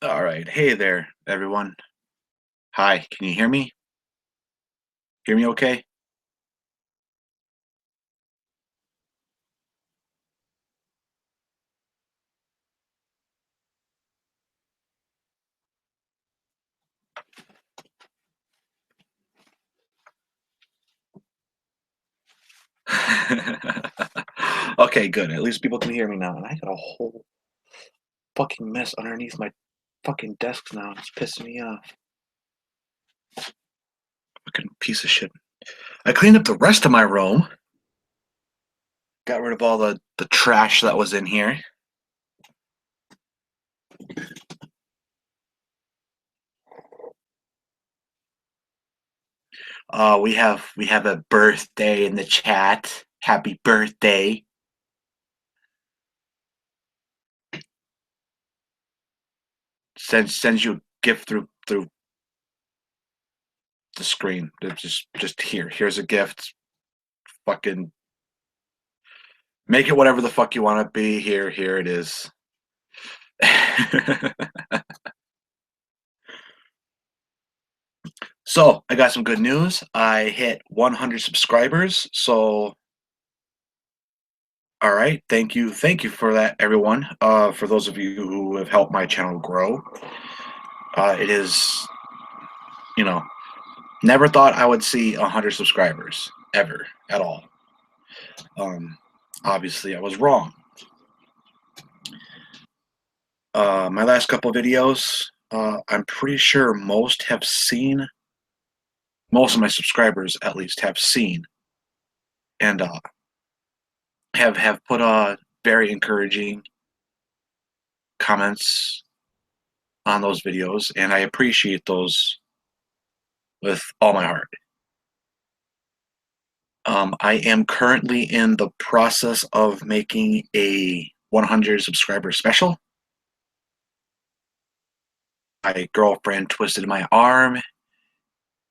All right. Hey there, everyone. Hi, can you hear me? Hear me okay? Okay, good. At least people can hear me now. And I got a whole fucking mess underneath my fucking desk now. It's pissing me off. Fucking piece of shit. I cleaned up the rest of my room. Got rid of all the trash that was in here. We have a birthday in the chat. Happy birthday. Sends you a gift through the screen. It's just here. Here's a gift. Fucking make it whatever the fuck you want to be. Here it is. So, I got some good news. I hit 100 subscribers. So, all right. Thank you for that, everyone. For those of you who have helped my channel grow, it is, you know, never thought I would see 100 subscribers ever at all. Um, Obviously, I was wrong. My last couple videos, I'm pretty sure most of my subscribers at least have seen, and have put very encouraging comments on those videos, and I appreciate those with all my heart. I am currently in the process of making a 100 subscriber special. My girlfriend twisted my arm,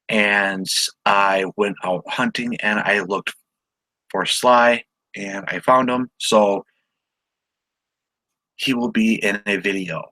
and I went out hunting, and I looked for Sly, and I found him. So he will be in a video.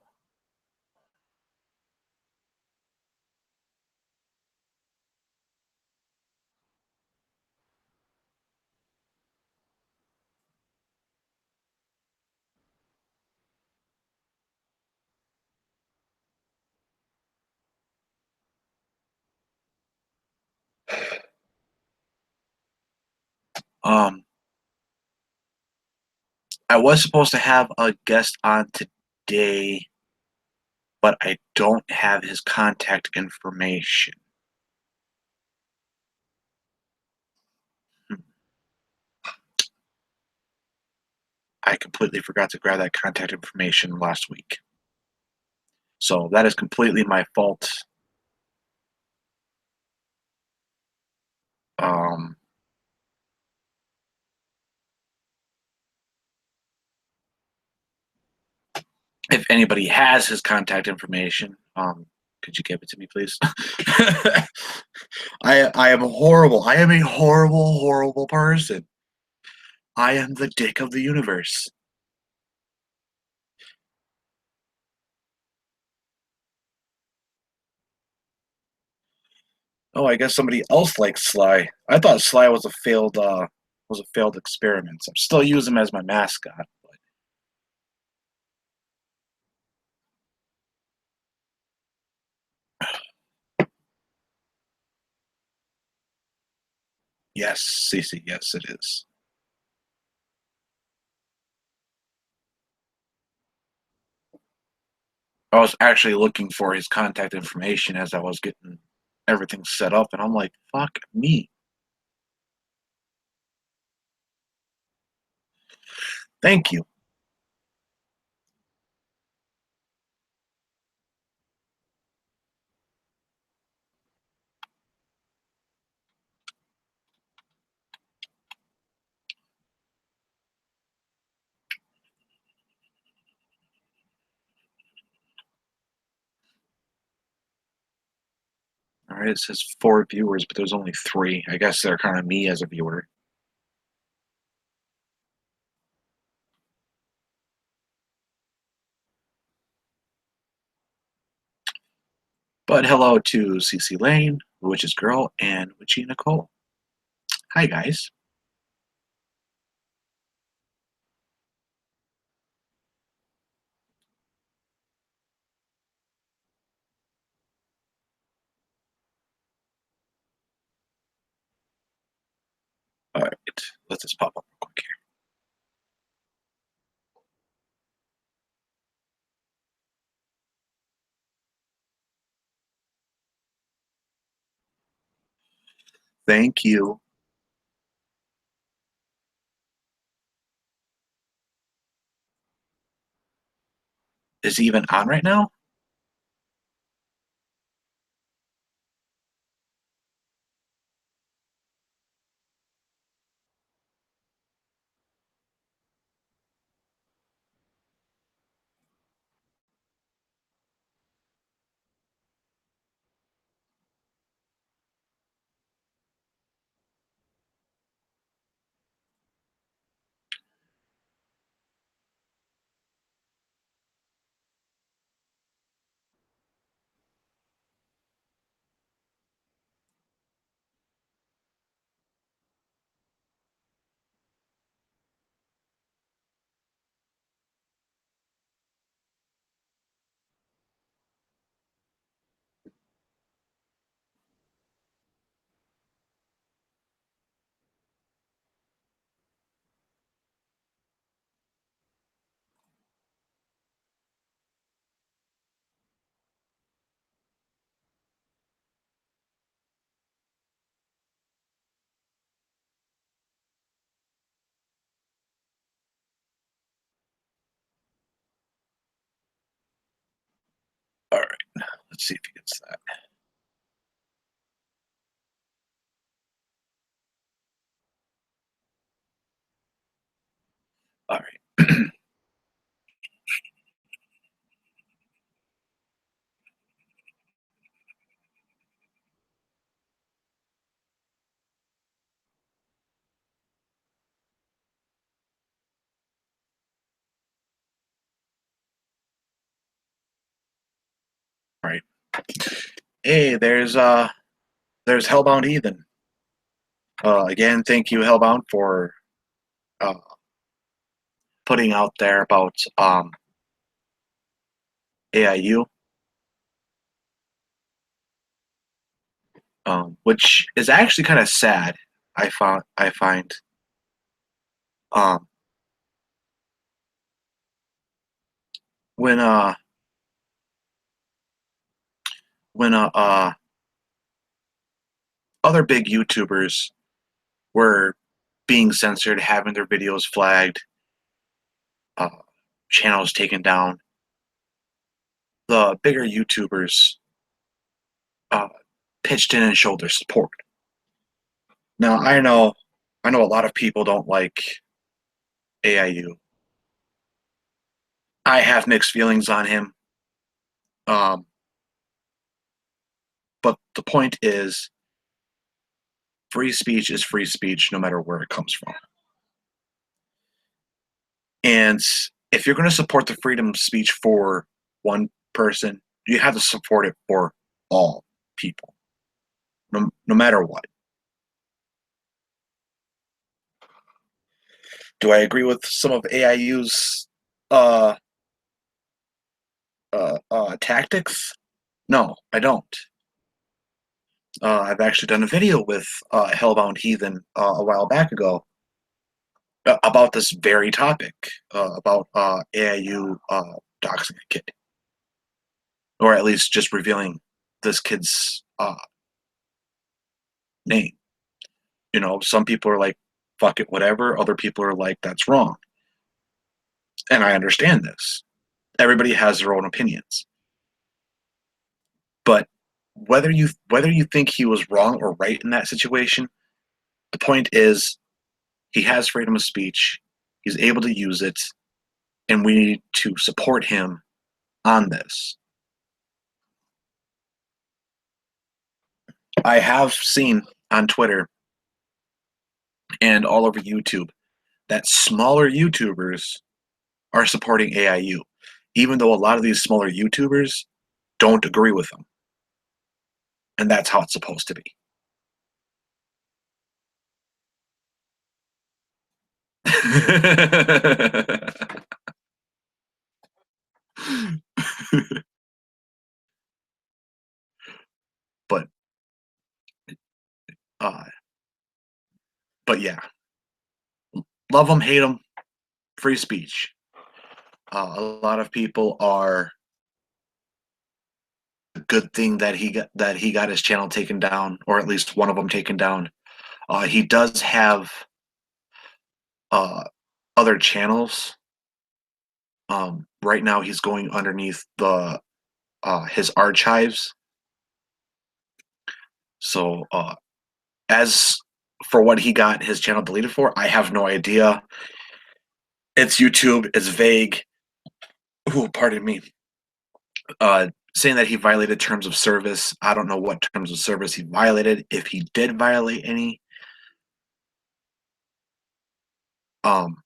Um, I was supposed to have a guest on today, but I don't have his contact information. Hmm. I completely forgot to grab that contact information last week. So that is completely my fault. Um, if anybody has his contact information, could you give it to me, please? I am horrible. I am a horrible, horrible person. I am the dick of the universe. Oh, I guess somebody else likes Sly. I thought Sly was a failed experiment. So I'm still using him as my mascot. But yes, Cece, yes, it is. I was actually looking for his contact information as I was getting everything set up, and I'm like, fuck me. Thank you. All right, it says 4 viewers, but there's only 3. I guess they're kind of me as a viewer. But hello to CC Lane, Witch's Girl, and Witchy Nicole. Hi, guys. All right, let this pop up real quick here. Thank you. Is he even on right now? Let's see if he gets that. All right. All right. Hey, there's Hellbound Heathen. Again, thank you, Hellbound, for uh, putting out there about AIU, which is actually kind of sad. I find um, when other big YouTubers were being censored, having their videos flagged, uh, channels taken down. The bigger YouTubers uh, pitched in and showed their support. Now I know a lot of people don't like AIU. I have mixed feelings on him, um, but the point is, free speech is free speech, no matter where it comes from. And if you're going to support the freedom of speech for one person, you have to support it for all people, no matter what. Do I agree with some of AIU's uh, tactics? No, I don't. I've actually done a video with Hellbound Heathen a while back ago about this very topic, about AIU doxing a kid, or at least just revealing this kid's name. You know, some people are like, fuck it, whatever. Other people are like, that's wrong. And I understand this. Everybody has their own opinions. But whether you think he was wrong or right in that situation, the point is he has freedom of speech. He's able to use it, and we need to support him on this. I have seen on Twitter and all over YouTube that smaller YouTubers are supporting AIU, even though a lot of these smaller YouTubers don't agree with them. And that's how it's supposed to be. but uh, but yeah, love them, hate them, free speech. A lot of people are a good thing that he got his channel taken down, or at least one of them taken down. He does have uh, other channels. Right now, he's going underneath the his archives. So, as for what he got his channel deleted for, I have no idea. It's YouTube. It's vague. Ooh, pardon me. Saying that he violated terms of service. I don't know what terms of service he violated. If he did violate any, um,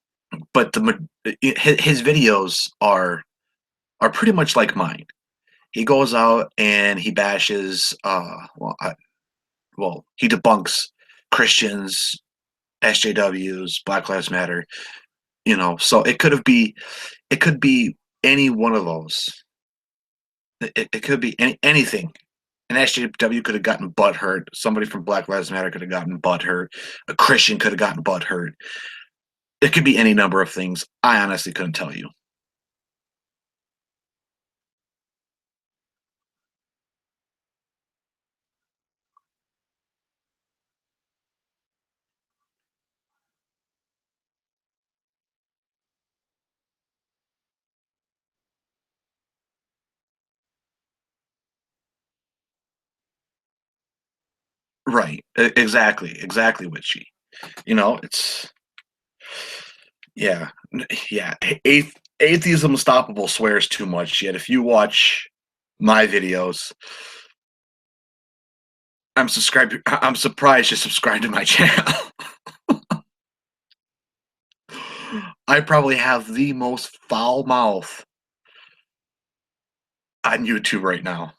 but his videos are pretty much like mine. He goes out and he bashes. He debunks Christians, SJWs, Black Lives Matter. You know, so it could be any one of those. It could be anything. An SJW could have gotten butt hurt. Somebody from Black Lives Matter could have gotten butt hurt. A Christian could have gotten butt hurt. It could be any number of things. I honestly couldn't tell you. Right. Exactly, Witchy. You know, it's yeah, yeah. Atheism Unstoppable swears too much. Yet if you watch my videos, I'm subscribed. I'm surprised you subscribed to my channel. I probably have the most foul mouth on YouTube right now.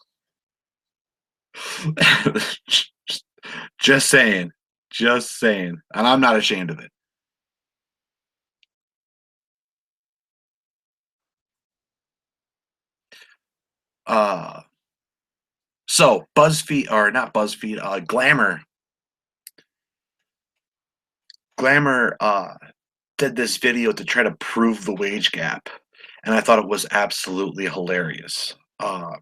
Just saying, just saying, and I'm not ashamed of it. Uh, so BuzzFeed or not BuzzFeed, Glamour did this video to try to prove the wage gap, and I thought it was absolutely hilarious. The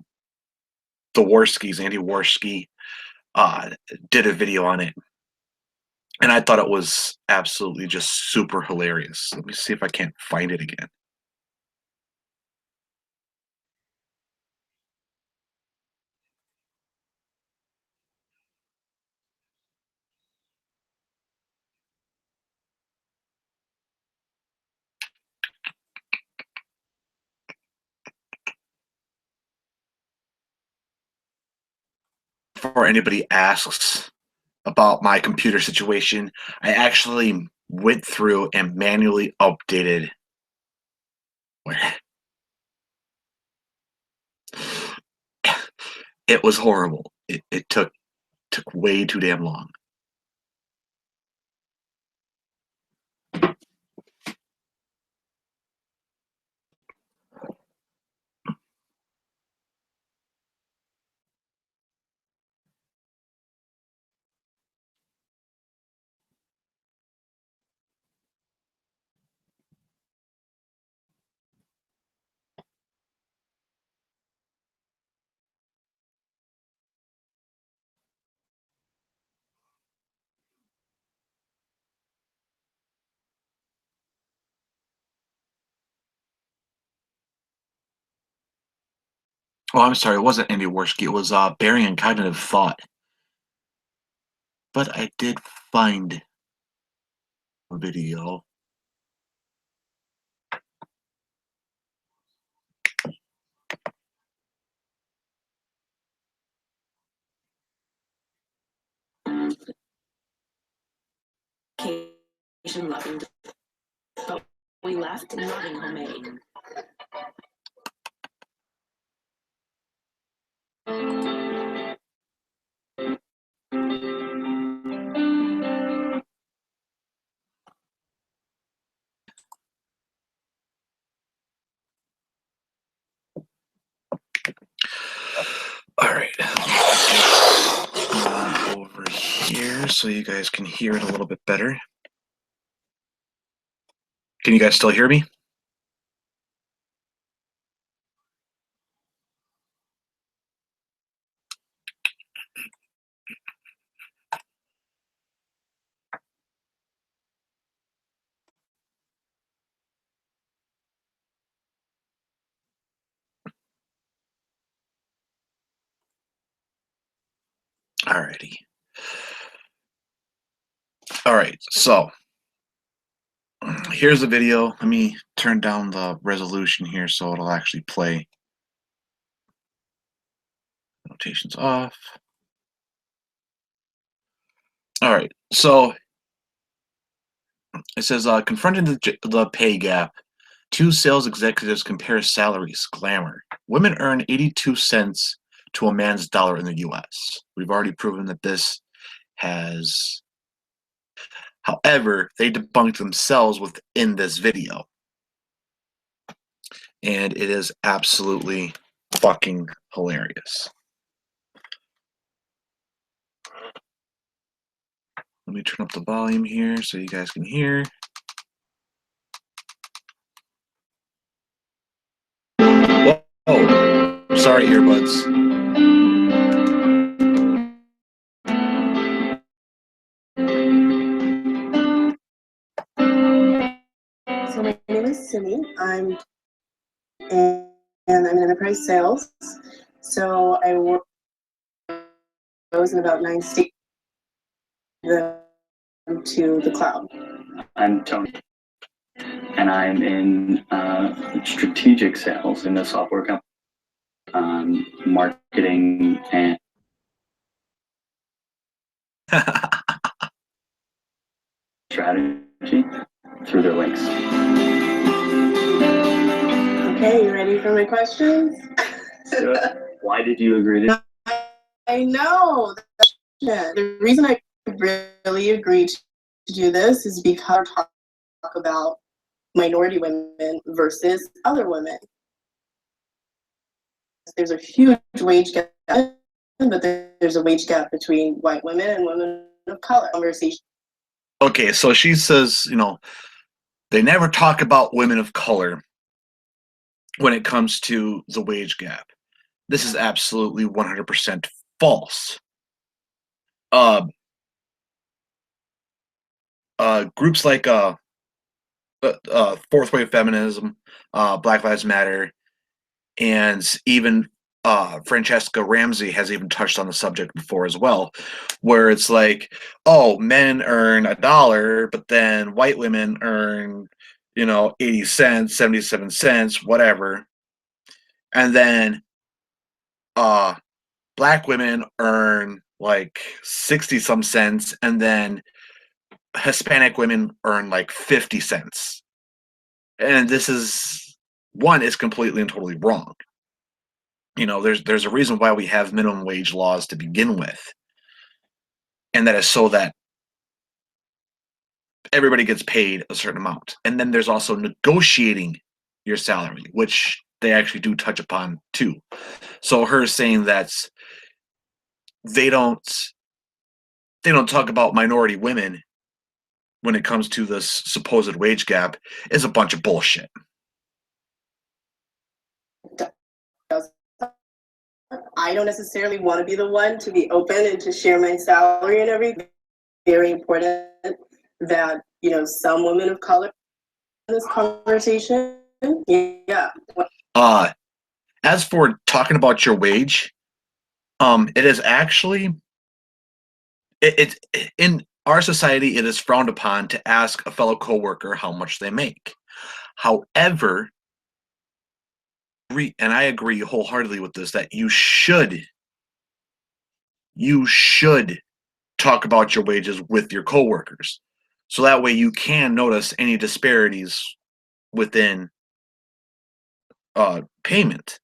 Warskis, Andy Warski, uh, did a video on it, and I thought it was absolutely just super hilarious. Let me see if I can't find it again. Before anybody asks about my computer situation, I actually went through and manually updated. It was horrible. It took way too damn long. Oh, I'm sorry. It wasn't Andy Warski. It was Barry and Cognitive Thought. But I did find a video. Loving, but we left nothing homemade. All right. Over here so you guys can hear it a little bit better. Can you guys still hear me? Alrighty. All right, so here's the video. Let me turn down the resolution here so it'll actually play. Notations off. All right, so it says confronting the pay gap. Two sales executives compare salaries. Glamour. Women earn 82 cents to a man's dollar in the U.S. We've already proven that this has. However, they debunked themselves within this video. And it is absolutely fucking hilarious. Let me turn up the volume here so you guys can hear. Oh, sorry, earbuds. So my name is Cindy. I'm in enterprise sales. So I was in about 9 states. them to the cloud? I'm Tony, and I'm in strategic sales in the software company, marketing and strategy through their links. Okay, you ready for my questions? So, why did you agree to? I know. The reason I really agreed to do this is because I talk about minority women versus other women. There's a huge wage gap, but there's a wage gap between white women and women of color. Conversation. Okay, so she says, they never talk about women of color when it comes to the wage gap. This is absolutely 100% false. Groups like Fourth Wave Feminism, Black Lives Matter, and even Francesca Ramsey has even touched on the subject before as well, where it's like, oh, men earn $1, but then white women earn, 80 cents, 77 cents, whatever. And then black women earn like 60 some cents, and then Hispanic women earn like 50 cents. And this is completely and totally wrong. There's a reason why we have minimum wage laws to begin with. And that is so that everybody gets paid a certain amount. And then there's also negotiating your salary, which they actually do touch upon too. So her saying that they don't talk about minority women when it comes to this supposed wage gap is a bunch of bullshit. I don't necessarily want to be the one to be open and to share my salary and everything. Very important that, some women of color in this conversation. Yeah. As for talking about your wage, it is actually it in our society, it is frowned upon to ask a fellow coworker how much they make. However, and I agree wholeheartedly with this, that you should talk about your wages with your coworkers. So that way you can notice any disparities within payment.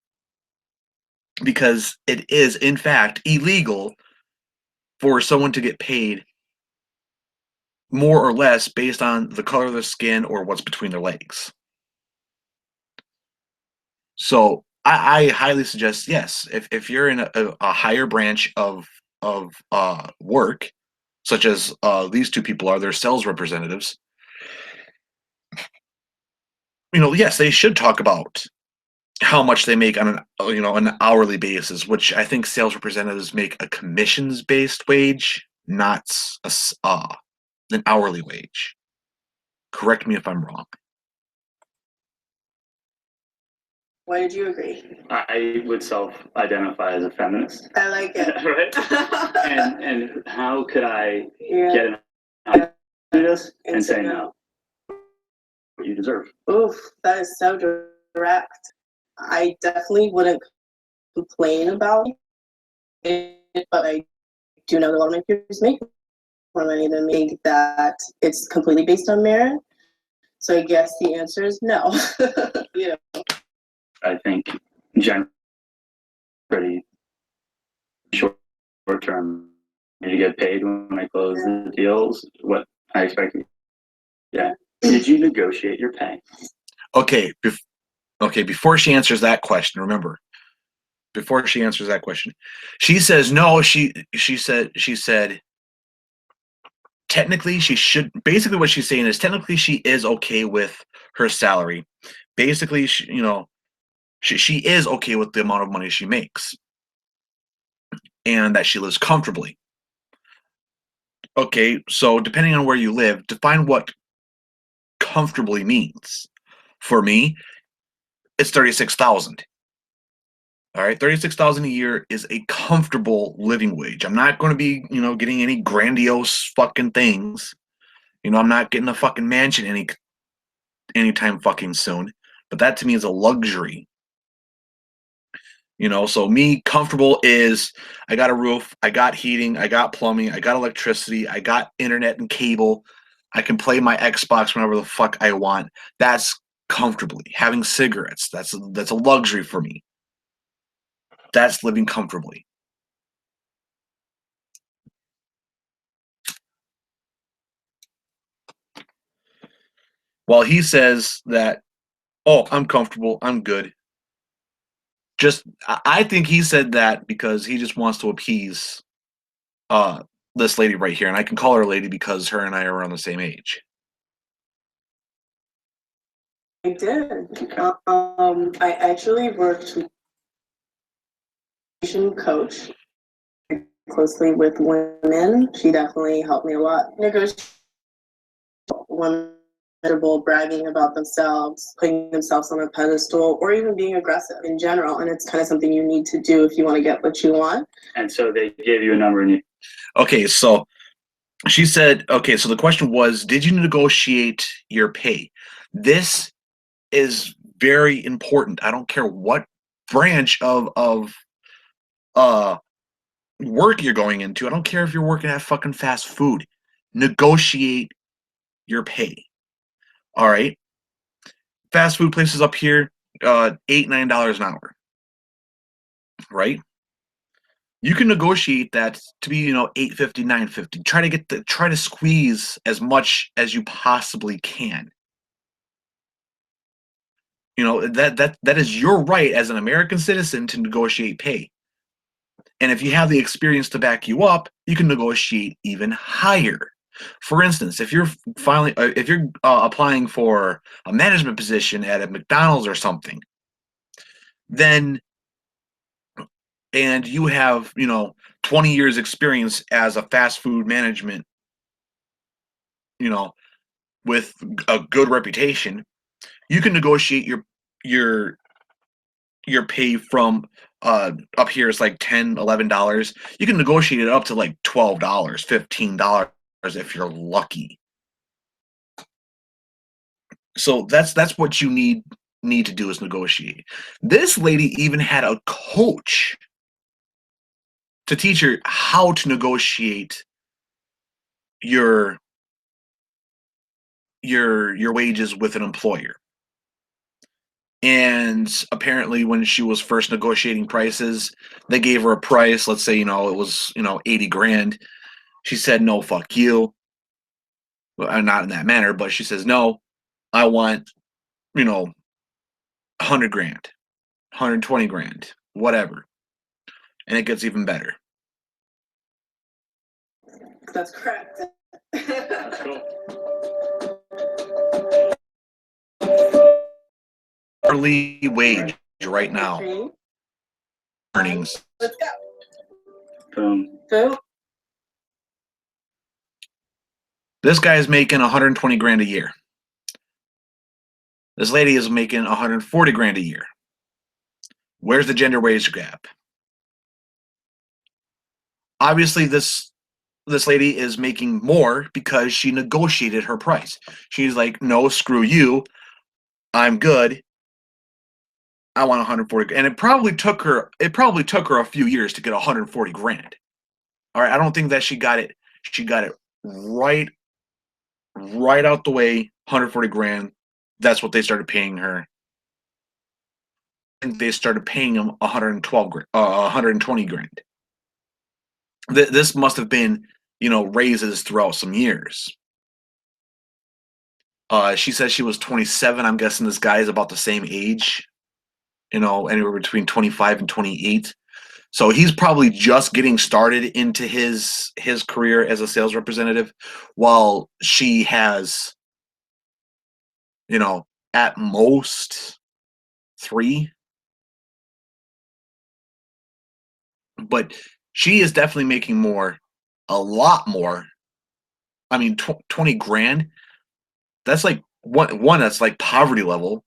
Because it is, in fact, illegal for someone to get paid more or less based on the color of their skin or what's between their legs. So I highly suggest, yes, if you're in a higher branch of work, such as these two people are, they're sales representatives. Yes, they should talk about how much they make on an hourly basis, which I think sales representatives make a commissions based wage, not an hourly wage. Correct me if I'm wrong. Why did you agree? I would self-identify as a feminist. I like it. Right? and how could I get an do this and say no? What you deserve. Oof, that is so direct. I definitely wouldn't complain about it, but I do know that a lot of my peers make more money than me, that it's completely based on merit. So I guess the answer is no. I think generally pretty short term. You get paid when I close the deals. What I expect. Yeah. Did you negotiate your pay? Okay. Before she answers that question, remember. Before she answers that question, she says no. She said. Technically, she should. Basically, what she's saying is technically she is okay with her salary. Basically, she is okay with the amount of money she makes, and that she lives comfortably. Okay, so depending on where you live, define what comfortably means. For me, it's 36,000. All right, 36,000 a year is a comfortable living wage. I'm not going to be, getting any grandiose fucking things. I'm not getting a fucking mansion anytime fucking soon. But that to me is a luxury. So me comfortable is I got a roof, I got heating, I got plumbing, I got electricity, I got internet and cable. I can play my Xbox whenever the fuck I want. That's comfortably. Having cigarettes, that's a luxury for me. That's living comfortably. While he says that, oh, I'm comfortable, I'm good. I think he said that because he just wants to appease this lady right here, and I can call her a lady because her and I are around the same age. I did. I actually worked with a coach closely with women. She definitely helped me a lot. Negotiate women bragging about themselves, putting themselves on a pedestal, or even being aggressive in general. And it's kind of something you need to do if you want to get what you want. And so they gave you a number and you. Okay, so she said, okay, so the question was, did you negotiate your pay? This is very important. I don't care what branch of work you're going into. I don't care if you're working at fucking fast food. Negotiate your pay. All right. Fast food places up here, $8-9 an hour. Right? You can negotiate that to be, $8.50, $9.50. Try to squeeze as much as you possibly can. That is your right as an American citizen to negotiate pay. And if you have the experience to back you up, you can negotiate even higher. For instance, if you're applying for a management position at a McDonald's or something, and you have 20 years experience as a fast food management, with a good reputation, you can negotiate your pay from up here is like $10-11. You can negotiate it up to like $12, $15 if you're lucky. So that's what you need to do is negotiate. This lady even had a coach to teach her how to negotiate your wages with an employer. And apparently when she was first negotiating prices, they gave her a price, let's say, it was, 80 grand. She said, no, fuck you. Well, not in that manner, but she says, no, I want, 100 grand, 120 grand, whatever. And it gets even better. That's correct. That's cool. Hourly wage right now. Okay. Earnings. Let's go. Boom. Boom. This guy is making 120 grand a year. This lady is making 140 grand a year. Where's the gender wage gap? Obviously, this lady is making more because she negotiated her price. She's like, no, screw you. I'm good. I want 140, and it probably took her a few years to get 140 grand. All right, I don't think that she got it. She got it right out the way, 140 grand. That's what they started paying her. And they started paying him 120 grand. This must have been, raises throughout some years. She says she was 27. I'm guessing this guy is about the same age. Anywhere between 25 and 28. So he's probably just getting started into his career as a sales representative, while she has, at most 3. But she is definitely making more, a lot more. I mean, 20 grand. That's like one that's like poverty level.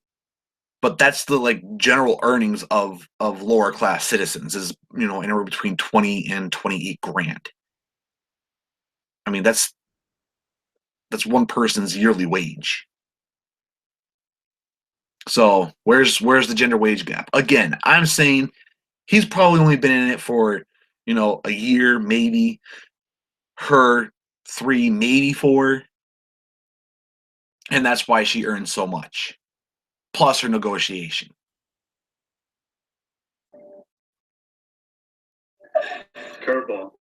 but that's the like general earnings of lower class citizens is, you know, anywhere between 20 and 28 grand. I mean, that's one person's yearly wage. So where's the gender wage gap? Again, I'm saying he's probably only been in it for, you know, a year, maybe. Her 3, maybe 4. And that's why she earns so much. Plus her negotiation. Curveball.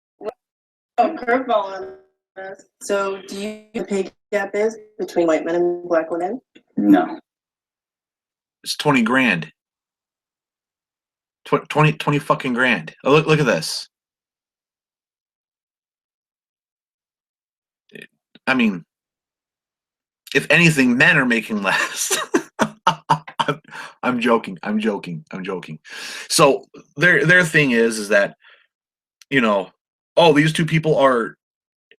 Oh, curveball on this. So, do you know what the pay gap is between white men and black women? No. It's 20 grand. 20 fucking grand. Oh, look at this. I mean, if anything, men are making less. I'm joking. So their thing is that, you know, oh, these two people are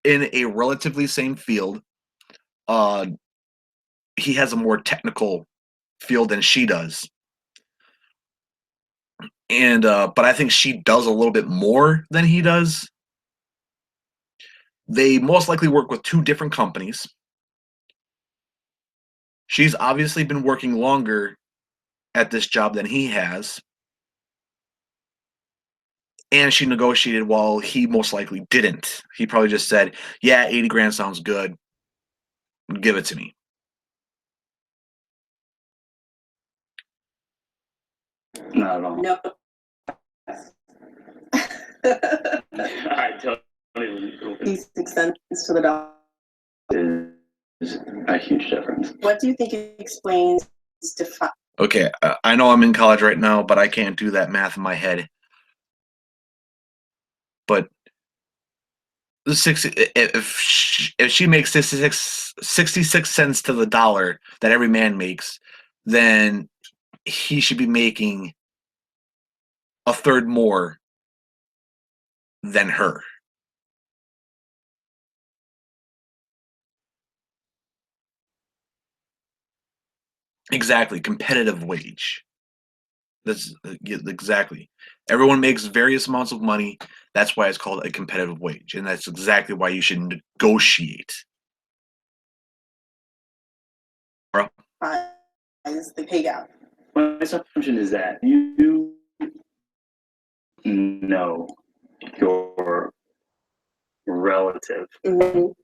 in a relatively same field. He has a more technical field than she does. And but I think she does a little bit more than he does. They most likely work with 2 different companies. She's obviously been working longer at this job than he has. And she negotiated while he most likely didn't. He probably just said, yeah, 80 grand sounds good. Give it to me. Not at all. No. I totally 56 cents to the dollar. is a huge difference. What do you think explains Okay, I know I'm in college right now, but I can't do that math in my head. But the 60, if she makes 66 cents to the dollar that every man makes, then he should be making a third more than her. Exactly, competitive wage. That's exactly. Everyone makes various amounts of money. That's why it's called a competitive wage, and that's exactly why you should negotiate. is the pay gap? My assumption is that you know your relative Mhm.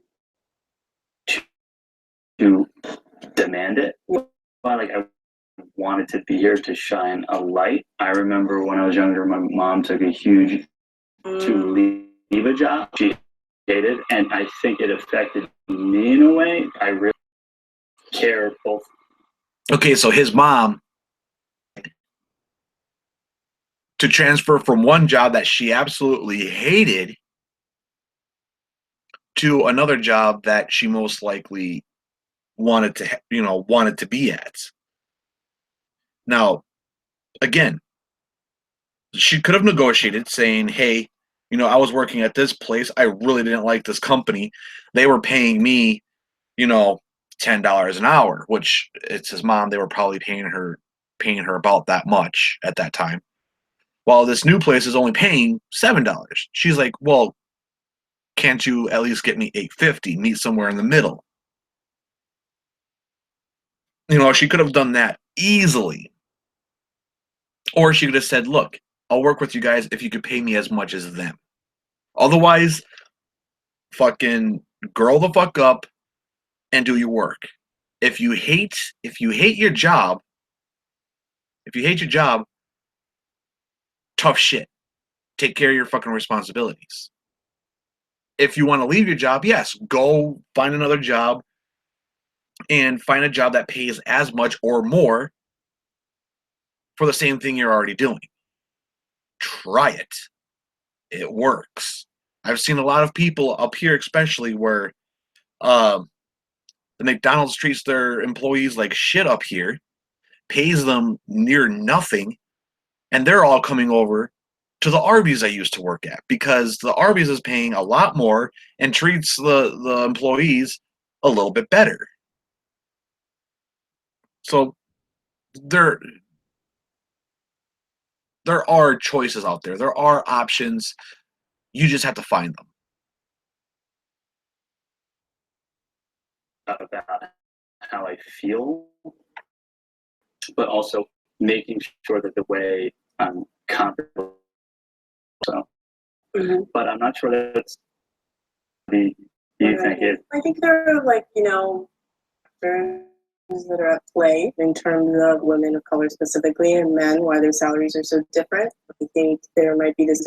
to demand it. Like I wanted to be here to shine a light. I remember when I was younger, my mom took a huge to leave a job. She hated, and I think it affected me in a way. I really care both. Okay, so his mom to transfer from one job that she absolutely hated to another job that she most likely wanted to be at. Now, again, she could have negotiated saying, hey, you know, I was working at this place. I really didn't like this company. They were paying me, you know, $10 an hour, which it's his mom. They were probably paying her about that much at that time. While this new place is only paying $7. She's like, well, can't you at least get me $8.50? Meet somewhere in the middle. You know, she could have done that easily. Or she could have said, look, I'll work with you guys if you could pay me as much as them. Otherwise, fucking grow the fuck up and do your work. If you hate your job, tough shit. Take care of your fucking responsibilities. If you want to leave your job, yes, go find another job and find a job that pays as much or more for the same thing you're already doing. Try it. It works. I've seen a lot of people up here, especially where the McDonald's treats their employees like shit up here, pays them near nothing, and they're all coming over to the Arby's I used to work at because the Arby's is paying a lot more and treats the employees a little bit better. So there are choices out there. There are options. You just have to find them. About how I feel, but also making sure that the way I'm comfortable. So, but I'm not sure that's the you think it. I think there are like, factors that are at play in terms of women of color specifically and men, why their salaries are so different. I think there might be this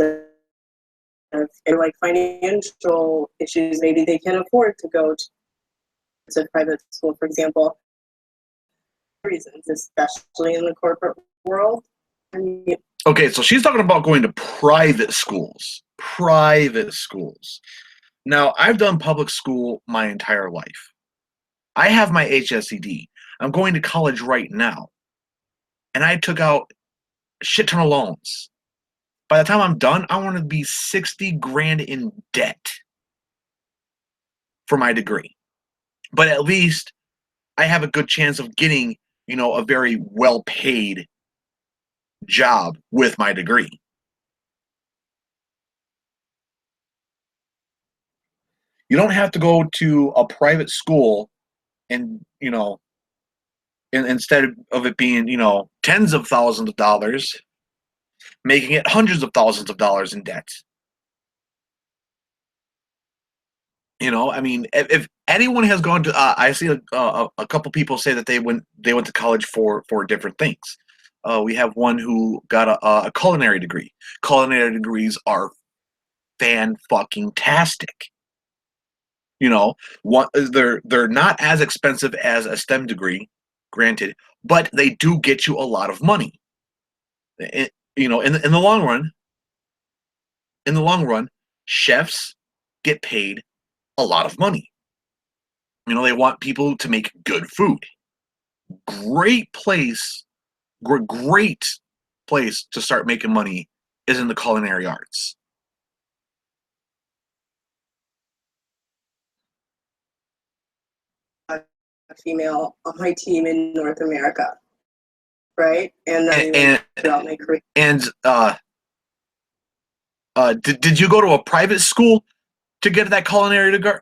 like financial issues. Maybe they can't afford to go to private school, for example. Reasons, especially in the corporate world. Okay, so she's talking about going to private schools. Private schools. Now, I've done public school my entire life. I have my HSED. I'm going to college right now. And I took out a shit ton of loans. By the time I'm done, I want to be 60 grand in debt for my degree. But at least I have a good chance of getting, a very well-paid job with my degree. You don't have to go to a private school and, instead of it being, tens of thousands of dollars, making it hundreds of thousands of dollars in debt. I mean, if anyone has gone to, I see a couple people say that they went to college for different things. We have one who got a culinary degree. Culinary degrees are fan-fucking-tastic. They're not as expensive as a STEM degree, granted, but they do get you a lot of money. In the long run, chefs get paid a lot of money. They want people to make good food. Great place to start making money is in the culinary arts. A female on my team in North America, right? And then throughout my career. And did you go to a private school to get that culinary degree?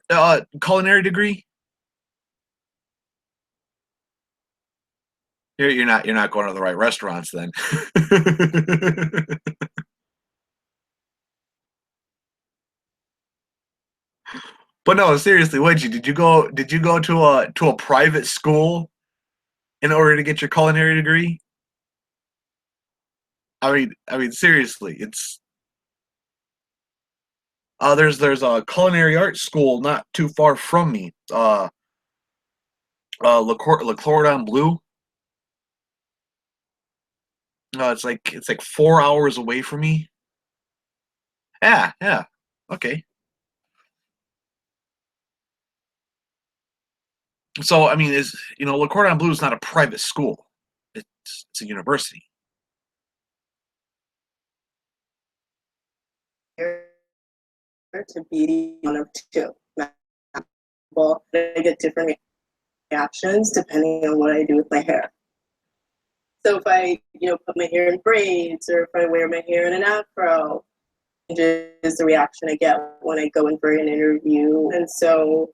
You're not going to the right restaurants then. But no, seriously, did you go to a private school in order to get your culinary degree? I mean seriously, it's there's a culinary arts school not too far from me. Le Cordon Bleu. It's like 4 hours away from me. Yeah. Okay. So I mean, Le Cordon Bleu is not a private school. It's a university. To be one of two. Well, I get different reactions depending on what I do with my hair. So if I, put my hair in braids or if I wear my hair in an afro, is the reaction I get when I go in for an interview. And so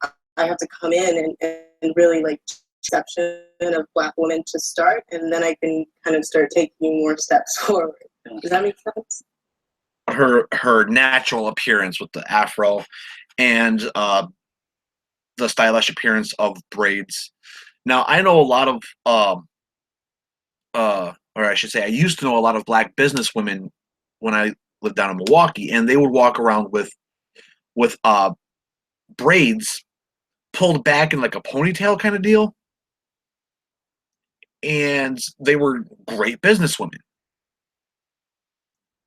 I have to come in and really perception of Black women to start, and then I can kind of start taking more steps forward. Does that make sense? Her natural appearance with the afro and the stylish appearance of braids. Now I know a lot of or I should say I used to know a lot of Black business women when I lived down in Milwaukee, and they would walk around with braids pulled back in like a ponytail kind of deal, and they were great businesswomen.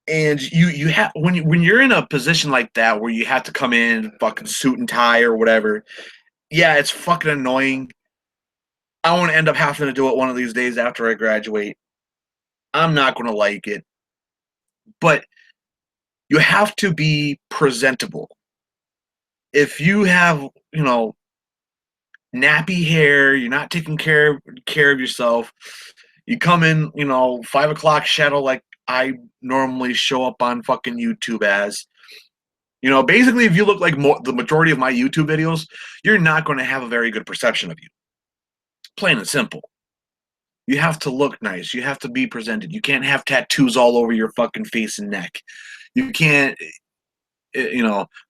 And you have when you're in a position like that where you have to come in fucking suit and tie or whatever, yeah, it's fucking annoying. I want to end up having to do it one of these days after I graduate. I'm not going to like it, but you have to be presentable. If you have, nappy hair, you're not taking care of yourself. You come in, 5 o'clock shadow like I normally show up on fucking YouTube as. Basically, if you look like the majority of my YouTube videos, you're not going to have a very good perception of you. Plain and simple. You have to look nice. You have to be presented. You can't have tattoos all over your fucking face and neck. You can't,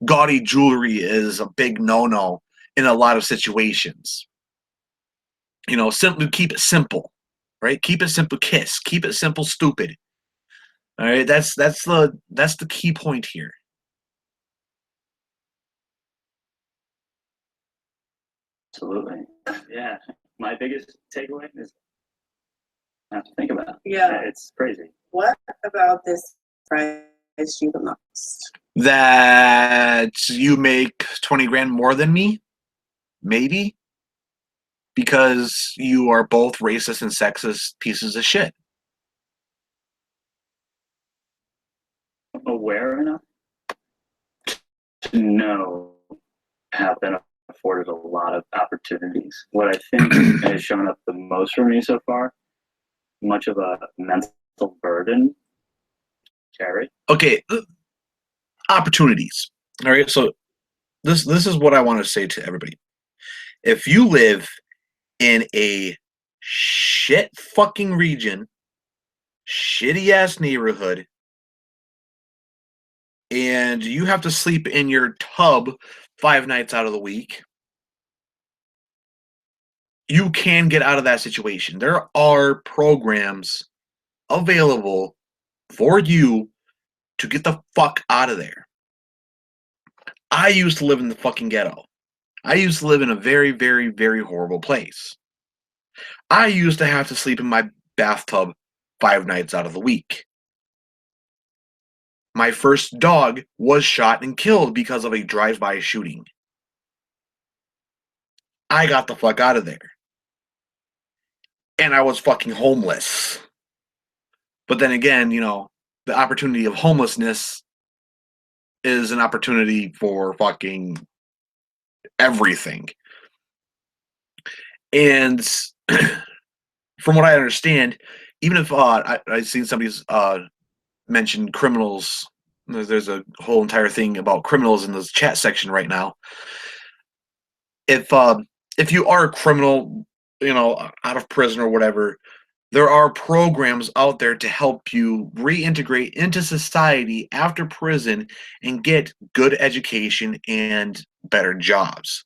gaudy jewelry is a big no-no in a lot of situations. Simply keep it simple, right? Keep it simple, kiss. Keep it simple, stupid. All right, that's the key point here. Absolutely. Yeah. My biggest takeaway is I have to think about it. Yeah. It's crazy. What about this surprised you the most? That you make 20 grand more than me? Maybe. Because you are both racist and sexist pieces of shit. Aware enough to know have been afforded a lot of opportunities. What I think has shown up the most for me so far, much of a mental burden carry. Okay, opportunities. All right, so this is what I want to say to everybody. If you live in a shit fucking region, shitty ass neighborhood, and you have to sleep in your tub 5 nights out of the week, you can get out of that situation. There are programs available for you to get the fuck out of there. I used to live in the fucking ghetto. I used to live in a very, very, very horrible place. I used to have to sleep in my bathtub 5 nights out of the week. My first dog was shot and killed because of a drive-by shooting. I got the fuck out of there. And I was fucking homeless. But then again, the opportunity of homelessness is an opportunity for fucking everything. And from what I understand, even if I've seen somebody's mentioned criminals, there's a whole entire thing about criminals in this chat section right now. If you are a criminal, out of prison or whatever, there are programs out there to help you reintegrate into society after prison and get good education and better jobs.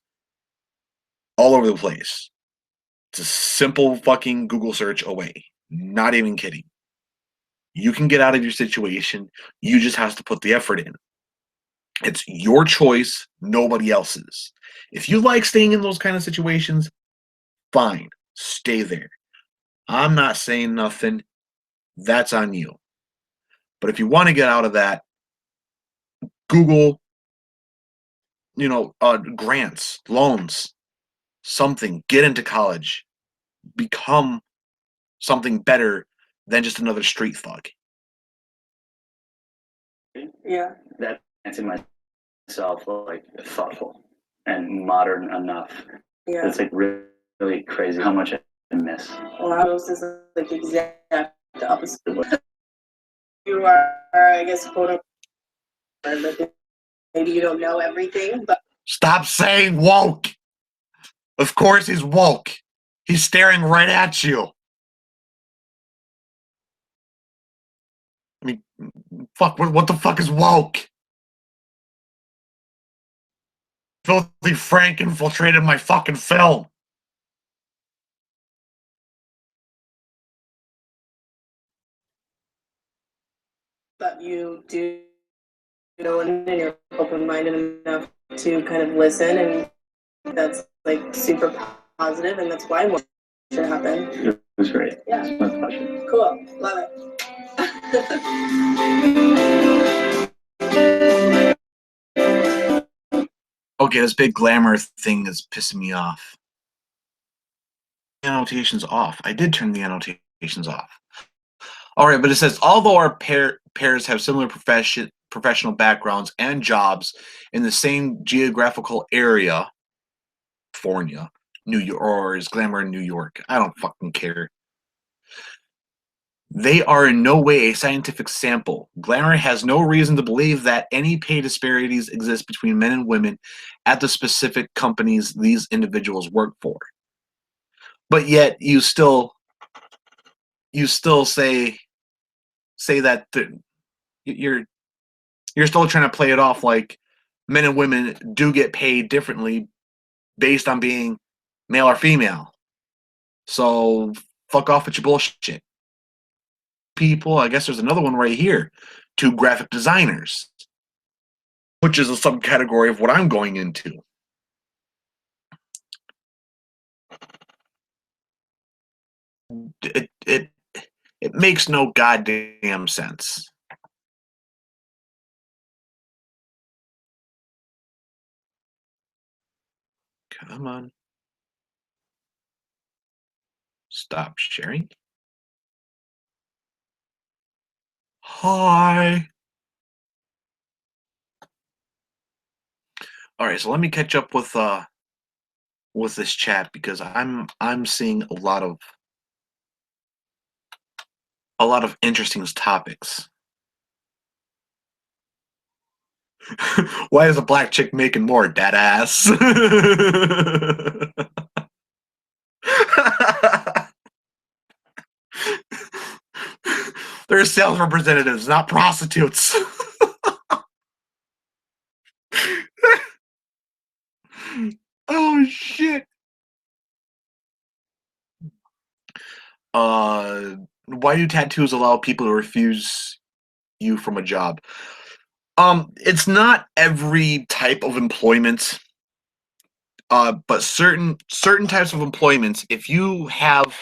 All over the place. It's a simple fucking Google search away. Not even kidding. You can get out of your situation. You just have to put the effort in. It's your choice, nobody else's. If you like staying in those kind of situations, fine. Stay there. I'm not saying nothing. That's on you. But if you want to get out of that, Google, grants, loans, something. Get into college. Become something better than just another street thug. Yeah. That makes myself like thoughtful and modern enough. Yeah. It's like really crazy how much I miss. Well, ours is like exact the opposite. You are, I guess, quote unquote, maybe you don't know everything, but Stop saying woke. Of course he's woke. He's staring right at you. I mean, fuck, what the fuck is woke? Filthy Frank infiltrated my fucking film. you do know and you're open-minded enough to kind of listen, and that's like super positive, and that's why more should happen. It was great. Yeah. It's my pleasure. Cool. Love it. Okay, this big glamour thing is pissing me off. Annotations off. I did turn the annotations off. All right, but it says, although our pairs have similar professional backgrounds and jobs in the same geographical area, California, New York, or is Glamour in New York? I don't fucking care. They are in no way a scientific sample. Glamour has no reason to believe that any pay disparities exist between men and women at the specific companies these individuals work for. But yet you still say that you're still trying to play it off like men and women do get paid differently based on being male or female. So fuck off with your bullshit. People, I guess there's another one right here. 2 graphic designers, which is a subcategory of what I'm going into. It makes no goddamn sense. Come on. Stop sharing. Hi. All right, so let me catch up with this chat because I'm seeing a lot of interesting topics. Why is a black chick making more, dead ass? They're sales representatives, not prostitutes. Oh shit. Why do tattoos allow people to refuse you from a job? It's not every type of employment. But certain types of employments, if you have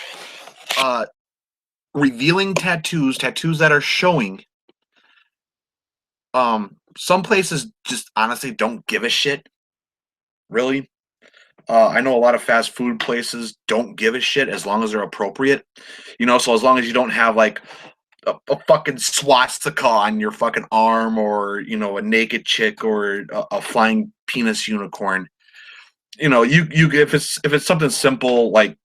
revealing tattoos that are showing, some places just honestly don't give a shit. Really, I know a lot of fast food places don't give a shit as long as they're appropriate. So as long as you don't have like a fucking swastika on your fucking arm, or a naked chick, or a flying penis unicorn. You if it's something simple like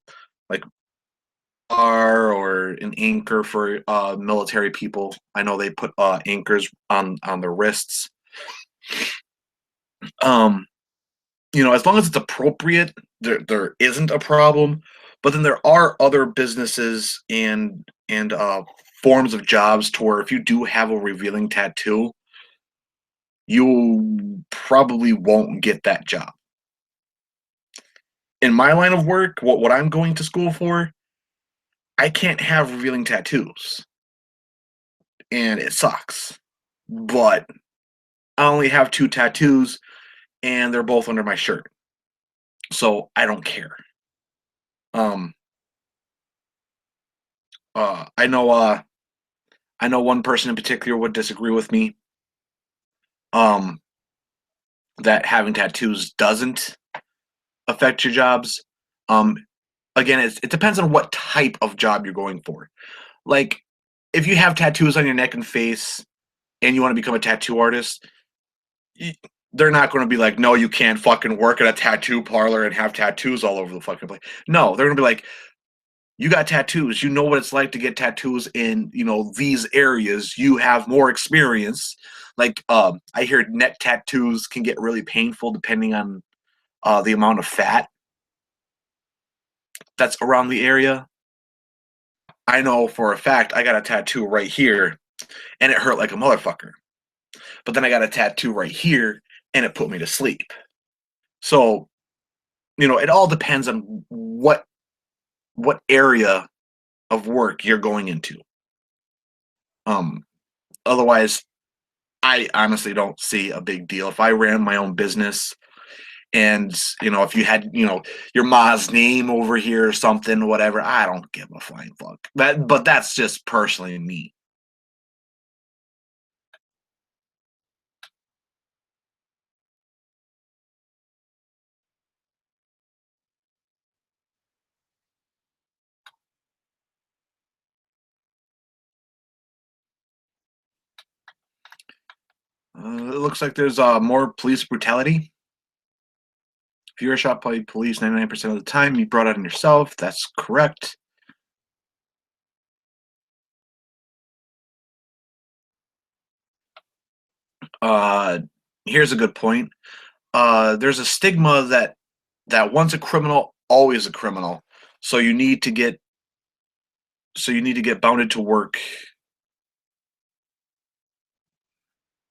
or an anchor for military people. I know they put anchors on their wrists. As long as it's appropriate, there isn't a problem. But then there are other businesses and forms of jobs to where if you do have a revealing tattoo, you probably won't get that job. In my line of work, what I'm going to school for, I can't have revealing tattoos. And it sucks. But I only have 2 tattoos, and they're both under my shirt. So I don't care. I know one person in particular would disagree with me. That having tattoos doesn't affect your jobs. Again, it depends on what type of job you're going for. Like, if you have tattoos on your neck and face, and you want to become a tattoo artist, they're not going to be like, no, you can't fucking work at a tattoo parlor and have tattoos all over the fucking place. No, they're going to be like, you got tattoos. You know what it's like to get tattoos in, these areas. You have more experience. Like, I hear neck tattoos can get really painful depending on the amount of fat that's around the area. I know for a fact I got a tattoo right here, and it hurt like a motherfucker. But then I got a tattoo right here, and it put me to sleep. So, it all depends on what area of work you're going into. Otherwise, I honestly don't see a big deal. If I ran my own business and, if you had, your ma's name over here or something, whatever, I don't give a flying fuck. But that's just personally me. It looks like there's more police brutality. If you were shot by police 99% of the time, you brought it on yourself. That's correct. Here's a good point. There's a stigma that once a criminal, always a criminal. So you need to get bounded to work.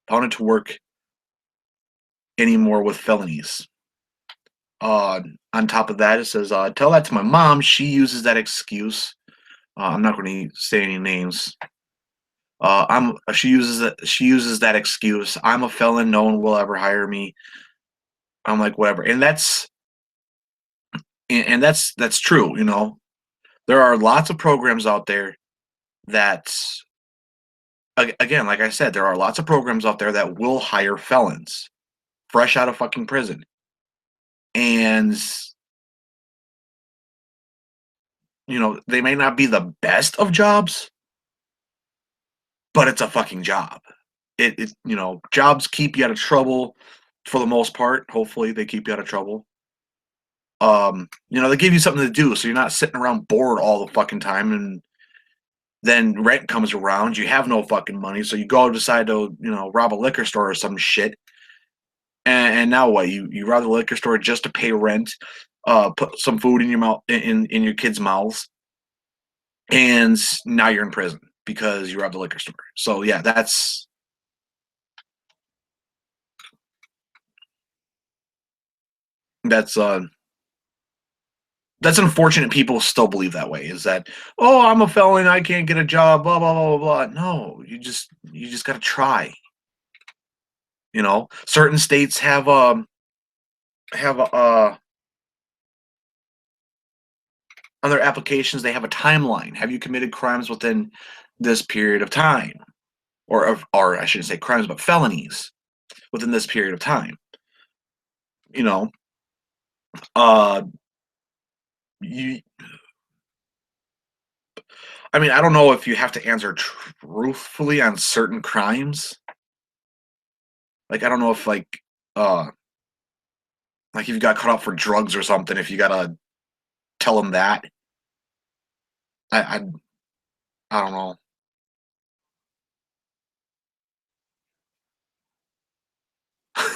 Bounded to work anymore with felonies. On top of that, it says, tell that to my mom. She uses that excuse. I'm not going to say any names. She uses that excuse. I'm a felon. No one will ever hire me. I'm like, whatever. And that's true. You know, there are lots of programs out there that, again, like I said, there are lots of programs out there that will hire felons fresh out of fucking prison. And, you know, they may not be the best of jobs, but it's a fucking job. It you know, jobs keep you out of trouble for the most part. Hopefully they keep you out of trouble. You know, they give you something to do so you're not sitting around bored all the fucking time, and then rent comes around, you have no fucking money, so you go decide to, you know, rob a liquor store or some shit. And now what? You rob the liquor store just to pay rent, put some food in your mouth, in your kids' mouths, and now you're in prison because you robbed the liquor store. So yeah, that's unfortunate. People still believe that way. Is that, oh, I'm a felon, I can't get a job, blah blah blah blah blah. No, you just got to try. You know, certain states have on their applications they have a timeline. Have you committed crimes within this period of time, or I shouldn't say crimes, but felonies within this period of time? You know, you. I mean, I don't know if you have to answer truthfully on certain crimes. Like, I don't know if like if you got caught up for drugs or something, if you gotta tell them that. I don't know.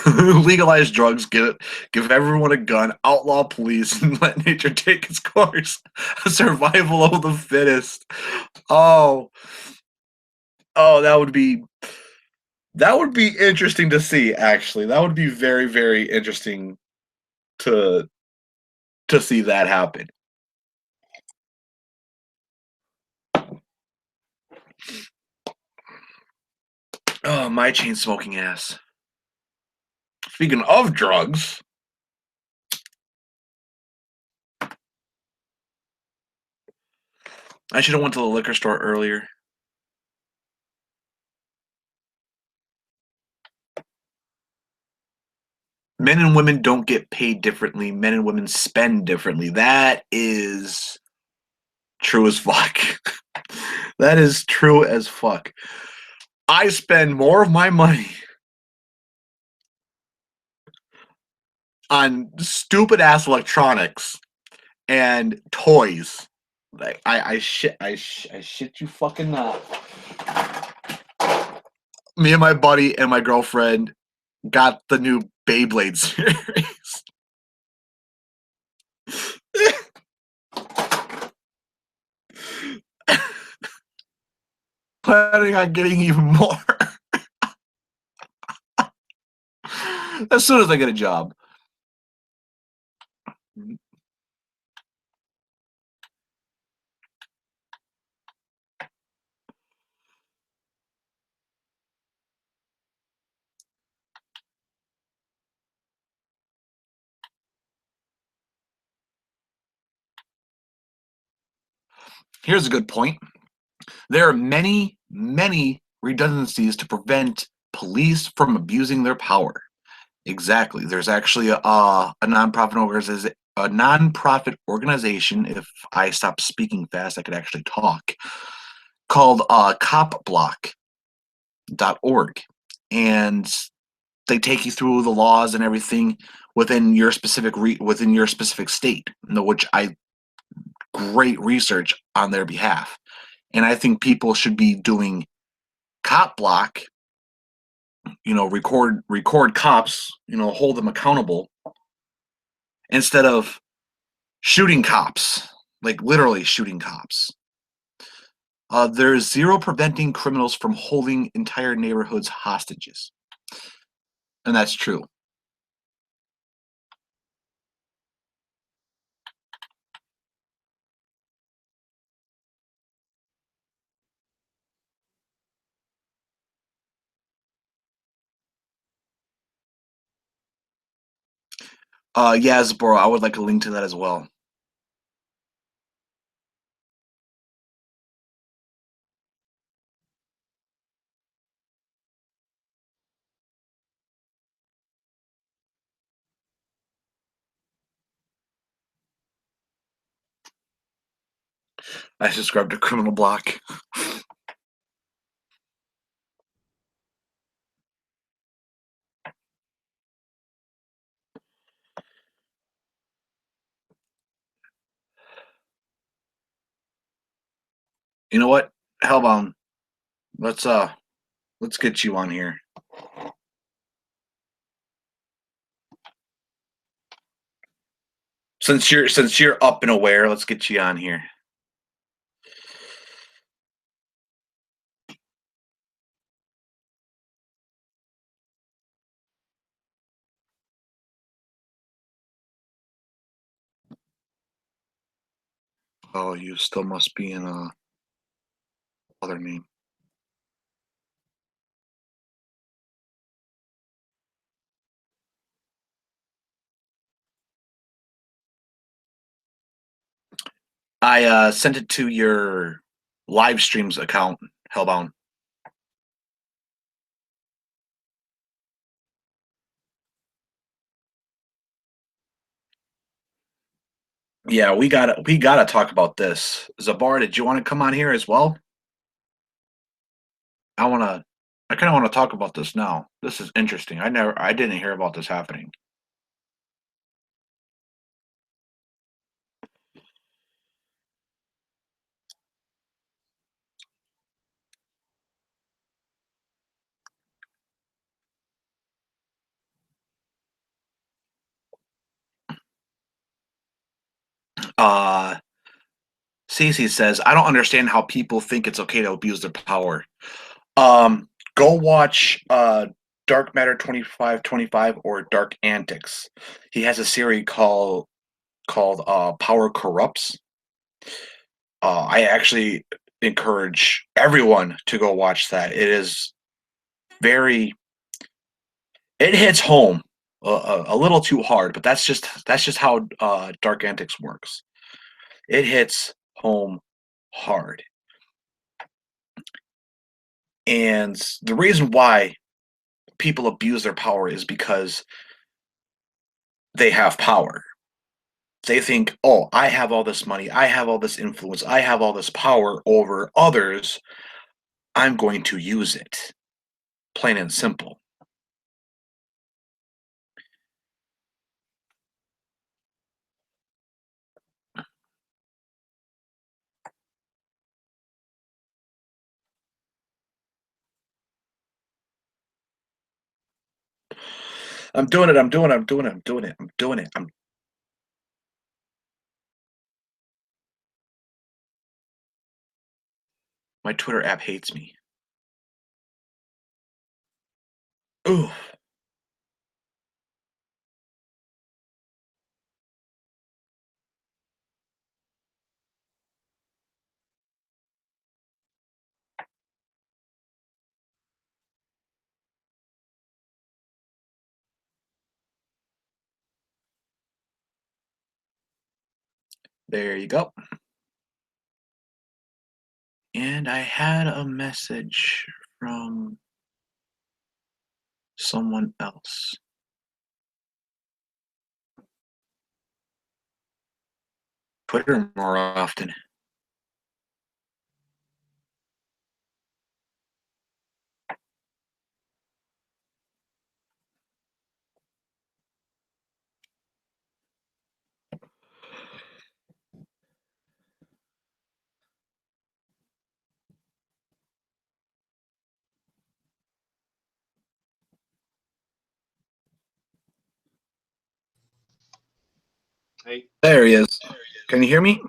Legalize drugs, give everyone a gun, outlaw police, and let nature take its course. Survival of the fittest. Oh, that would be interesting to see. Actually, that would be very, very interesting to see that happen. Oh, my chain smoking ass. Speaking of drugs, I should have went to the liquor store earlier. Men and women don't get paid differently. Men and women spend differently. That is true as fuck. That is true as fuck. I spend more of my money on stupid ass electronics and toys. Like I shit you fucking not. Me and my buddy and my girlfriend got the new Beyblade series. Planning on getting even more as soon as I get a job. Here's a good point. There are many, many redundancies to prevent police from abusing their power. Exactly. There's actually a nonprofit organization. If I stop speaking fast, I could actually talk. Called copblock.org, and they take you through the laws and everything within your specific state, which I great research on their behalf. And I think people should be doing cop block, record cops, hold them accountable instead of shooting cops, like literally shooting cops. There's zero preventing criminals from holding entire neighborhoods hostages. And that's true. Yeah, Zboro, I would like a link to that as well. I subscribe to Criminal Block. You know what? Hellbound, let's get you on here. Since you're up and aware, let's get you on here. Oh, you still must be in other name. I sent it to your live streams account, Hellbound. Yeah, we gotta talk about this. Zabar, did you want to come on here as well? I kind of want to talk about this now. This is interesting. I didn't hear about this happening. Cece says, I don't understand how people think it's okay to abuse their power. Go watch Dark Matter 2525 or Dark Antics. He has a series called Power Corrupts. I actually encourage everyone to go watch that. It is it hits home a little too hard, but that's just how Dark Antics works. It hits home hard. And the reason why people abuse their power is because they have power. They think, oh, I have all this money, I have all this influence, I have all this power over others. I'm going to use it. Plain and simple. I'm doing it. My Twitter app hates me. Ooh. There you go. And I had a message from someone else. Twitter more often. There he is. Can you hear me?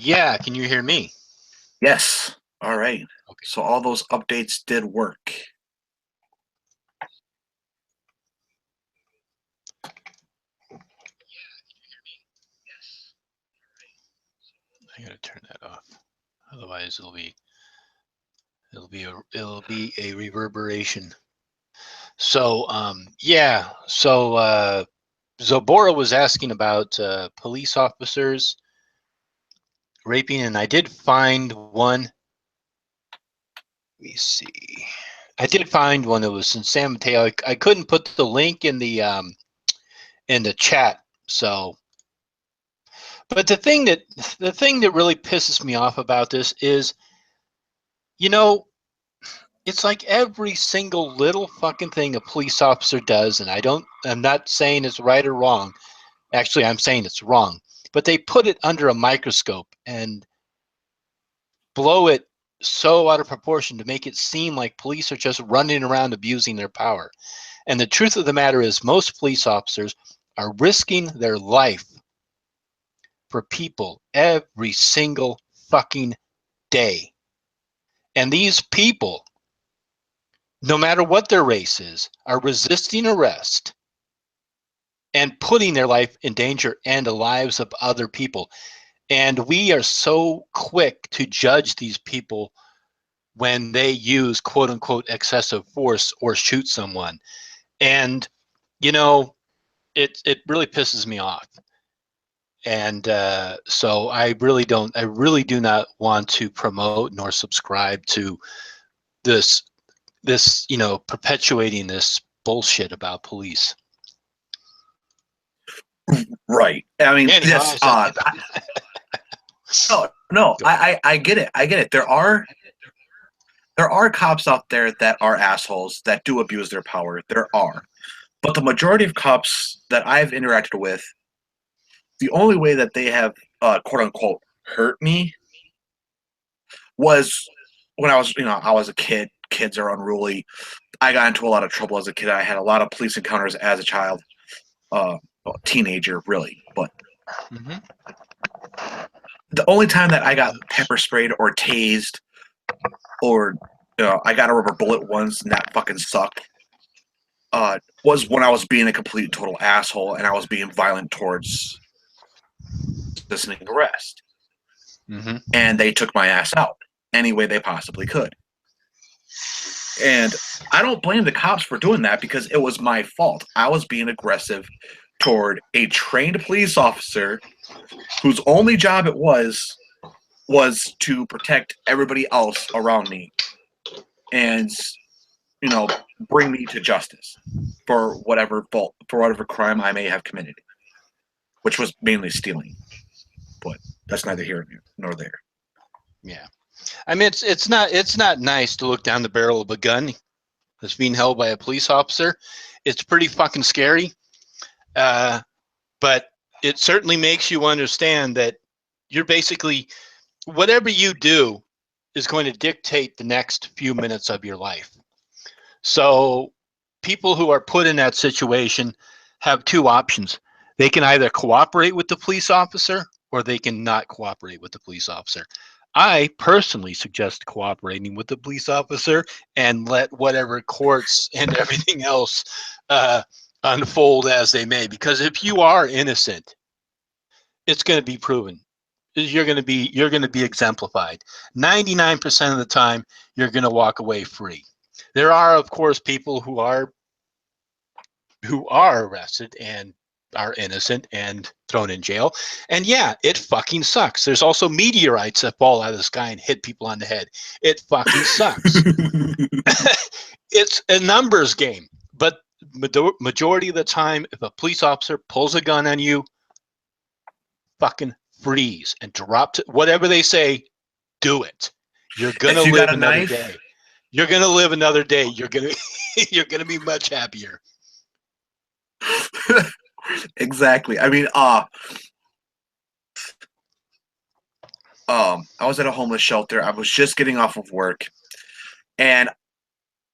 Yeah, can you hear me? Yes. All right. Okay. So all those updates did work. I gotta turn that off. Otherwise it'll be a reverberation. So yeah, so Zobora was asking about police officers raping, and I did find one. Let me see. I did find one that was in San Mateo. I couldn't put the link in the chat. So, but the thing that really pisses me off about this is, you know, it's like every single little fucking thing a police officer does, and I'm not saying it's right or wrong. Actually, I'm saying it's wrong. But they put it under a microscope and blow it so out of proportion to make it seem like police are just running around abusing their power. And the truth of the matter is, most police officers are risking their life for people every single fucking day. And these people, no matter what their race is, are resisting arrest and putting their life in danger and the lives of other people. And we are so quick to judge these people when they use quote unquote excessive force or shoot someone. And, you know, it really pisses me off. And so I really do not want to promote nor subscribe to this, perpetuating this bullshit about police. Right. I mean, Anyhow, yes. No. I get it. I get it. There are cops out there that are assholes that do abuse their power. There are, but the majority of cops that I've interacted with, the only way that they have quote unquote hurt me was when I was a kid. Kids are unruly. I got into a lot of trouble as a kid. I had a lot of police encounters as a child, teenager, really. But the only time that I got pepper sprayed or tased, or I got a rubber bullet once, and that fucking sucked, was when I was being a complete total asshole and I was being violent towards resisting arrest. And they took my ass out any way they possibly could. And I don't blame the cops for doing that because it was my fault. I was being aggressive toward a trained police officer whose only job it was to protect everybody else around me and bring me to justice for whatever crime I may have committed, which was mainly stealing. But that's neither here nor there. Yeah, I mean it's not nice to look down the barrel of a gun that's being held by a police officer. It's pretty fucking scary, but it certainly makes you understand that you're basically, whatever you do is going to dictate the next few minutes of your life. So people who are put in that situation have two options. They can either cooperate with the police officer or they can not cooperate with the police officer. I personally suggest cooperating with the police officer and let whatever courts and everything else unfold as they may. Because if you are innocent, it's going to be proven. You're going to be exemplified. 99% of the time, you're going to walk away free. There are, of course, people who are arrested and are innocent and thrown in jail. And yeah, it fucking sucks. There's also meteorites that fall out of the sky and hit people on the head. It fucking sucks. It's a numbers game. But majority of the time, if a police officer pulls a gun on you, fucking freeze and drop to whatever they say, do it. You're going to live another day. You're going to live another day. You're going to be much happier. Exactly. I mean, I was at a homeless shelter. I was just getting off of work, and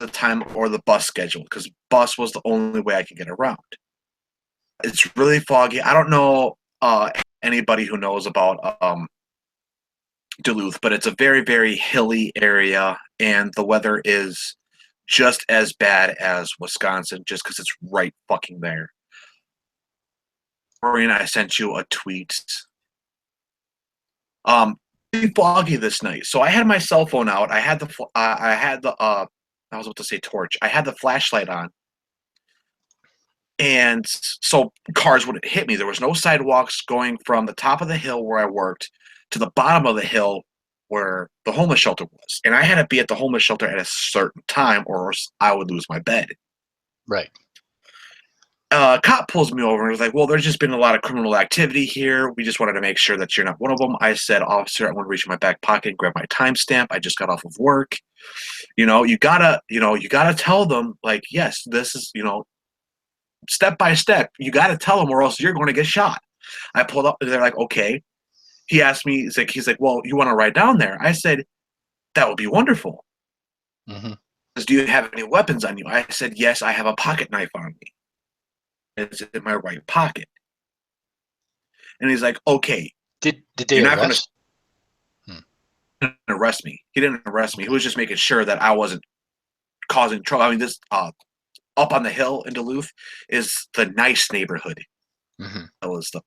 the time or the bus schedule, because bus was the only way I could get around. It's really foggy. I don't know anybody who knows about Duluth, but it's a very, very hilly area, and the weather is just as bad as Wisconsin, just because it's right fucking there. Maureen, I sent you a tweet. Pretty foggy this night, so I had my cell phone out. I had the I was about to say torch. I had the flashlight on, and so cars wouldn't hit me. There was no sidewalks going from the top of the hill where I worked to the bottom of the hill where the homeless shelter was, and I had to be at the homeless shelter at a certain time, or else I would lose my bed. Right. Cop pulls me over and was like, "Well, there's just been a lot of criminal activity here. We just wanted to make sure that you're not one of them." I said, "Officer, I want to reach in my back pocket and grab my timestamp. I just got off of work. You gotta tell them, like, yes, this is, step by step. You gotta tell them, or else you're going to get shot." I pulled up, and they're like, "Okay." He asked me, he's like, "Well, you want to ride down there?" I said, "That would be wonderful." Mm-hmm. He says, "Do you have any weapons on you?" I said, "Yes, I have a pocket knife on me. It's in my right pocket." And he's like, "Okay, Did they you're not going arrest? to arrest me." He didn't arrest me. He was just making sure that I wasn't causing trouble. I mean, this up on the hill in Duluth is the nice neighborhood. Mm-hmm. That was the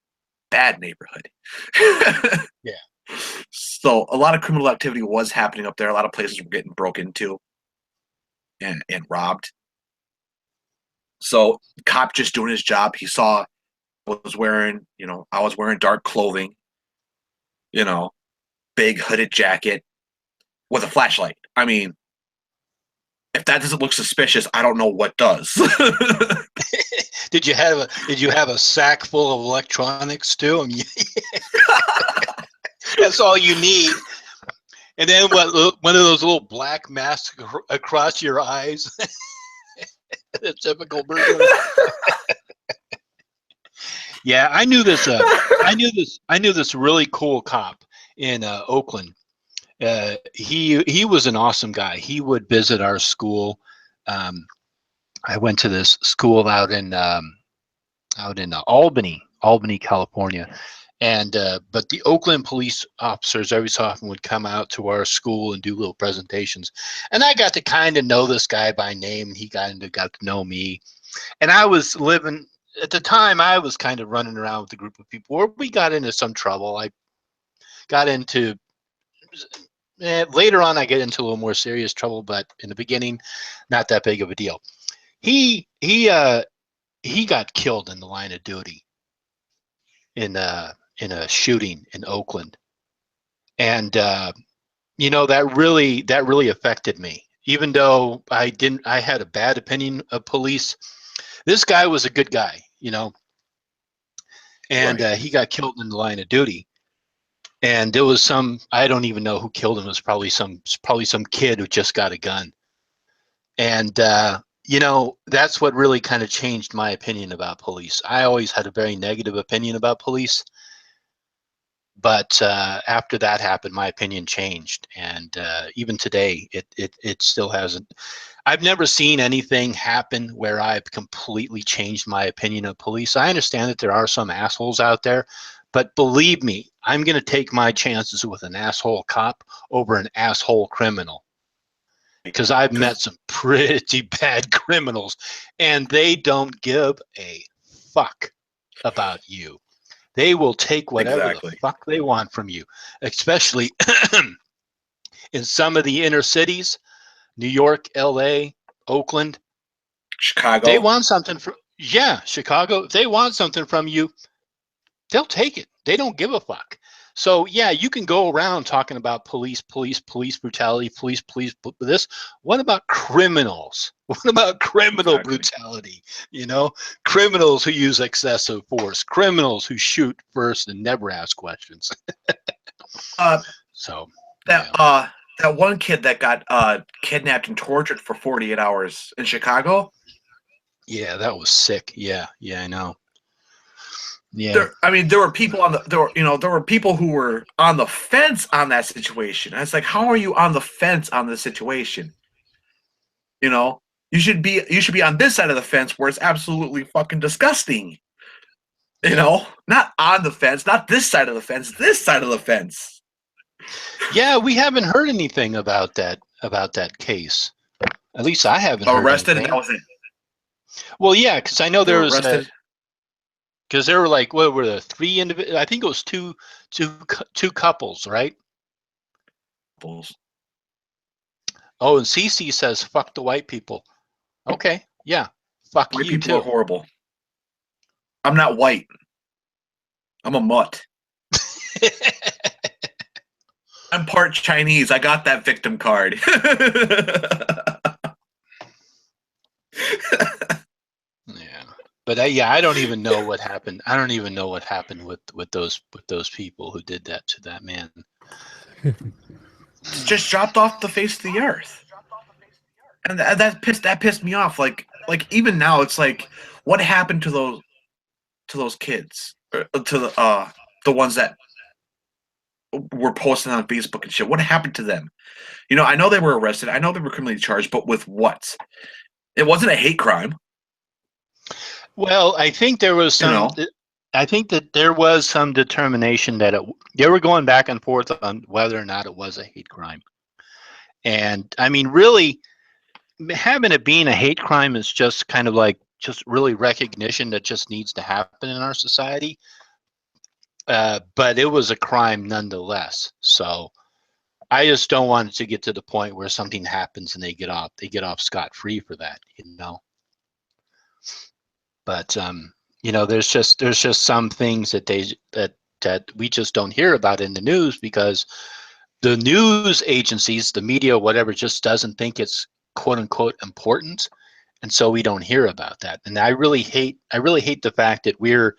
bad neighborhood. Yeah. So a lot of criminal activity was happening up there. A lot of places were getting broken into and robbed. So cop just doing his job. He saw I was wearing dark clothing, big hooded jacket with a flashlight. I mean, if that doesn't look suspicious, I don't know what does. Did you have a sack full of electronics too? I mean, that's all you need. And then one of those little black masks across your eyes. The typical burglar. Yeah, I knew this. I knew this really cool cop in Oakland. He was an awesome guy. He would visit our school. I went to this school out in Albany, California, and but the Oakland police officers every so often would come out to our school and do little presentations, and I got to kind of know this guy by name, and he got to know me, and I was living at the time. I was kind of running around with a group of people where we got into some trouble. I got into later on, I get into a little more serious trouble, but in the beginning, not that big of a deal. He got killed in the line of duty in a shooting in Oakland, and that really affected me. Even though I had a bad opinion of police. This guy was a good guy, and Right. he got killed in the line of duty. And there was I don't even know who killed him. It was probably some kid who just got a gun. And that's what really kind of changed my opinion about police. I always had a very negative opinion about police, but after that happened, my opinion changed, and even today, it still hasn't. I've never seen anything happen where I've completely changed my opinion of police. I understand that there are some assholes out there, but believe me, I'm going to take my chances with an asshole cop over an asshole criminal. Because I've met some pretty bad criminals, and they don't give a fuck about you. They will take whatever Exactly. the fuck they want from you, especially in some of the inner cities, New York, LA, Oakland. Chicago. They want something from, Chicago. If they want something from you, they'll take it. They don't give a fuck. So yeah, you can go around talking about police brutality, police this. What about criminals? What about criminal brutality? Criminals who use excessive force, criminals who shoot first and never ask questions. So that one kid that got kidnapped and tortured for 48 hours in Chicago. Yeah, that was sick. Yeah, I know. Yeah. there were people on the there were people who were on the fence on that situation. And it's like, how are you on the fence on this situation? You know, you should be on this side of the fence where it's absolutely fucking disgusting. You know, not on the fence, not this side of the fence, this side of the fence. Yeah, we haven't heard anything about that case. At least I haven't heard Arrested, anything. that was it. Well, yeah, because I know They there were was arrested. because there were like, what were the three individuals? I think it was two couples, right? Oh, and Cece says, "Fuck the white people." Okay, yeah, fuck White you people are too. horrible. I'm not white. I'm a mutt. I'm part Chinese. I got that victim card. Yeah, but I don't even know what happened. I don't even know what happened with those people who did that to that man. Just dropped off the face of the earth, and that pissed me off. Like even now, it's like, what happened to those kids, to the ones that were posting on Facebook and shit? What happened to them? You know, I know they were arrested. I know they were criminally charged, but with what? It wasn't a hate crime. Well, I think there was some. You know. I think that there was some determination that they were going back and forth on whether or not it was a hate crime. And I mean, really, having it being a hate crime is just kind of like just really recognition that just needs to happen in our society. But it was a crime nonetheless. So I just don't want it to get to the point where something happens and they get off scot-free for that, you know. But you know, there's just some things that we just don't hear about in the news because the news agencies, the media, whatever, just doesn't think it's quote unquote important, and so we don't hear about that. And I really hate the fact that we're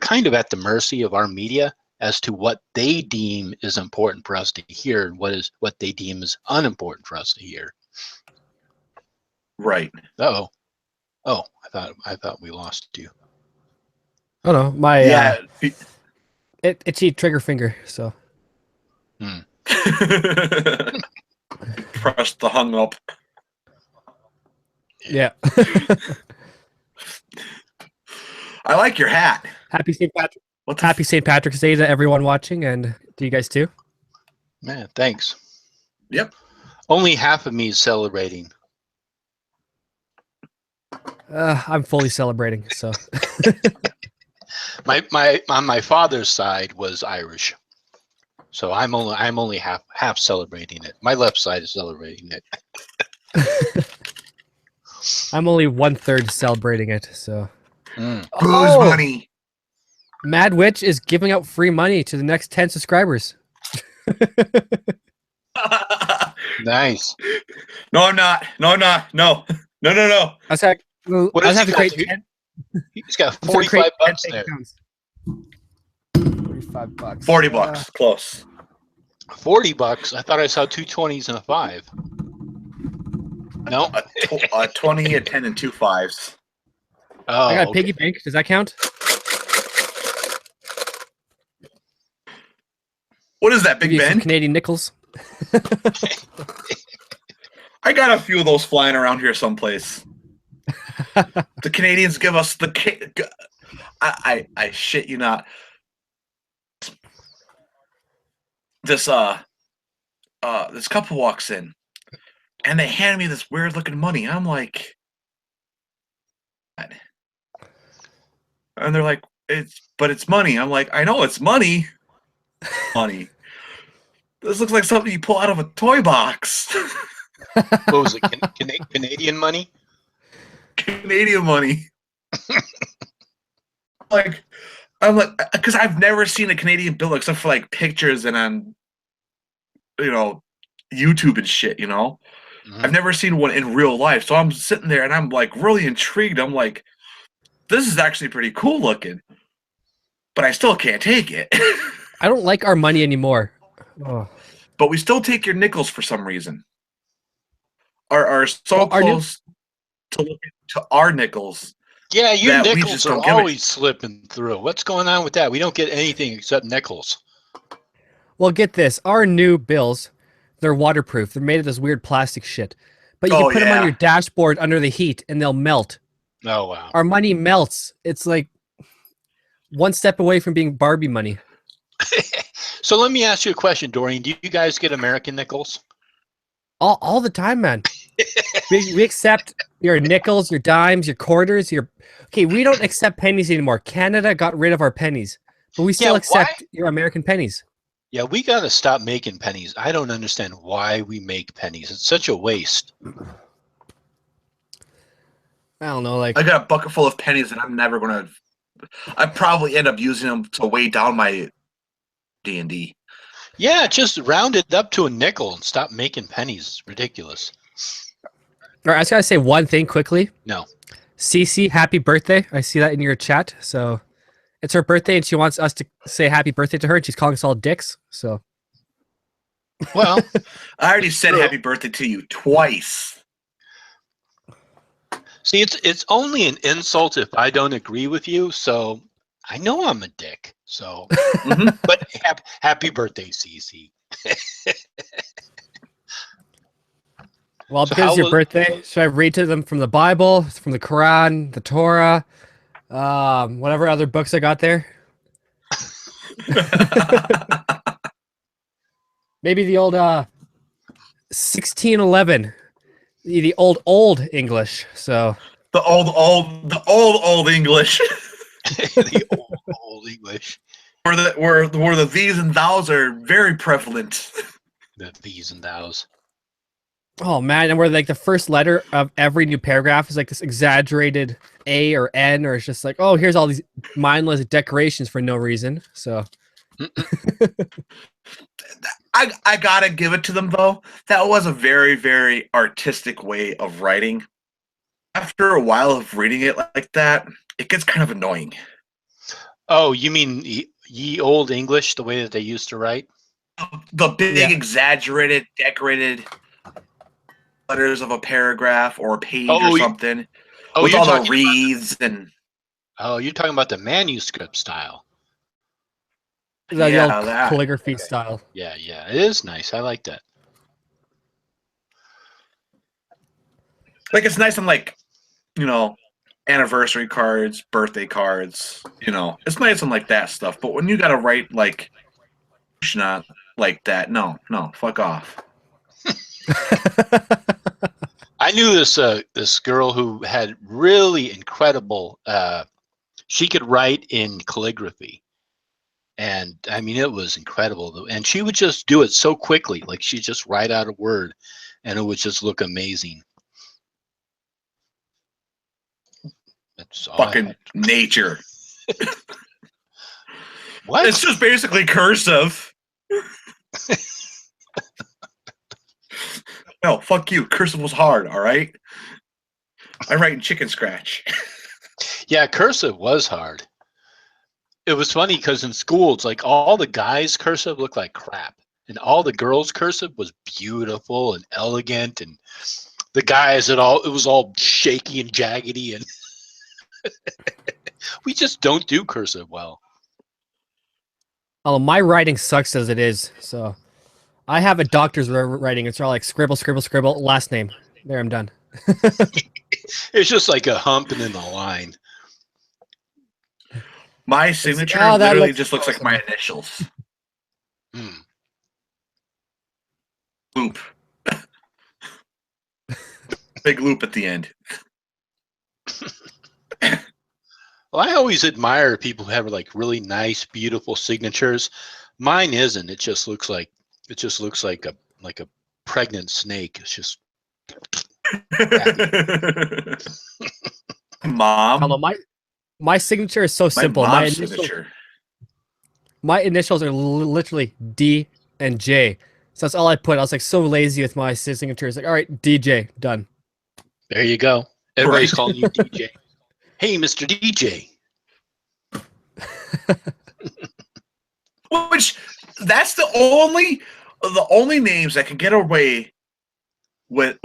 kind of at the mercy of our media as to what they deem is important for us to hear and what they deem is unimportant for us to hear. Right. Oh, I thought we lost you. Oh no, my Yeah. itchy trigger finger. So Press the hung up. yeah. I like your hat. Happy St. Patrick. What the Happy St. Patrick's Day to everyone watching, and to you guys too. Man, thanks. Yep. Only half of me is celebrating. I'm fully celebrating. So My on my father's side was Irish, so I'm only half celebrating it. My left side is celebrating it. I'm only 1/3 celebrating it. So booze Oh! money. Mad Witch is giving out free money to the next 10 subscribers. Nice. No, I'm not. No, I'm not. No. No, no, no. I was have What I does was have he to got, create dude? 10. He's got I'm trying to 45 create 10 bucks fake there. accounts. 45 bucks. 40 bucks. Close. 40 bucks. I thought I saw 2 20s and a 5. No. A 20, a 10, and 2 5s. Oh, I got a okay. piggy bank. Does that count? What is that, Give Big you some Ben? Canadian nickels. I got a few of those flying around here someplace. The Canadians give us the. I shit you not. This this couple walks in, and they hand me this weird looking money. I'm like, and they're like, it's money. I'm like, I know it's money. Money. This looks like something you pull out of a toy box. What was it? Canadian money? Canadian money. I'm like, because I've never seen a Canadian bill except for like pictures and on, YouTube and shit. Mhm. I've never seen one in real life. So I'm sitting there and I'm like really intrigued. I'm like, this is actually pretty cool looking, but I still can't take it. I don't like our money anymore. Oh. But we still take your nickels for some reason. Are so Well, our new- close to looking to our nickels Yeah, your that we nickels just are don't give it. always slipping through. What's going on with that? We don't get anything except nickels. Well, get this. Our new bills, they're waterproof. They're made of this weird plastic shit. But you Oh, can put them on yeah. your dashboard under the heat and they'll melt. Oh wow. Our money melts. It's like one step away from being Barbie money. So let me ask you a question, Dorian. Do you guys get American nickels? All the time, man. We accept your nickels, your dimes, your quarters, your okay, we don't accept pennies anymore. Canada got rid of our pennies, but we still Yeah, accept your American pennies. Yeah, we got to stop making pennies. I don't understand why we make pennies. It's such a waste. I don't know, like I got a bucket full of pennies, and I'm never gonna. I probably end up using them to weigh down my D&D. Yeah, just round it up to a nickel and stop making pennies. It's ridiculous. all right, I just gotta say one thing quickly. No. Cece, happy birthday. I see that in your chat. So it's her birthday and she wants us to say happy birthday to her, and she's calling us all dicks. So Well, I already said happy birthday to you twice. see, it's only an insult if I don't agree with you. So I know I'm a dick. So, Mhm. but happy birthday, Cece. well, So because how it's your will- birthday, should I read to them from the Bible, from the Quran, the Torah, whatever other books I got there? Maybe the old 1611, the old English. So the old English, the old English, where the these and thous are very prevalent. the these and thous. oh man, and where like the first letter of every new paragraph is like this exaggerated A or N, or it's just like, oh, here's all these mindless decorations for no reason. So I gotta give it to them though. That was a very, very artistic way of writing. After a while of reading it like that, it gets kind of annoying. Oh, you mean ye old English, the way that they used to write? The big, Yeah. exaggerated, decorated letters of a paragraph or a page Oh, or you- something Oh, with you're all the talking. wreaths and You're talking about the manuscript style. the yeah, old that. calligraphy style. Yeah, yeah, it is nice. I like that. Like it's nice on like, anniversary cards, birthday cards. It's nice on like that stuff. But when you gotta write like, not like that, no, fuck off. I knew this girl who had really incredible. She could write in calligraphy, and I mean it was incredible. And she would just do it so quickly, like she'd just write out a word, and it would just look amazing. That's all I Fucking had. nature. What? It's just basically cursive. No, fuck you. Cursive was hard, all right? I write in chicken scratch. Yeah, cursive was hard. It was funny because in school, it's like all the guys' cursive looked like crap, and all the girls' cursive was beautiful and elegant, and the guys it was all shaky and jaggedy, and we just don't do cursive well. Oh, my writing sucks as it is. So I have a doctor's writing. It's all like scribble, scribble, scribble, last name. There, I'm done. It's just like a hump and then a line. My signature oh, that literally looks just looks like awesome. my initials. Hmm. Loop. Big loop at the end. Well, I always admire people who have like really nice, beautiful signatures. Mine isn't. It just looks like a pregnant snake. It's just Mom. Although my signature is so My simple. mom's signature. My initials are literally D and J. So that's all I put. I was like so lazy with my signature. It's like, all right, DJ, done. there you go. Everybody's Right. calling you DJ. Hey, Mr. DJ. Which that's the only names that can get away with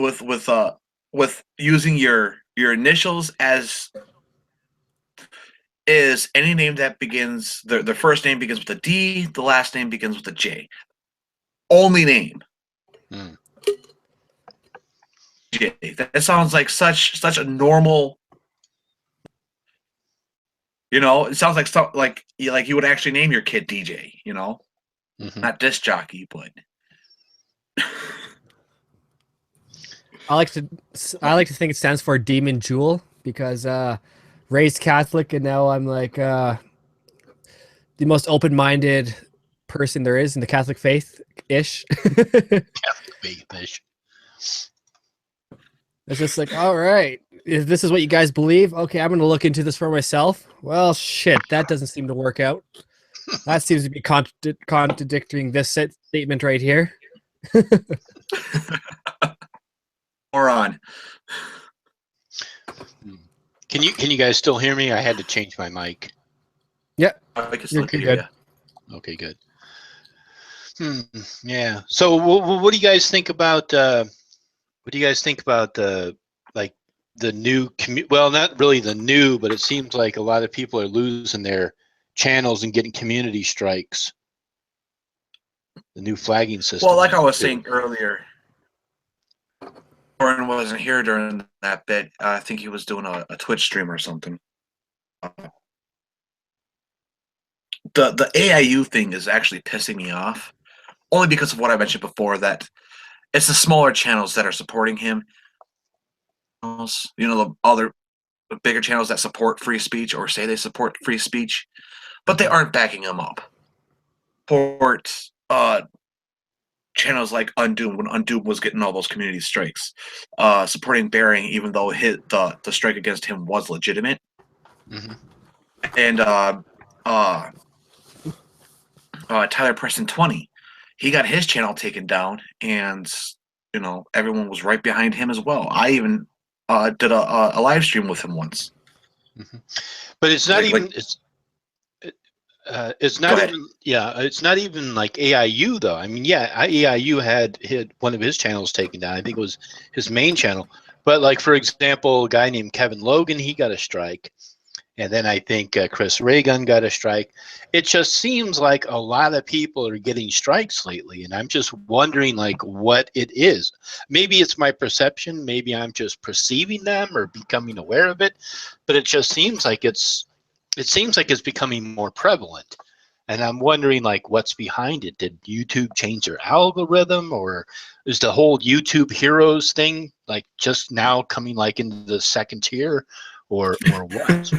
using your initials as is any name that begins the first name begins with a D, the last name begins with a J. Only name. Hmm. J. That sounds like such a normal. You know, it sounds like like you would actually name your kid DJ. You know, Mhm. not disc jockey, but. I like to think it stands for Demon Jewel because raised Catholic and now I'm like the most open-minded person there is in the Catholic faith ish. Big fish. It's just like, all right, if this is what you guys believe, okay, I'm going to look into this for myself. Well, shit, that doesn't seem to work out. That seems to be contradicting this statement right here. Moron. Can you guys still hear me? I had to change my mic. I can still You're hear good. you. Okay, good. Yeah. So, what do you guys think about? What do you guys think about like the new well, not really the new, but it seems like a lot of people are losing their channels and getting community strikes. The new flagging system. Well, like I was saying earlier, Warren wasn't here during that bit. I think he was doing a Twitch stream or something. The AIU thing is actually pissing me off, only because of what I mentioned before, that it's the smaller channels that are supporting him. You know, the other bigger channels that support free speech or say they support free speech, but they aren't backing him up. Support channels like Undoomed, when Undoomed was getting all those community strikes, supporting Bearing, even though the strike against him was legitimate, and Tyler Preston 20, he got his channel taken down, and you know everyone was right behind him as well. I even did a live stream with him once. But it's not Like- even like- it's Go not ahead. even it's not even like AIU though. I mean, yeah, AIU had one of his channels taken down. I think it was his main channel. But like for example, a guy named Kevin Logan, he got a strike. And then I think Chris Reagan got a strike. It just seems like a lot of people are getting strikes lately, and I'm just wondering like what it is. Maybe it's my perception. Maybe I'm just perceiving them or becoming aware of it. But it just seems like it's becoming more prevalent. And I'm wondering like what's behind it. Did YouTube change their algorithm, or is the whole YouTube Heroes thing like just now coming like into the second tier? Or what?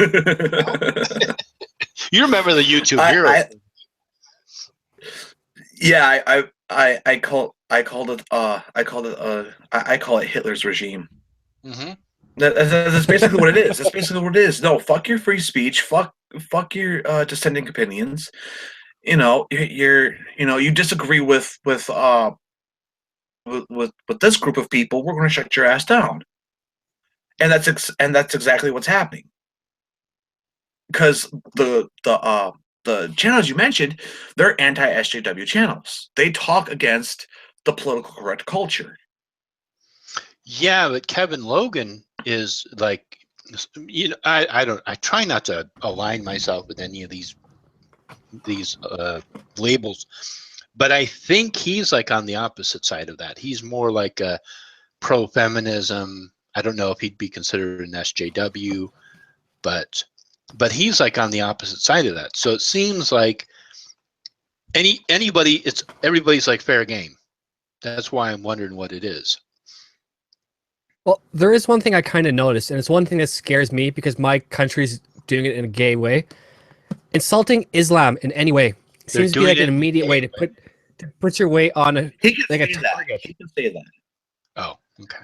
You remember the YouTube Heroes? Yeah, I call it Hitler's regime. Mm-hmm. That's basically what it is. That's basically what it is. No, fuck your free speech. Fuck your dissenting opinions. You know, you disagree with this group of people. We're going to shut your ass down. And that's exactly what's happening. Because the channels you mentioned, they're anti-SJW channels. They talk against the political correct culture. Yeah, but Kevin Logan is like, you know, I try not to align myself with any of these labels, but I think he's like on the opposite side of that. He's more like a pro-feminism. I don't know if he'd be considered an SJW, but he's like on the opposite side of that. So it seems like everybody's like fair game. That's why I'm wondering what it is. Well, there is one thing I kind of noticed, and it's one thing that scares me because my country's doing it in a gay way. Insulting Islam in any way seems to be like an immediate way to put your weight on a He can like a say that. target. He can say that. Oh, okay.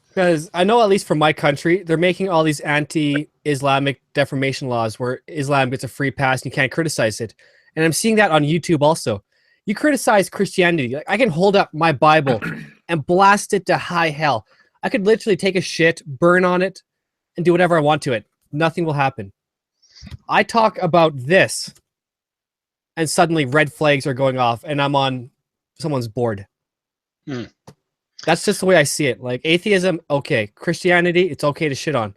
Because I know at least for my country, they're making all these anti-Islamic defamation laws where Islam gets a free pass and you can't criticize it. And I'm seeing that on YouTube also. You criticize Christianity. Like, I can hold up my Bible and blast it to high hell. I could literally take a shit, burn on it, and do whatever I want to it. Nothing will happen. I talk about this, and suddenly red flags are going off, and I'm on someone's board. That's just the way I see it. Like atheism, okay. Christianity, it's okay to shit on.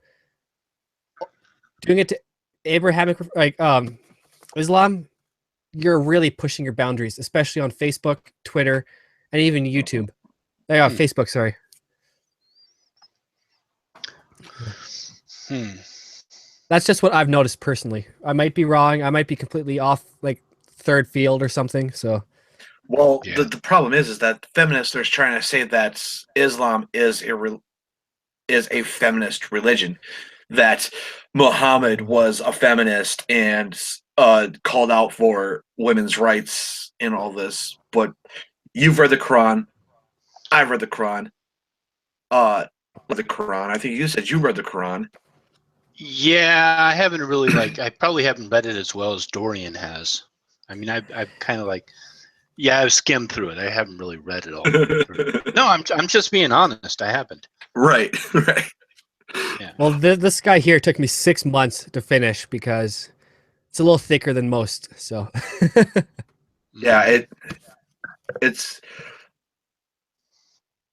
Doing it to Abrahamic, like Islam, you're really pushing your boundaries, especially on Facebook, Twitter, and even YouTube. Facebook, sorry. That's just what I've noticed personally. I might be wrong. I might be completely off, like third field or something. So, Well, Yeah. the problem is that feminists are trying to say that Islam is a feminist religion, that Muhammad was a feminist and called out for women's rights and all this. But you've read the Quran. I've read the Quran. I think you said you read the Quran. Yeah, I haven't really I probably haven't read it as well as Dorian has. I mean, I've kind of I've skimmed through it. I haven't really read it all. No, I'm just being honest. I haven't. Right. Yeah. well, this guy here took me 6 months to finish because it's a little thicker than most. So, Yeah, it's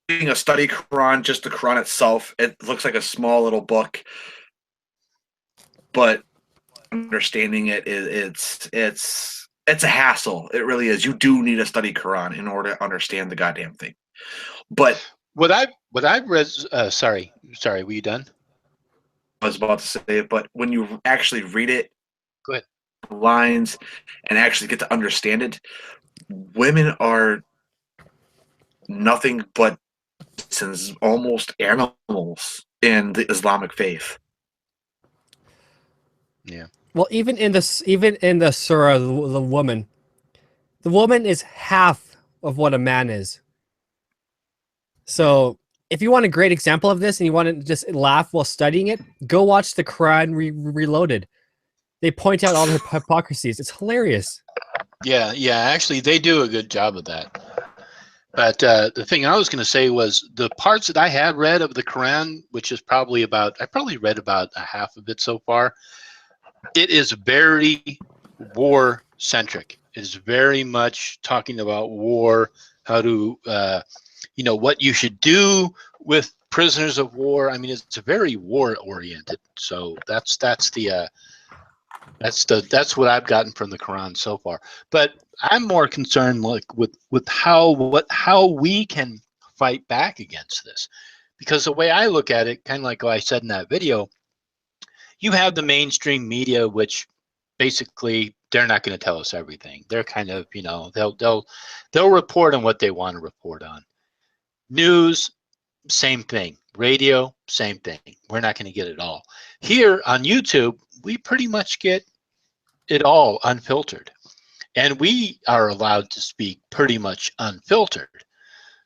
being a study Quran, just the Quran itself. It looks like a small little book, but understanding it's a hassle. It really is. You do need to study Quran in order to understand the goddamn thing. But what I've read. Sorry. Were you done? I was about to say, but when you actually read it, Go ahead. lines, and actually get to understand it, women are nothing but since almost animals in the Islamic faith. Yeah. well, even in the surah, the woman is half of what a man is. So, if you want a great example of this and you want to just laugh while studying it, go watch the Quran Reloaded. They point out all the hypocrisies. It's hilarious. Yeah. Actually, they do a good job of that. But the thing I was going to say was the parts that I had read of the Quran, which is I probably read about a half of it so far. It is very war centric. It is very much talking about war, how to, what you should do with prisoners of war. I mean, it's very war oriented. So that's what I've gotten from the Quran so far. But I'm more concerned with how we can fight back against this, because the way I look at it, kind of like what I said in that video, you have the mainstream media, which basically they're not going to tell us everything. They're kind of they'll report on what they want to report on. News, same thing. Radio, same thing. We're not going to get it all. Here on YouTube, we pretty much get it all unfiltered, and we are allowed to speak pretty much unfiltered.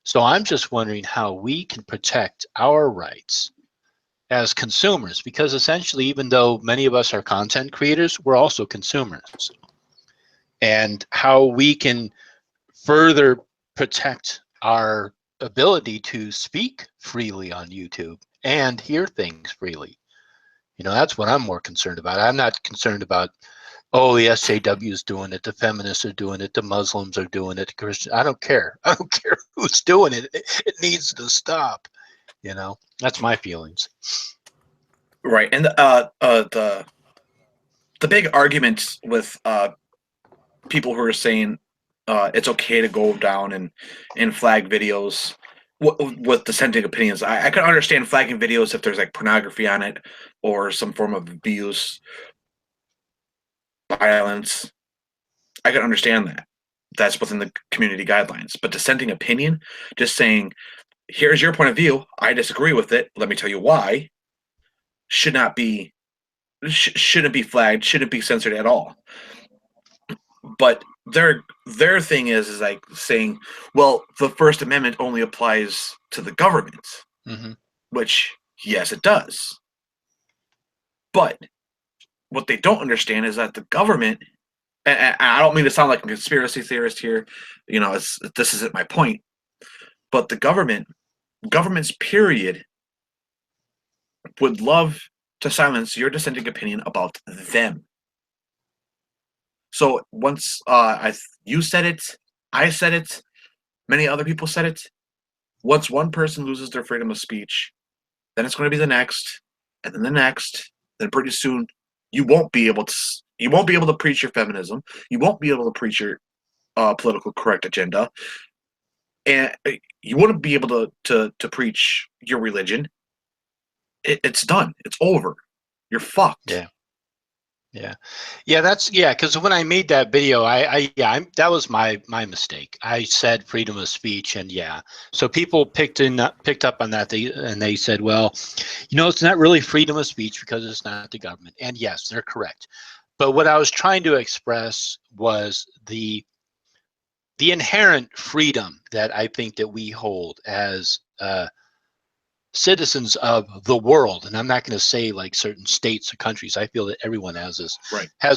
So I'm just wondering how we can protect our rights as consumers, because essentially, even though many of us are content creators, we're also consumers, and how we can further protect our ability to speak freely on YouTube and hear things freely. That's what I'm more concerned about. I'm not concerned about, oh, the SJW is doing it, the feminists are doing it, the Muslims are doing it, the Christians. I don't care. I don't care who's doing it. It needs to stop. That's my feelings. Right, and the big argument with people who are saying it's okay to go down and flag videos with dissenting opinions. I can understand flagging videos if there's like pornography on it or some form of abuse, violence. I can understand that. That's within the community guidelines. But dissenting opinion, just saying, here's your point of view, I disagree with it, let me tell you why, shouldn't be flagged, shouldn't be censored at all. But their thing is like saying, well, the First Amendment only applies to the government, which yes, it does. But what they don't understand is that the government, and I don't mean to sound like a conspiracy theorist here, this isn't my point, but the governments period would love to silence your dissenting opinion about them. So once you said it, I said it, many other people said it, once one person loses their freedom of speech, then it's going to be the next, and then the next. Then pretty soon, you won't be able to preach your feminism. You won't be able to preach your political correct agenda, and you wouldn't be able to preach your religion. It's done. It's over. You're fucked. Yeah. Because when I made that video, that was my mistake. I said freedom of speech, and so people picked up on that. They said, well, it's not really freedom of speech because it's not the government. And yes, they're correct. But what I was trying to express was the inherent freedom that I think that we hold as citizens of the world, and I'm not going to say like certain states or countries. I feel that everyone has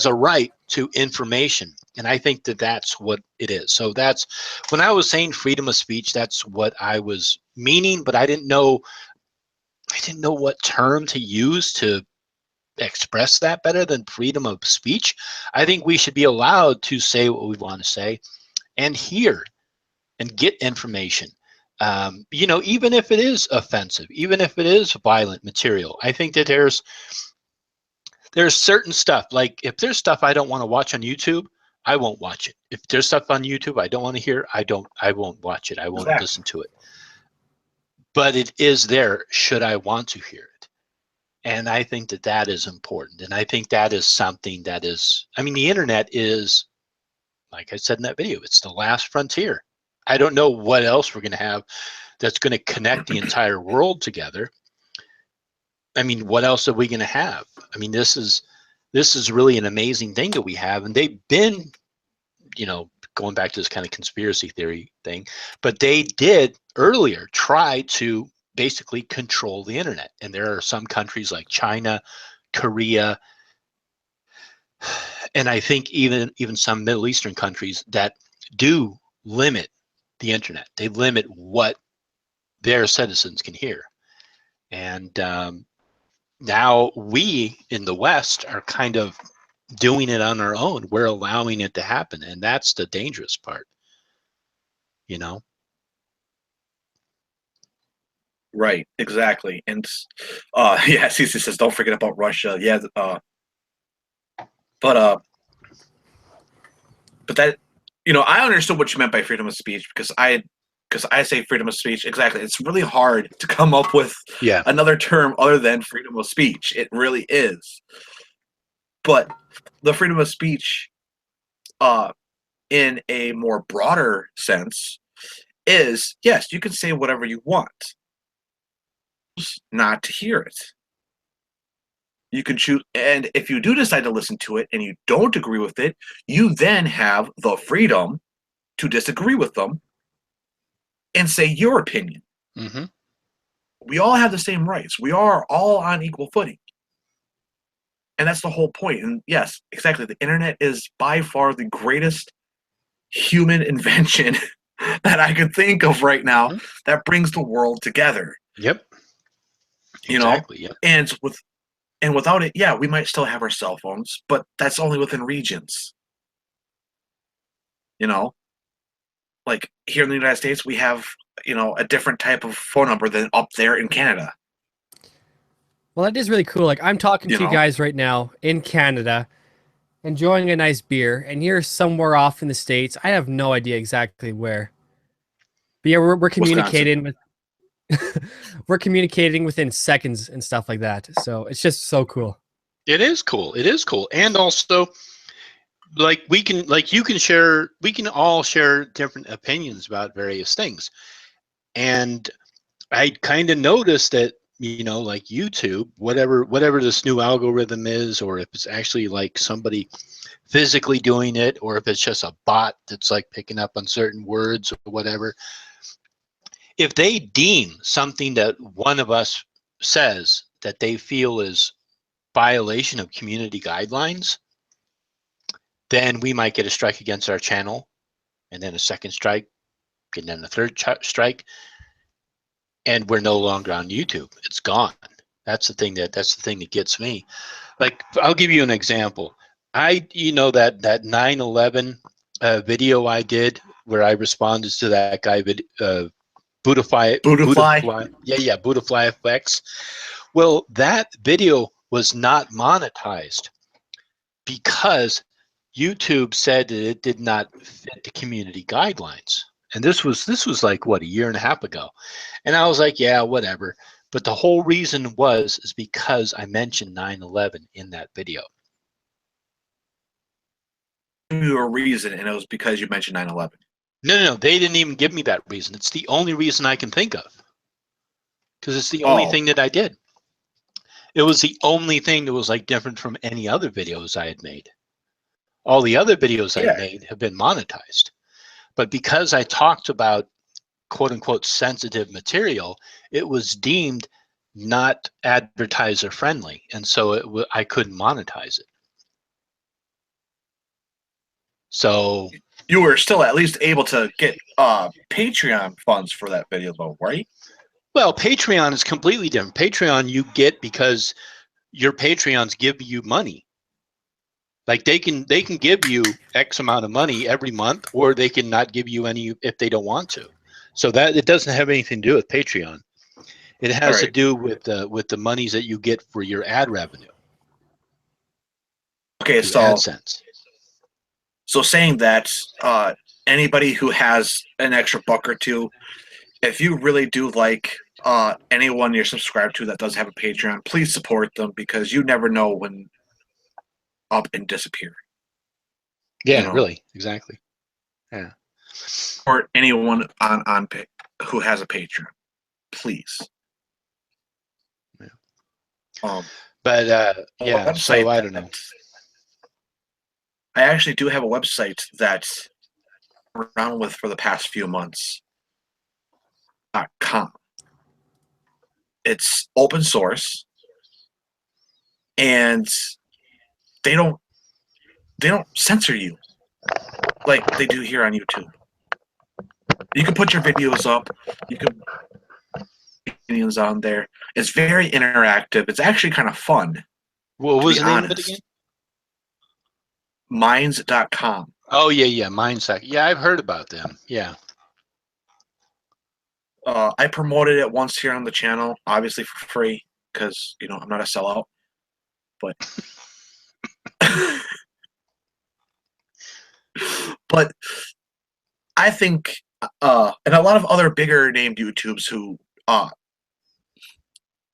a right to information, and I think that that's what it is. So that's when I was saying freedom of speech, that's what I was meaning, but I didn't know what term to use to express that better than freedom of speech. I think we should be allowed to say what we want to say and hear and get information. Even if it is offensive, even if it is violent material, I think that there's certain stuff, like if there's stuff I don't want to watch on YouTube, I won't watch it. If there's stuff on YouTube I don't want to hear, I won't watch it. I won't listen to it. But it is there should I want to hear it. And I think that that is important. And I think that is something that is, the internet is, like I said in that video, it's the last frontier. I don't know what else we're going to have that's going to connect the entire world together. What else are we going to have? This is really an amazing thing that we have, and they've been, going back to this kind of conspiracy theory thing, but they did earlier try to basically control the internet. And there are some countries like China, Korea, and I think even some Middle Eastern countries that do limit the internet. They limit what their citizens can hear. And now we in the West are kind of doing it on our own. We're allowing it to happen. And that's the dangerous part, Right, exactly. And CC says, don't forget about Russia. Yeah, but that, I understood what you meant by freedom of speech because I say freedom of speech. Exactly. It's really hard to come up with another term other than freedom of speech. It really is. But the freedom of speech, in a more broader sense, is, yes, you can say whatever you want. Not to hear it. You can choose, and if you do decide to listen to it and you don't agree with it, you then have the freedom to disagree with them and say your opinion. Mm-hmm. We all have the same rights. We are all on equal footing. And that's the whole point. And yes, exactly. The internet is by far the greatest human invention that I could think of right now that brings the world together. Yep. Exactly. Yep. And without it, we might still have our cell phones, but that's only within regions. Like here in the United States, we have, a different type of phone number than up there in Canada. Well, that is really cool. Like I'm talking to you guys right now in Canada, enjoying a nice beer, and you're somewhere off in the States. I have no idea exactly where. But yeah, we're communicating with we're communicating within seconds and stuff like that. So it's just so cool. It is cool. It is cool. And also, like we can all share different opinions about various things. And I kind of noticed that, like YouTube, whatever this new algorithm is, or if it's actually like somebody physically doing it, or if it's just a bot that's like picking up on certain words or whatever, if they deem something that one of us says that they feel is violation of community guidelines, then we might get a strike against our channel, and then a second strike, and then a third strike, and we're no longer on YouTube. It's gone. That's the thing that gets me. Like, I'll give you an example. That 9/11 video I did where I responded to that guy Budafly? Yeah, Budafly FX. Well, that video was not monetized because YouTube said that it did not fit the community guidelines. And this was like what, a year and a half ago. And I was like, yeah, whatever. But the whole reason is because I mentioned 9/11 in that video. You a reason, and it was because you mentioned 9/11. No, they didn't even give me that reason. It's the only reason I can think of. Because it's the only thing that I did. It was the only thing that was like different from any other videos I had made. All the other videos I made have been monetized. But because I talked about quote unquote sensitive material, it was deemed not advertiser friendly. And so I couldn't monetize it. So you were still at least able to get Patreon funds for that video, though, right? Well, Patreon is completely different. Patreon you get because your Patreons give you money. Like they can give you X amount of money every month, or they can not give you any if they don't want to. So that it doesn't have anything to do with Patreon. It has to do with the monies that you get for your ad revenue. Okay, so AdSense. So saying that, anybody who has an extra buck or two, if you really do like anyone you're subscribed to that does have a Patreon, please support them, because you never know when up and disappear. Yeah, you know? Really, exactly. Yeah. Or anyone on who has a Patreon, please. Yeah. But yeah, so I don't know. I actually do have a website that's around with for the past few months. .com. It's open source, and they don't censor you like they do here on YouTube. You can put your videos up. You can opinions on there. It's very interactive. It's actually kind of fun. What was the name of it again? Minds.com. Oh yeah, Mindset. Yeah, I've heard about them. Yeah. I promoted it once here on the channel, obviously for free, because I'm not a sellout. But but I think and a lot of other bigger named YouTubes who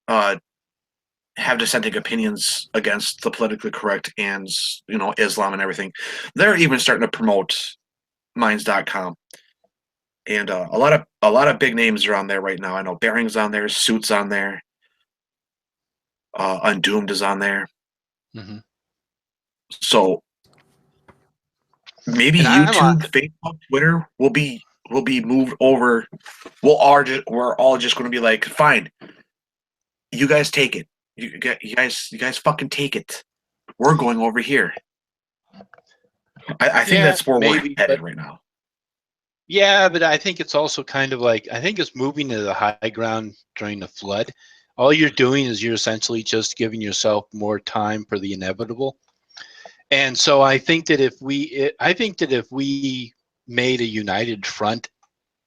have dissenting opinions against the politically correct and Islam and everything, they're even starting to promote Minds.com. And a lot of big names are on there right now. I know Bearing's on there, Suits on there, Undoomed is on there. Mm-hmm. So maybe YouTube, Facebook, Twitter will be moved over. We're all just going to be like, fine, you guys take it. You guys fucking take it. We're going over here. I think that's where we're headed right now. Yeah, but I think it's also kind of like, I think it's moving to the high ground during the flood. All you're doing is you're essentially just giving yourself more time for the inevitable. And so I think that if we made a united front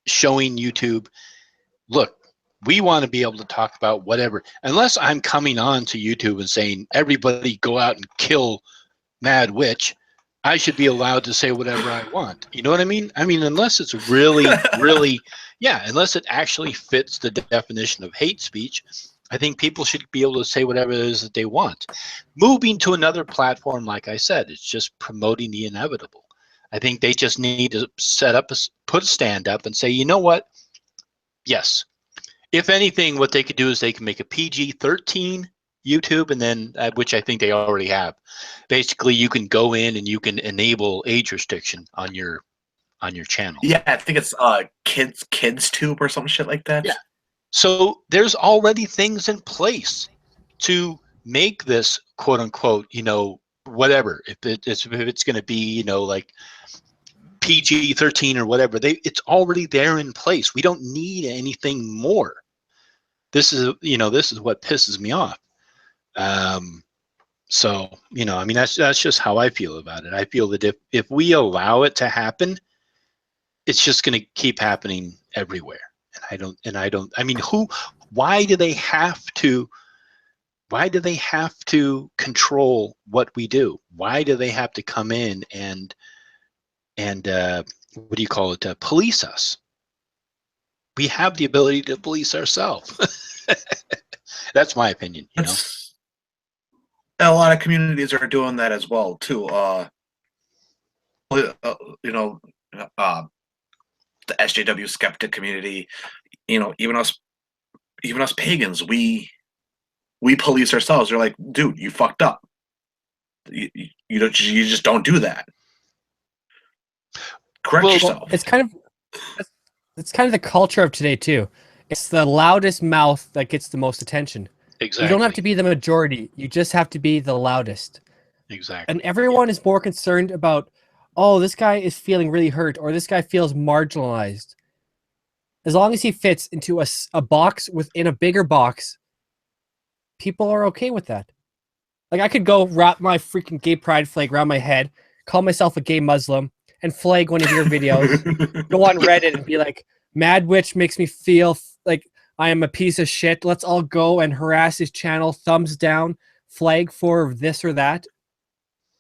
showing YouTube, look, we want to be able to talk about whatever, unless I'm coming on to YouTube and saying, everybody go out and kill Mad Witch, I should be allowed to say whatever I want. You know what I mean? I mean, unless it's really, really, unless it actually fits the definition of hate speech, I think people should be able to say whatever it is that they want. Moving to another platform, like I said, it's just promoting the inevitable. I think they just need to put a stand up and say, you know what? Yes. If anything, what they could do is they can make a PG-13 YouTube, and then which I think they already have. Basically, you can go in and you can enable age restriction on your channel. Yeah, I think it's kids tube or some shit like that. Yeah. So there's already things in place to make this quote unquote, whatever. If it's going to be, like PG-13 or whatever, it's already there in place. We don't need anything more. This is what pisses me off. So, I mean, that's just how I feel about it. I feel that if we allow it to happen, it's just going to keep happening everywhere. I mean, why do they have to control what we do? Why do they have to come in and what do you call it, police us? We have the ability to police ourselves. That's my opinion, you know. A lot of communities are doing that as well too. You know, the SJW skeptic community. You know, even us pagans, we police ourselves. They're like, dude, you fucked up. You just don't do that. Correct Well, yourself. It's kind of the culture of today too. It's the loudest mouth that gets the most attention. exactly. You don't have to be the majority. You just have to be the loudest. Exactly. And everyone is more concerned about, oh, this guy is feeling really hurt, or this guy feels marginalized. As long as he fits into a box within a bigger box, people are okay with that. Like, I could go wrap my freaking gay pride flag around my head, call myself a gay Muslim, and flag one of your videos, go on Reddit and be like, Mad Witch makes me feel like I am a piece of shit. Let's all go and harass his channel, thumbs down, flag for this or that.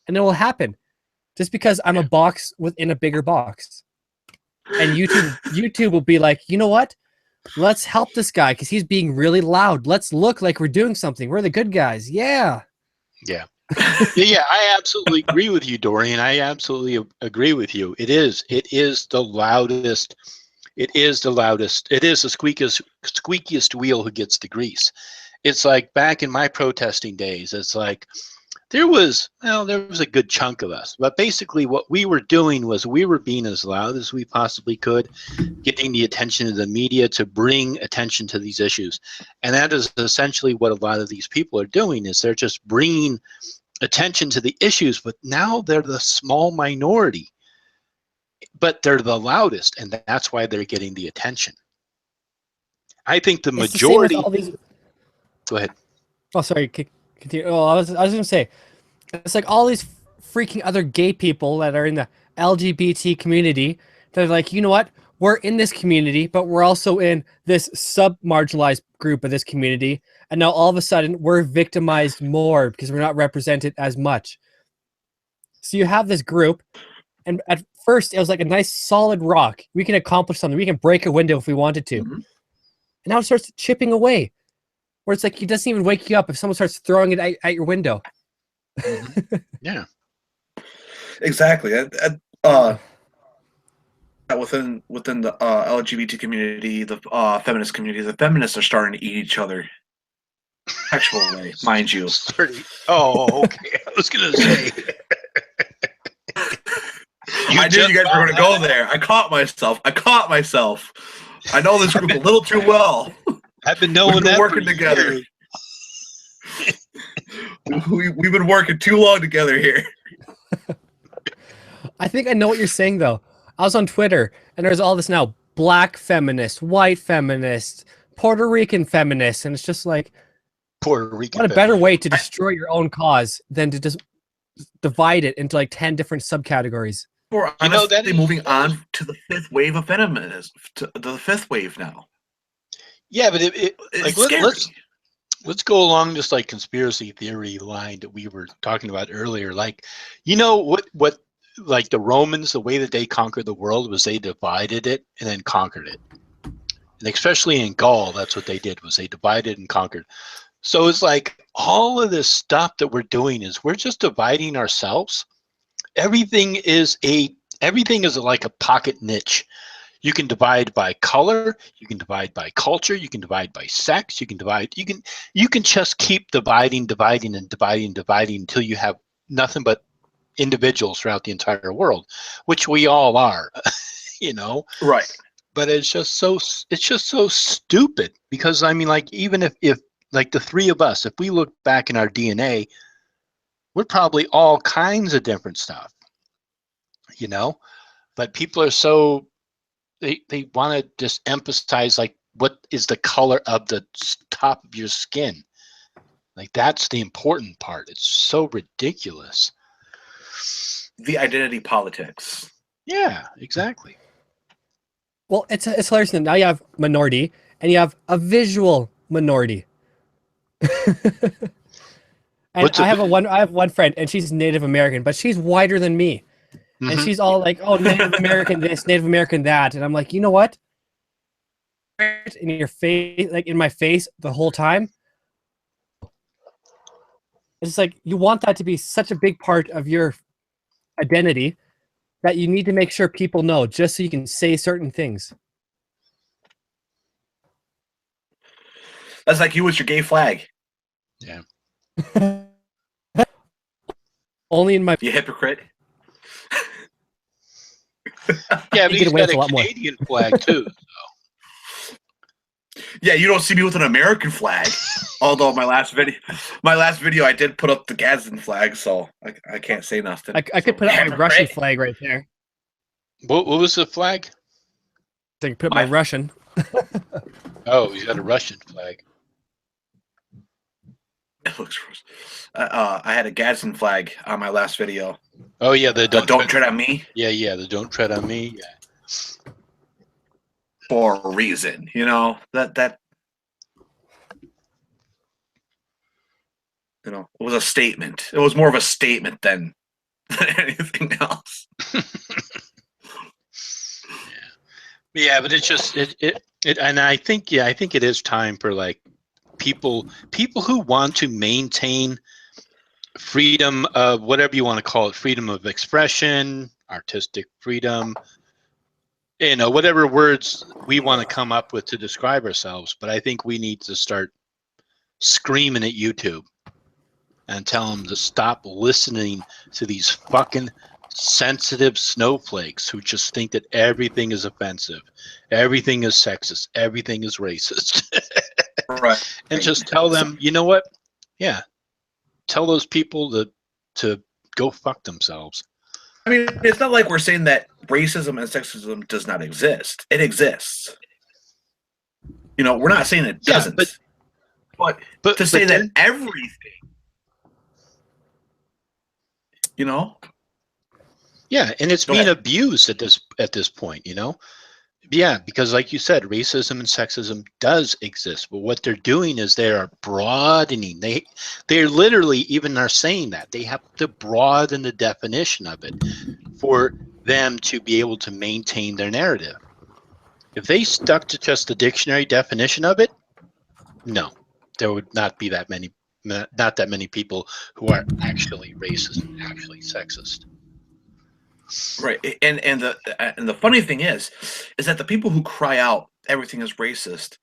And it will happen. Just because I'm a box within a bigger box. And YouTube will be like, you know what? Let's help this guy because he's being really loud. Let's look like we're doing something. We're the good guys. Yeah. Yeah. Yeah, I absolutely agree with you, Dorian. I absolutely agree with you. It is the loudest. It is the loudest. It is the squeakiest wheel who gets the grease. It's like back in my protesting days, it's like there was a good chunk of us. But basically what we were doing was we were being as loud as we possibly could, getting the attention of the media to bring attention to these issues. And that is essentially what a lot of these people are doing, is they're just bringing attention to the issues, but now they're the small minority. But they're the loudest, and that's why they're getting the attention. I think the It's the same with majority. all these. Go ahead. Oh, sorry. Continue. Oh, I was going to say, it's like all these freaking other gay people that are in the LGBT community that are like, you know what? We're in this community, but we're also in this sub-marginalized group of this community. And now all of a sudden we're victimized more because we're not represented as much. So you have this group, and at first it was like a nice solid rock. We can accomplish something. We can break a window if we wanted to. Mhm. And now it starts chipping away. Where it's like it doesn't even wake you up if someone starts throwing it at your window. Yeah. Exactly. Within the LGBT community, the feminist community, the feminists are starting to eat each other. Sexual way, mind you. Oh, okay. I was gonna say. I knew you guys were going to go there. I caught myself. I know this group a little too well. I've been knowing We've been that working for together. years. We've been working too long together here. I think I know what you're saying though. I was on Twitter and there's all this now black feminist, white feminist, Puerto Rican feminist, and it's just like, Puerto Rican. what a better way to destroy your own cause than to just divide it into like 10 different subcategories. We're You know, honestly that is- moving on to the fifth wave of feminism. To the fifth wave now. Yeah, but It's like scary. let's go along this like conspiracy theory line that we were talking about earlier. Like, you know what like the Romans, the way that they conquered the world was they divided it and then conquered it. And especially in Gaul, that's what they did, was they divided and conquered. So it's like all of this stuff that we're doing is we're just dividing ourselves. Everything is like a pocket niche. You can divide by color, you can divide by culture, you can divide by sex, you can just keep dividing until you have nothing but individuals throughout the entire world, which we all are, you know. Right. But it's just so stupid, because I mean, like, even if like the three of us, if we look back in our DNA, we're probably all kinds of different stuff, you know. But people are so they want to just emphasize like what is the color of the top of your skin. Like, that's the important part. It's so ridiculous. The identity politics. Yeah, exactly. Well, it's hilarious. Now you have minority and you have a visual minority. And What's a I have one friend, and she's Native American, but she's whiter than me, and Mhm. she's all like, "Oh, Native American this, Native American that," and I'm like, you know what? In your face, like in my face, the whole time. It's like you want that to be such a big part of your identity that you need to make sure people know, just so you can say certain things. That's like you with your gay flag. Yeah. Only in my You hypocrite. Yeah, but You he's get away got with a a lot more. Canadian flag too. Yeah, you don't see me with an American flag. Although my last video, I did put up the Gadsden flag, so I can't say nothing. I could put up my Russian flag right there. What was the flag? I could put up my Russian. Oh, he's got a Russian flag. It looks gross. I had a Gadsden flag on my last video. Oh yeah, the Don't tread on me Yeah, the don't tread on me. Yeah. for a reason. You know that. You know, it was a statement. It was more of a statement than anything else. Yeah, but it's just it and I think it is time for like people who want to maintain freedom of whatever you want to call it, freedom of expression, artistic freedom, you know, whatever words we want to come up with to describe ourselves. But I think we need to start screaming at YouTube and tell them to stop listening to these fucking sensitive snowflakes who just think that everything is offensive, everything is sexist, everything is racist. Right. And just tell them, you know what? Yeah. Tell those people to go fuck themselves. I mean, it's not like we're saying that racism and sexism does not exist. It exists. You know, we're not saying it Yeah, doesn't. But to say that everything, you know? Yeah, and it's Go being ahead. abused at this point, you know? Yeah, because like you said, racism and sexism does exist, but what they're doing is they are broadening. They're literally even are saying that they have to broaden the definition of it for them to be able to maintain their narrative. If they stuck to just the dictionary definition of it, no, there would not be that many people who are actually racist and actually sexist. Right. And the funny thing is that the people who cry out everything is racist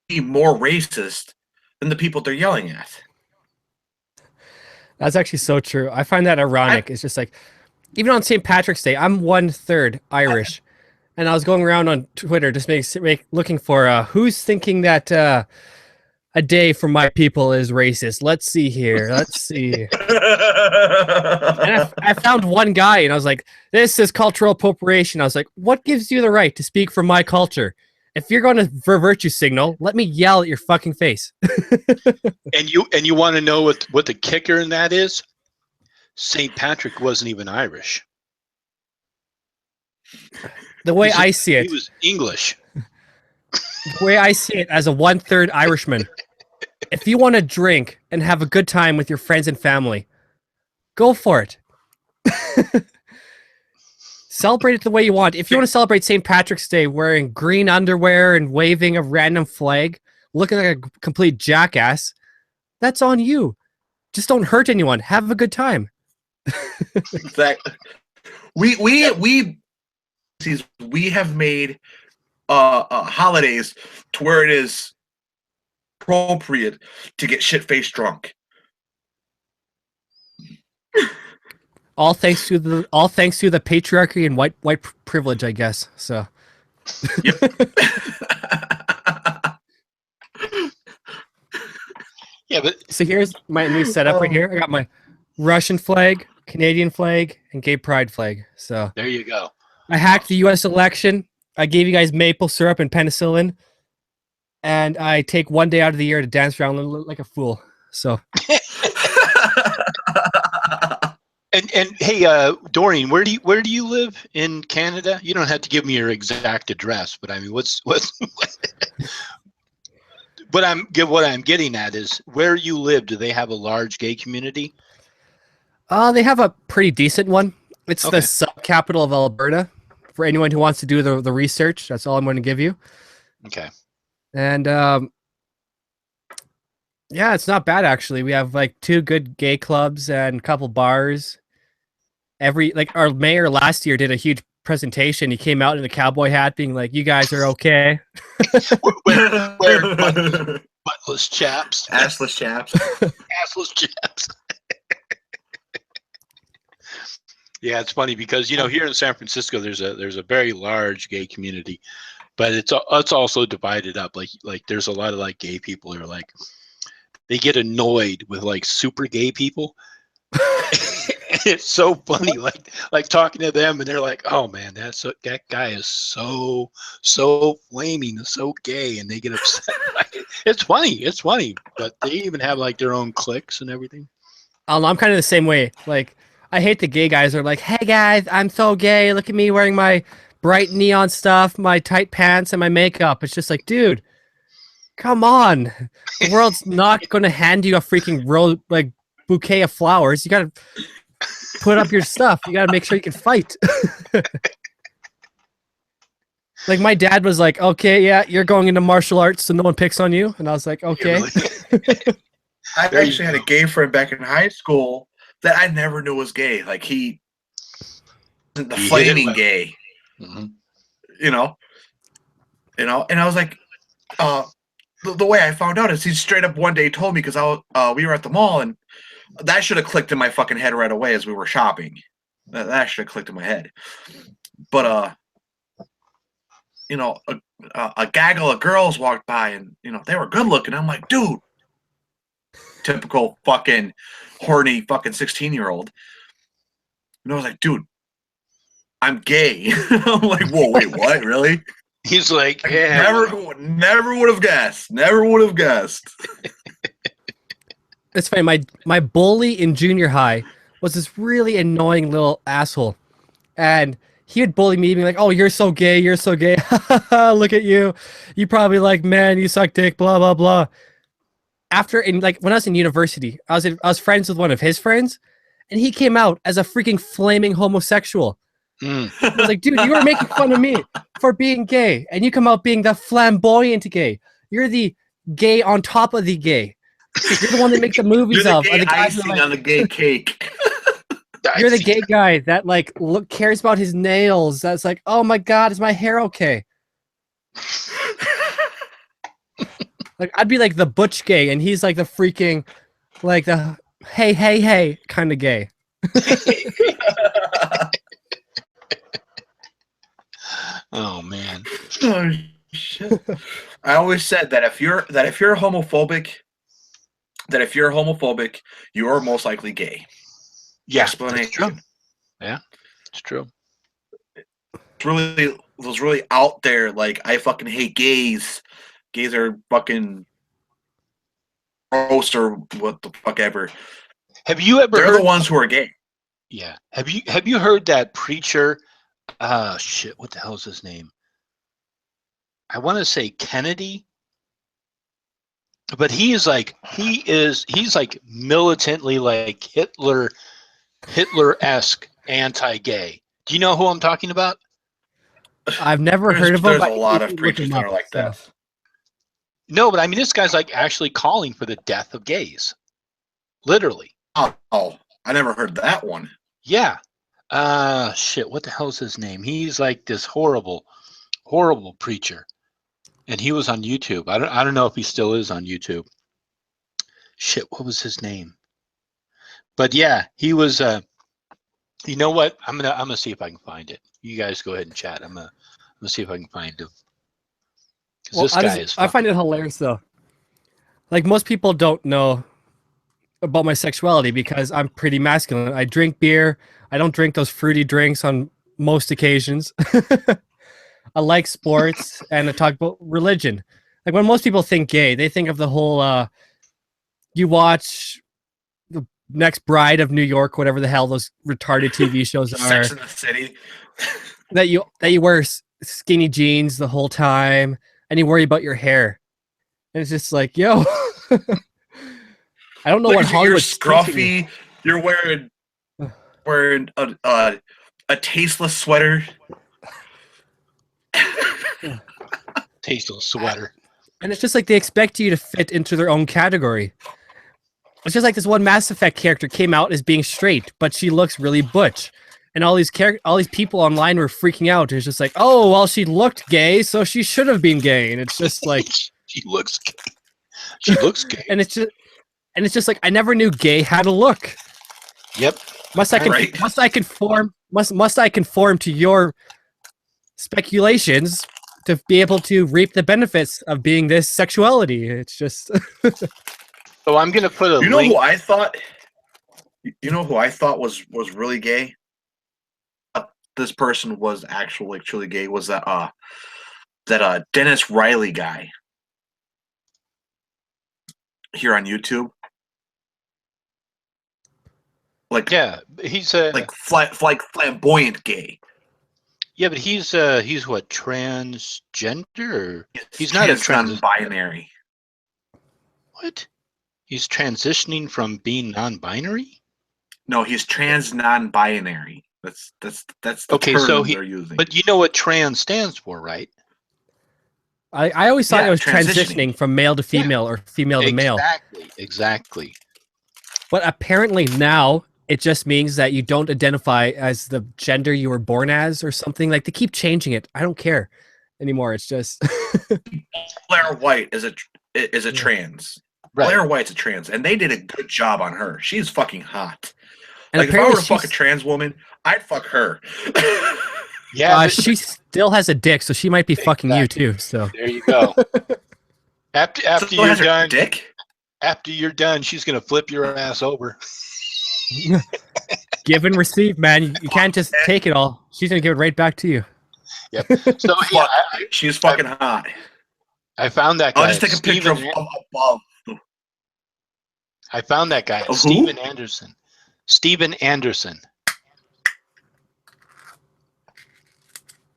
be more racist than the people they're yelling at. That's actually so true. I find that ironic. It's just like, even on St. Patrick's Day, I'm 1/3 Irish, and I was going around on Twitter just looking for who's thinking that a day for my people is racist. Let's see here. Let's see. And I found one guy, and I was like, "This is cultural appropriation." I was like, "What gives you the right to speak for my culture? If you're going to virtue signal, let me yell at your fucking face." And you want to know what the kicker in that is? St. Patrick wasn't even Irish. The way I see it, he was English. the way I see it as a 1/3 Irishman, if you want to drink and have a good time with your friends and family, go for it. Celebrate it the way you want. If you want to celebrate St. Patrick's Day wearing green underwear and waving a random flag, looking like a complete jackass, that's on you. Just don't hurt anyone. Have a good time. Exactly. We have made holidays to where it is appropriate to get shit-faced drunk. All thanks to the patriarchy and white privilege, I guess. So. Yep. Yeah, but So here's my new setup right here. I got my Russian flag, Canadian flag, and gay pride flag. So there you go. I hacked the U.S. election. I gave you guys maple syrup and penicillin, and I take one day out of the year to dance around like a fool. So And hey, Doreen, where do you live in Canada? You don't have to give me your exact address, but I mean, what's what I'm getting at is where you live. Do they have a large gay community? They have a pretty decent one. It's the Okay. sub-capital of Alberta. For anyone who wants to do the research, that's all I'm going to give you. Okay. And yeah, it's not bad actually. We have like 2 good gay clubs and a couple bars. Our mayor last year did a huge presentation. He came out in a cowboy hat, being like, "You guys are okay." Where buttless chaps, Assless chaps. assless chaps. Yeah, it's funny because here in San Francisco there's a very large gay community, but it's also divided up. Like there's a lot of like gay people who are like they get annoyed with like super gay people. It's so funny, like talking to them, and they're like, "Oh man, that guy is so flaming, so gay," and they get upset. It's funny, but they even have like their own cliques and everything. I'm kind of the same way. Like, I hate the gay guys who are like, "Hey guys, I'm so gay. Look at me wearing my bright neon stuff, my tight pants, and my makeup." It's just like, dude, come on. The world's not going to hand you a freaking bouquet of flowers. You got to put up your stuff. You got to make sure you can fight. Like, my dad was like, "Okay, yeah, you're going into martial arts so no one picks on you." And I was like, "Okay." I There you actually had a gay friend back in high school that I never knew was gay. Like, he wasn't the He hit it flaming well. gay, Mhm. you know. And I was like, the way I found out is he straight up one day told me, because we were at the mall, and that should have clicked in my fucking head right away as we were shopping. That should have clicked in my head. But a gaggle of girls walked by, and they were good looking. I'm like, dude, typical fucking horny fucking 16-year-old. And I was like, dude, I'm gay. I'm like, whoa, wait, what? Really? He's like, yeah, Never would have guessed. Never would have guessed. It's funny. My bully in junior high was this really annoying little asshole, and he would bully me, being like, "Oh, you're so gay. You're so gay. Look at you. You probably like men. You suck dick. Blah blah blah." When I was in university, I was friends with one of his friends, and he came out as a freaking flaming homosexual. Mm. I was like, "Dude, you were making fun of me for being gay, and you come out being the flamboyant gay. You're the gay on top of the gay. You're the one that makes the movies You're of. the Are gay the guys icing that, like, on the gay cake. you're the gay guy that cares about his nails. That's like, oh my god, is my hair okay?" Like, I'd be like the butch gay, and he's like the freaking, like the hey kind of gay. Oh man. Oh shit! I always said that if you're homophobic, you are most likely gay. Yeah, Explanation. that's true. Yeah, it's true. It's really, those really out there. Like, I fucking hate gays. Gays are fucking gross or what the fuck ever. Have you ever They're heard? the ones who are gay. Yeah. Have you heard that preacher? Shit. What the hell is his name? I want to say Kennedy, but he's like militantly like Hitler-esque anti-gay. Do you know who I'm talking about? I've never heard of him. There's but a lot of look preachers him that up, are like that. so. No, but I mean, this guy's like actually calling for the death of gays, literally. Oh, I never heard that one. Yeah. Shit. What the hell's his name? He's like this horrible preacher, and he was on YouTube. I don't know if he still is on YouTube. Shit. What was his name? But yeah, he was. You know what? I'm gonna see if I can find it. You guys go ahead and chat. I'm gonna see if I can find him. Well, This guy is. I find it hilarious though. Like, most people don't know about my sexuality because I'm pretty masculine. I drink beer. I don't drink those fruity drinks on most occasions. I like sports, and I talk about religion. Like, when most people think gay, they think of the whole you watch the next Bride of New York, whatever the hell those retarded TV shows are. Sex in the City. That you wear skinny jeans the whole time and you worry about your hair. And it's just like, yo, I don't know Look what at you, you're Hollywood's teaching scruffy. You're wearing a tasteless sweater. Tasteless sweater. And it's just like they expect you to fit into their own category. It's just like this one Mass Effect character came out as being straight, but she looks really butch. And all these people online were freaking out. It's just like, oh, well, she looked gay, so she should have been gay. And it's just like She looks gay. She looks gay. and it's just like I never knew gay had a look. Yep. Must I conform to your speculations to be able to reap the benefits of being this sexuality? It's just So I'm gonna put a You know link. who I thought? You know who I thought was really gay? This person was actually truly gay. Was that Dennis Riley guy here on YouTube? Like Yeah, he's a like flamboyant gay. yeah, but he's what, transgender? Or he's not a trans. non-binary. What? He's transitioning from being non-binary. No, he's trans non-binary. That's the Okay, term so they're using. But you know what trans stands for, right? I always thought Yeah, it was transitioning. transitioning from male to female or female to male. Exactly. But apparently now it just means that you don't identify as the gender you were born as or something. Like they keep changing it. I don't care anymore. It's just Blair White is a trans. Right. Blair White's a trans, and they did a good job on her. She's fucking hot. and Like if I were apparently to fuck a she's- trans woman, I'd fuck her. Yeah, but she still has a dick, so she might be fucking you too. So there you go. After Still has you're her done, dick. after you're done, she's gonna flip your ass over. give and receive, man. You can't just take it all. She's gonna give it right back to you. So yeah, Fuck. She's fucking hot. I found that guy. I'll just take a picture of above. I found that guy, Of who? Steven Anderson. Steven Anderson.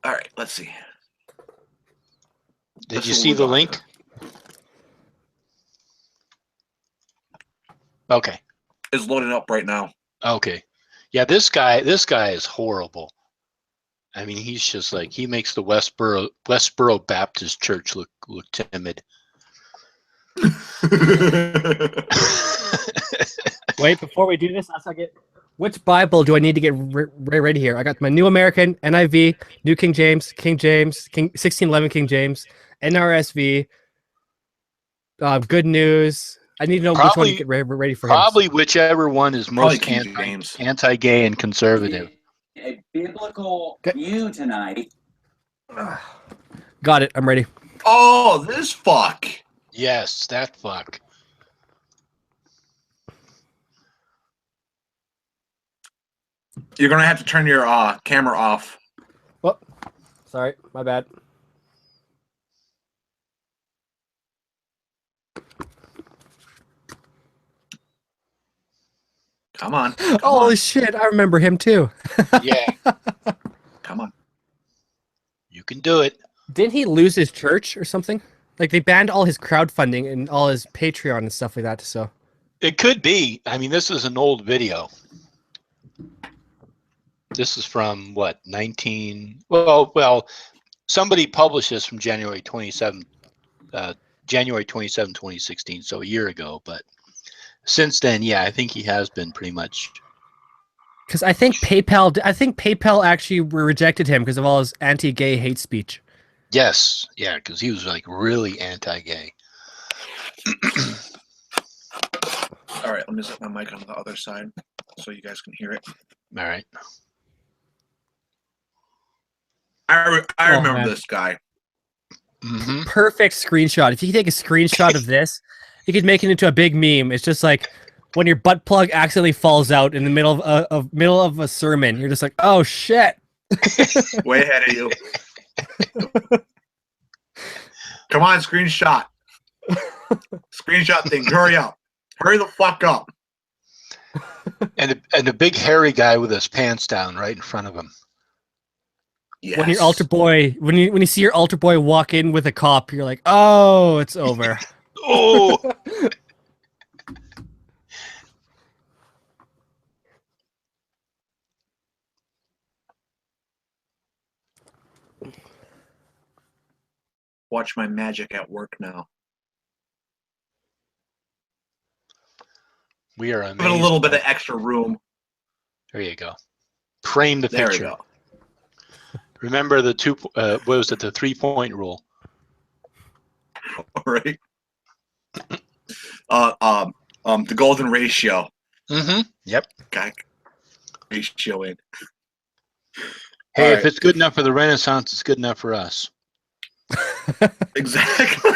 All right, let's see. Did This you is see what the we link? Okay. It's loading up right now. Okay. Yeah, this guy is horrible. I mean, he's just like, he makes the Westboro Baptist Church look timid. Wait, before we do this, let's not get. Which Bible do I need to get ready here? I got my New American, NIV, New King James, King 1611 King James, NRSV, Good News. I need to know which one Probably- to get ready for him. Probably whichever one is Probably most King James. anti-gay and conservative. A biblical Okay. view tonight. Got it. I'm ready. Oh, this fuck. Yes, that fuck. You're gonna have to turn your camera off. Well, sorry, my bad. Come on. Holy shit, I remember him too. Yeah, Come on. you can do it. Didn't he lose his church or something? Like they banned all his crowdfunding and all his Patreon and stuff like that. So It could be. I mean, this is an old video. This is from what, 19? Well, somebody published this from January 27, 2016, so a year ago. But since then, yeah, I think he has been pretty much. because I think PayPal actually rejected him because of all his anti-gay hate speech. Yes, yeah, because he was like really anti-gay. All right, let me set my mic on the other side so you guys can hear it. All right. I Oh, remember man. this guy. Hmm. Perfect screenshot. If you could take a screenshot of this, you could make it into a big meme. It's just like when your butt plug accidentally falls out in the middle of a sermon. You're just like, oh shit. Way ahead of you. Come on, screenshot. Screenshot thing. Hurry up. Hurry the fuck up. And a big hairy guy with his pants down right in front of him. Yes. When your altar boy, when you see your altar boy walk in with a cop, you're like, oh, it's over. Oh, Watch my magic at work now. we are Give it a amazed. little bit of extra room. There you go. Frame the There we picture. go. Remember the what was it? The 3-point rule. All right. The golden ratio. Mm-hmm. Yep. Got ratio in. Hey, All if right. it's good enough for the Renaissance, it's good enough for us. Exactly.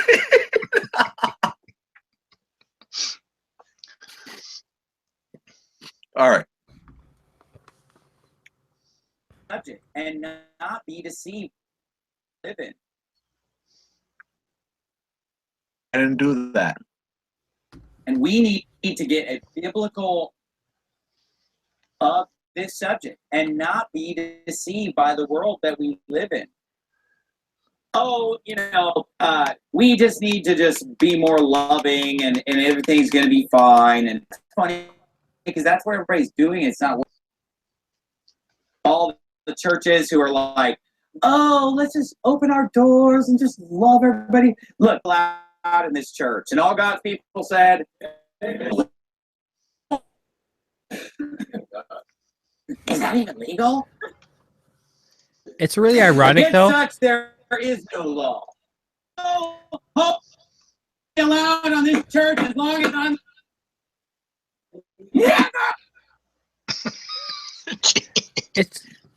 All right. subject and not be deceived. Live in. I didn't do that. And we need to get a biblical of this subject and not be deceived by the world that we live in. Oh, we just need to just be more loving and everything's going to be fine. And it's funny because that's where everybody's doing it. It's not all the churches who are like, oh, let's just open our doors and just love everybody. Look loud in this church. And all God's people said, is that even legal? It's really ironic, It though. sucks there is no law. Oh, be allowed on this church as long as I'm. Yeah.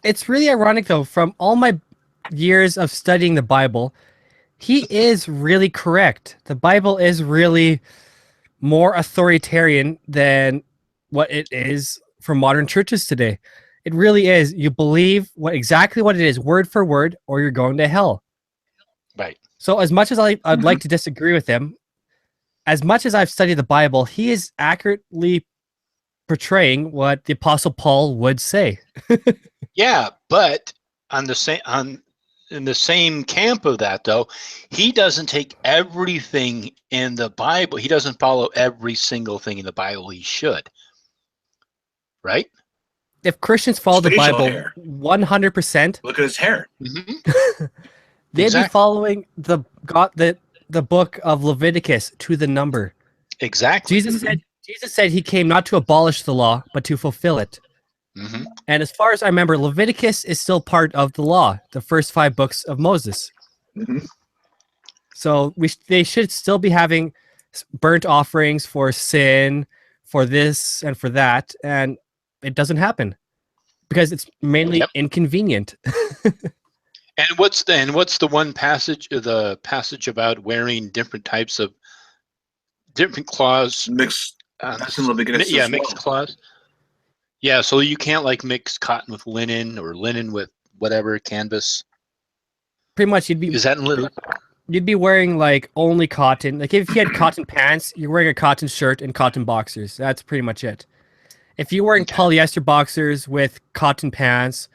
It's really ironic, though. From all my years of studying the Bible, he is really correct. The Bible is really more authoritarian than what it is for modern churches today. It really is. You believe exactly what it is, word for word, or you're going to hell. Right. So as much as I'd like to disagree with him, as much as I've studied the Bible, he is accurately portraying what the Apostle Paul would say. Yeah, but in the same camp of that, though, he doesn't take everything in the Bible. He doesn't follow every single thing in the Bible. He should. Right? If Christians follow the Facial Bible hair. 100%, Look at his hair. Mm-hmm. they'd be Exactly. following the book of Leviticus to the number. Exactly. Jesus said he came not to abolish the law, but to fulfill it. Mm-hmm. And as far as I remember, Leviticus is still part of the law, the first 5 books of Moses. Mhm. So they should still be having burnt offerings for sin, for this and for that, and it doesn't happen because it's mainly Yep. inconvenient. And what's the one passage? The passage about wearing different types of different cloths. Mixed. That's in Leviticus Yeah, as mixed well. cloths. Yeah, so you can't like mix cotton with linen or linen with whatever canvas. Pretty much, you'd Is that in little? be wearing like only cotton. Like if you had cotton pants, you're wearing a cotton shirt and cotton boxers. That's pretty much it. If you're wearing Okay. polyester boxers with cotton pants,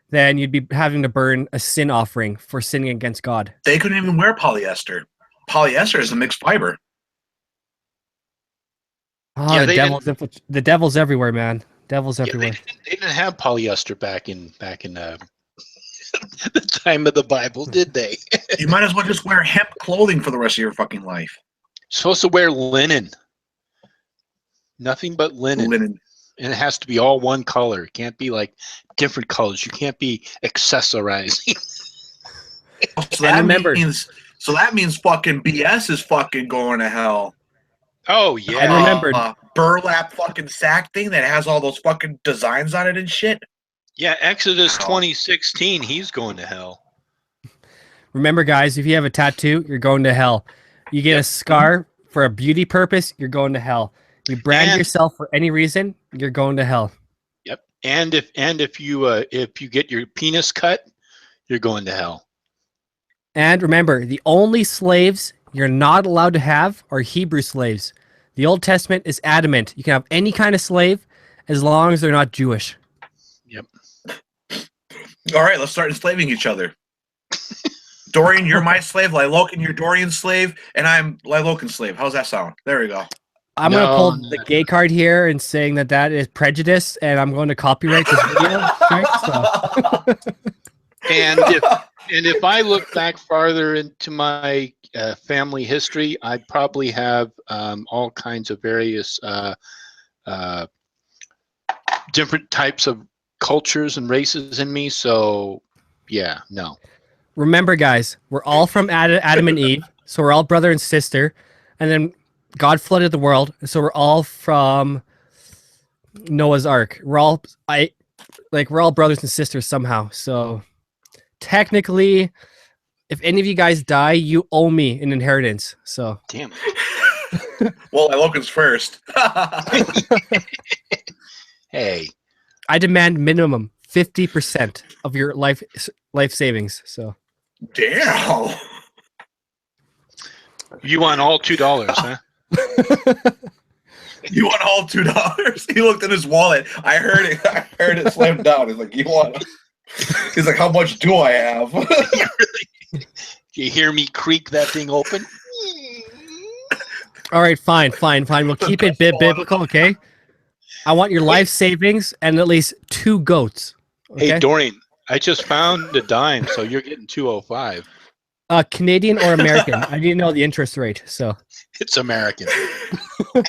then you'd be having to burn a sin offering for sinning against God. They couldn't even wear polyester. Polyester is a mixed fiber. Oh, Yeah, the devil's everywhere, man. Devil's Yeah, everywhere. they didn't have polyester back in the time of the Bible, did they? You might as well just wear hemp clothing for the rest of your fucking life. Supposed to wear linen. Nothing but linen. Linen. And it has to be all one color. It can't be like different colors. You can't be accessorizing. So that remember- means fucking BS is fucking going to hell. Oh yeah. And remember- Burlap fucking sack thing that has all those fucking designs on it and shit. Yeah, Exodus Wow. 2016, he's going to hell. Remember, guys, if you have a tattoo, you're going to hell. You get a scar for a beauty purpose, you're going to hell. You brand And- yourself for any reason, you're going to hell. Yep. And if you get your penis cut, you're going to hell. And remember, the only slaves you're not allowed to have are Hebrew slaves. The Old Testament is adamant. You can have any kind of slave as long as they're not Jewish. All right, let's start enslaving each other. Dorian, you're my slave. Lilocan, you're Dorian's slave, and I'm Lilocan's slave. How's that sound? There we go. I'm gonna pull No. the gay card here and saying that is prejudice, and I'm going to copyright this video. Right? So, And if I look back farther into my family history, I probably have all kinds of various different types of cultures and races in me. So, yeah, no. remember, guys, we're all from Adam and Eve, so we're all brother and sister, and then God flooded the world, so we're all from Noah's Ark. We're all brothers and sisters somehow. So technically, if any of you guys die, you owe me an inheritance. So Damn. Well, Lilocan's first. Hey, I demand minimum 50% of your life savings. So Damn. you want all $2, huh? You want all $2? He looked in his wallet. I heard it. I heard it slam down. He's like, you want? He's like, how much do I have? You hear me creak that thing open? all right, fine. We'll keep it biblical, okay? I want your life savings and at least 2 goats. Okay? Hey, Dorian, I just found a dime, so you're getting 205. Canadian or American? I need to know the interest rate. So It's American. So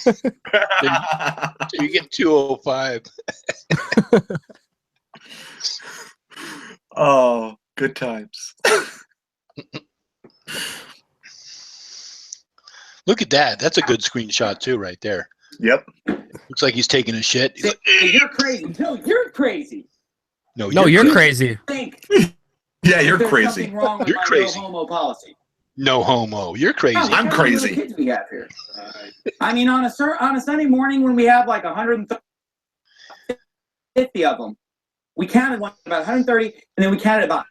you get 205. Oh, good times. Look at that. That's a good screenshot too, right there. Yep. Looks like he's taking a shit. He's like, You're crazy. No, you're crazy. no, you're crazy. Think Yeah, you're there's crazy. something wrong with You're my crazy. no homo policy. No homo. You're crazy. Oh, I'm look how many crazy. little kids we have here. I mean, on a Sunday morning when we have like 150 of them, we counted one about 130, and then we counted about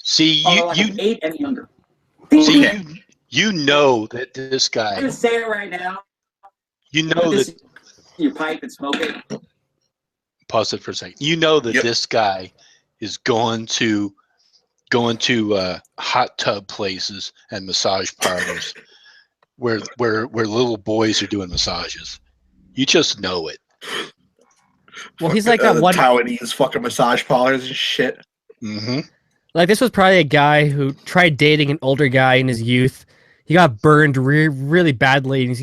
See, like you 8 and younger. see, you know that this I'm guy. gonna say it right now. You know This, that. your pipe and smoke it. Pause it for a second. You know that Yep. this guy is going to hot tub places and massage parlors where little boys are doing massages. You just know it. Well, he's like that one. Taiwanese fucking massage parlors and shit. Mm-hmm. Like this was probably a guy who tried dating an older guy in his youth. He got burned really badly, and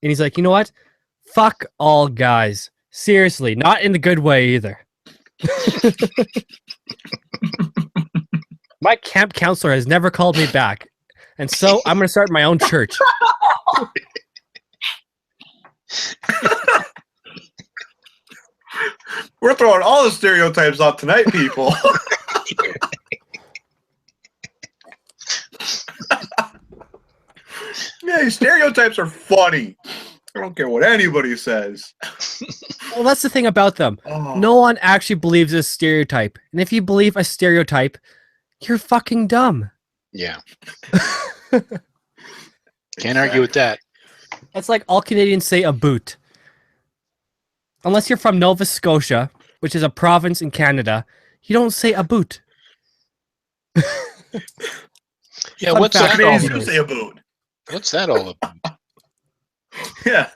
he's like, you know what? Fuck all guys. Seriously, not in the good way either. My camp counselor has never called me back, and so I'm gonna start my own church. We're throwing all the stereotypes out tonight, people. Yeah, these stereotypes are funny. I don't care what anybody says. Well, that's the thing about them. Oh. No one actually believes this stereotype, and if you believe a stereotype, you're fucking dumb. Yeah. Can't argue with that. That's like all Canadians say a boot. Unless you're from Nova Scotia, which is a province in Canada, you don't say a boot. Yeah, Fun what's fact, that all? Canadians do about? say a boot. What's that all about? Yeah.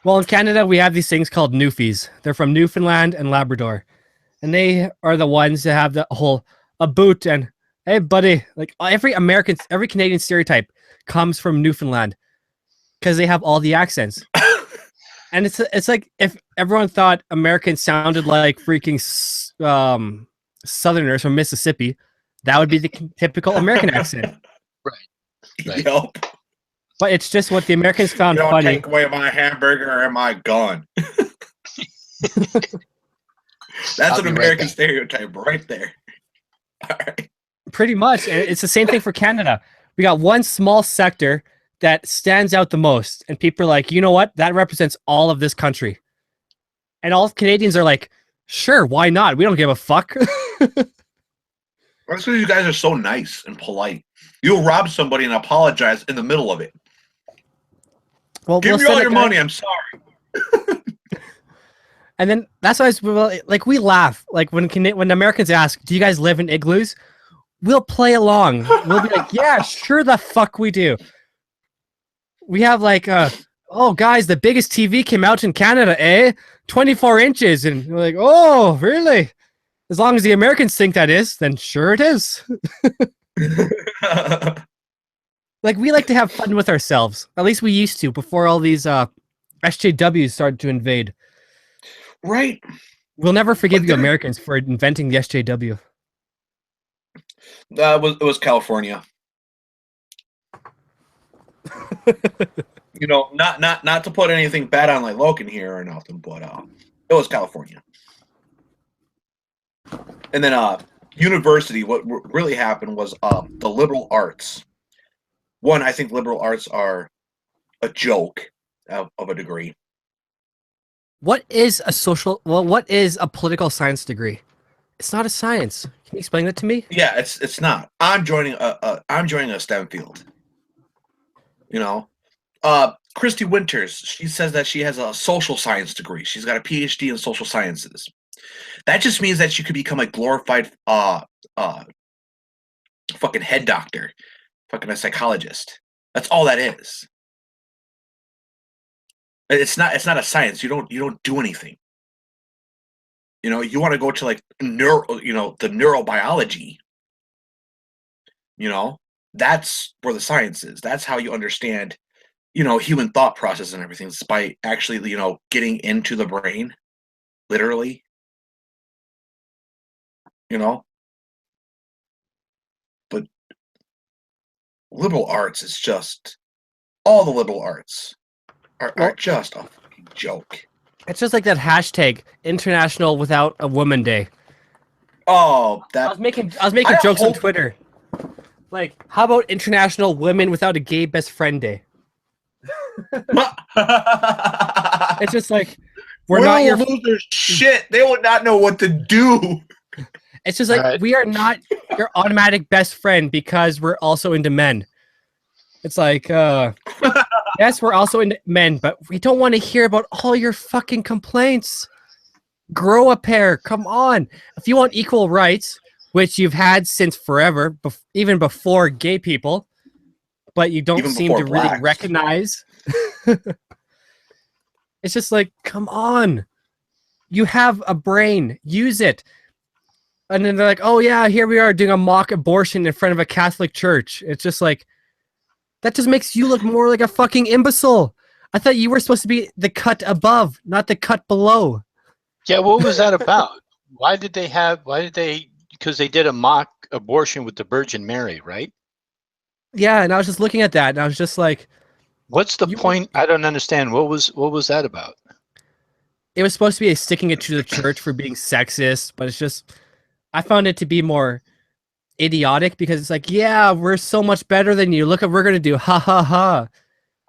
Well, in Canada, we have these things called Newfies. They're from Newfoundland and Labrador. And they are the ones that have the whole a boot and hey, buddy. Like every Canadian stereotype comes from Newfoundland because they have all the accents. And it's like if everyone thought Americans sounded like freaking Southerners from Mississippi, that would be the typical American accent. Right. Yep. But it's just what the Americans found You don't funny. take away my hamburger and my gun. That's I'll an be right American back. stereotype right there. All right. Pretty much. And it's the same thing for Canada. We got one small sector that stands out the most. And people are like, you know what? That represents all of this country. And all Canadians are like, sure, why not? We don't give a fuck. That's because you guys are so nice and polite. You'll rob somebody and apologize in the middle of it. Well, Give we'll me all send a your guy- money. I'm sorry. And then that's why like we laugh like when Americans ask, "Do you guys live in igloos?" We'll play along. We'll be like, "Yeah, sure the fuck we do." We have like, "Oh guys, the biggest TV came out in Canada, eh? 24 inches," and we're like, "Oh, really?" As long as the Americans think that is, then sure it is. Like we like to have fun with ourselves. At least we used to before all these SJWs started to invade. Right. We'll never forgive But you they're- Americans for inventing the SJW. It was California. You know, not to put anything bad on like Logan here or nothing, but it was California. And then university, what really happened was the liberal arts. One, I think liberal arts are a joke of a degree. What is a political science degree? It's not a science. Can you explain that to me? Yeah, it's not. I'm joining a STEM field. You know, Christy Winters, she says that she has a social science degree. She's got a PhD in social sciences. That just means that she could become a glorified fucking head doctor, fucking a psychologist. That's all that is. It's not a science. You don't do anything. You know, you want to go to like the neurobiology. You know, that's where the science is. That's how you understand, human thought process and everything. It's by actually, getting into the brain, literally. But liberal arts is just all the liberal arts are just a fucking joke. It's just like that hashtag International Without a Woman Day. Oh, I was making jokes on Twitter. Like, how about International Women Without a Gay Best Friend Day? It's just like we're not your. losers. Shit, they would not know what to do. It's just like Right. we are not your automatic best friend because we're also into men. It's like, yes, we're also into men, but we don't want to hear about all your fucking complaints. Grow a pair. Come on. If you want equal rights, which you've had since forever, even before gay people, but you don't Even seem before to really blacks. recognize. It's just like, come on. You have a brain. Use it. And then they're like, oh, yeah, here we are doing a mock abortion in front of a Catholic church. It's just like, that just makes you look more like a fucking imbecile. I thought you were supposed to be the cut above, not the cut below. Yeah, what was that about? Because they did a mock abortion with the Virgin Mary, right? Yeah, and I was just looking at that, and I was just like, What's the You- point? I don't understand. What was that about? it was supposed to be sticking it to the church for being sexist, but it's just, I found it to be more idiotic because it's like, yeah, we're so much better than you. Look what we're going to do. Ha ha ha.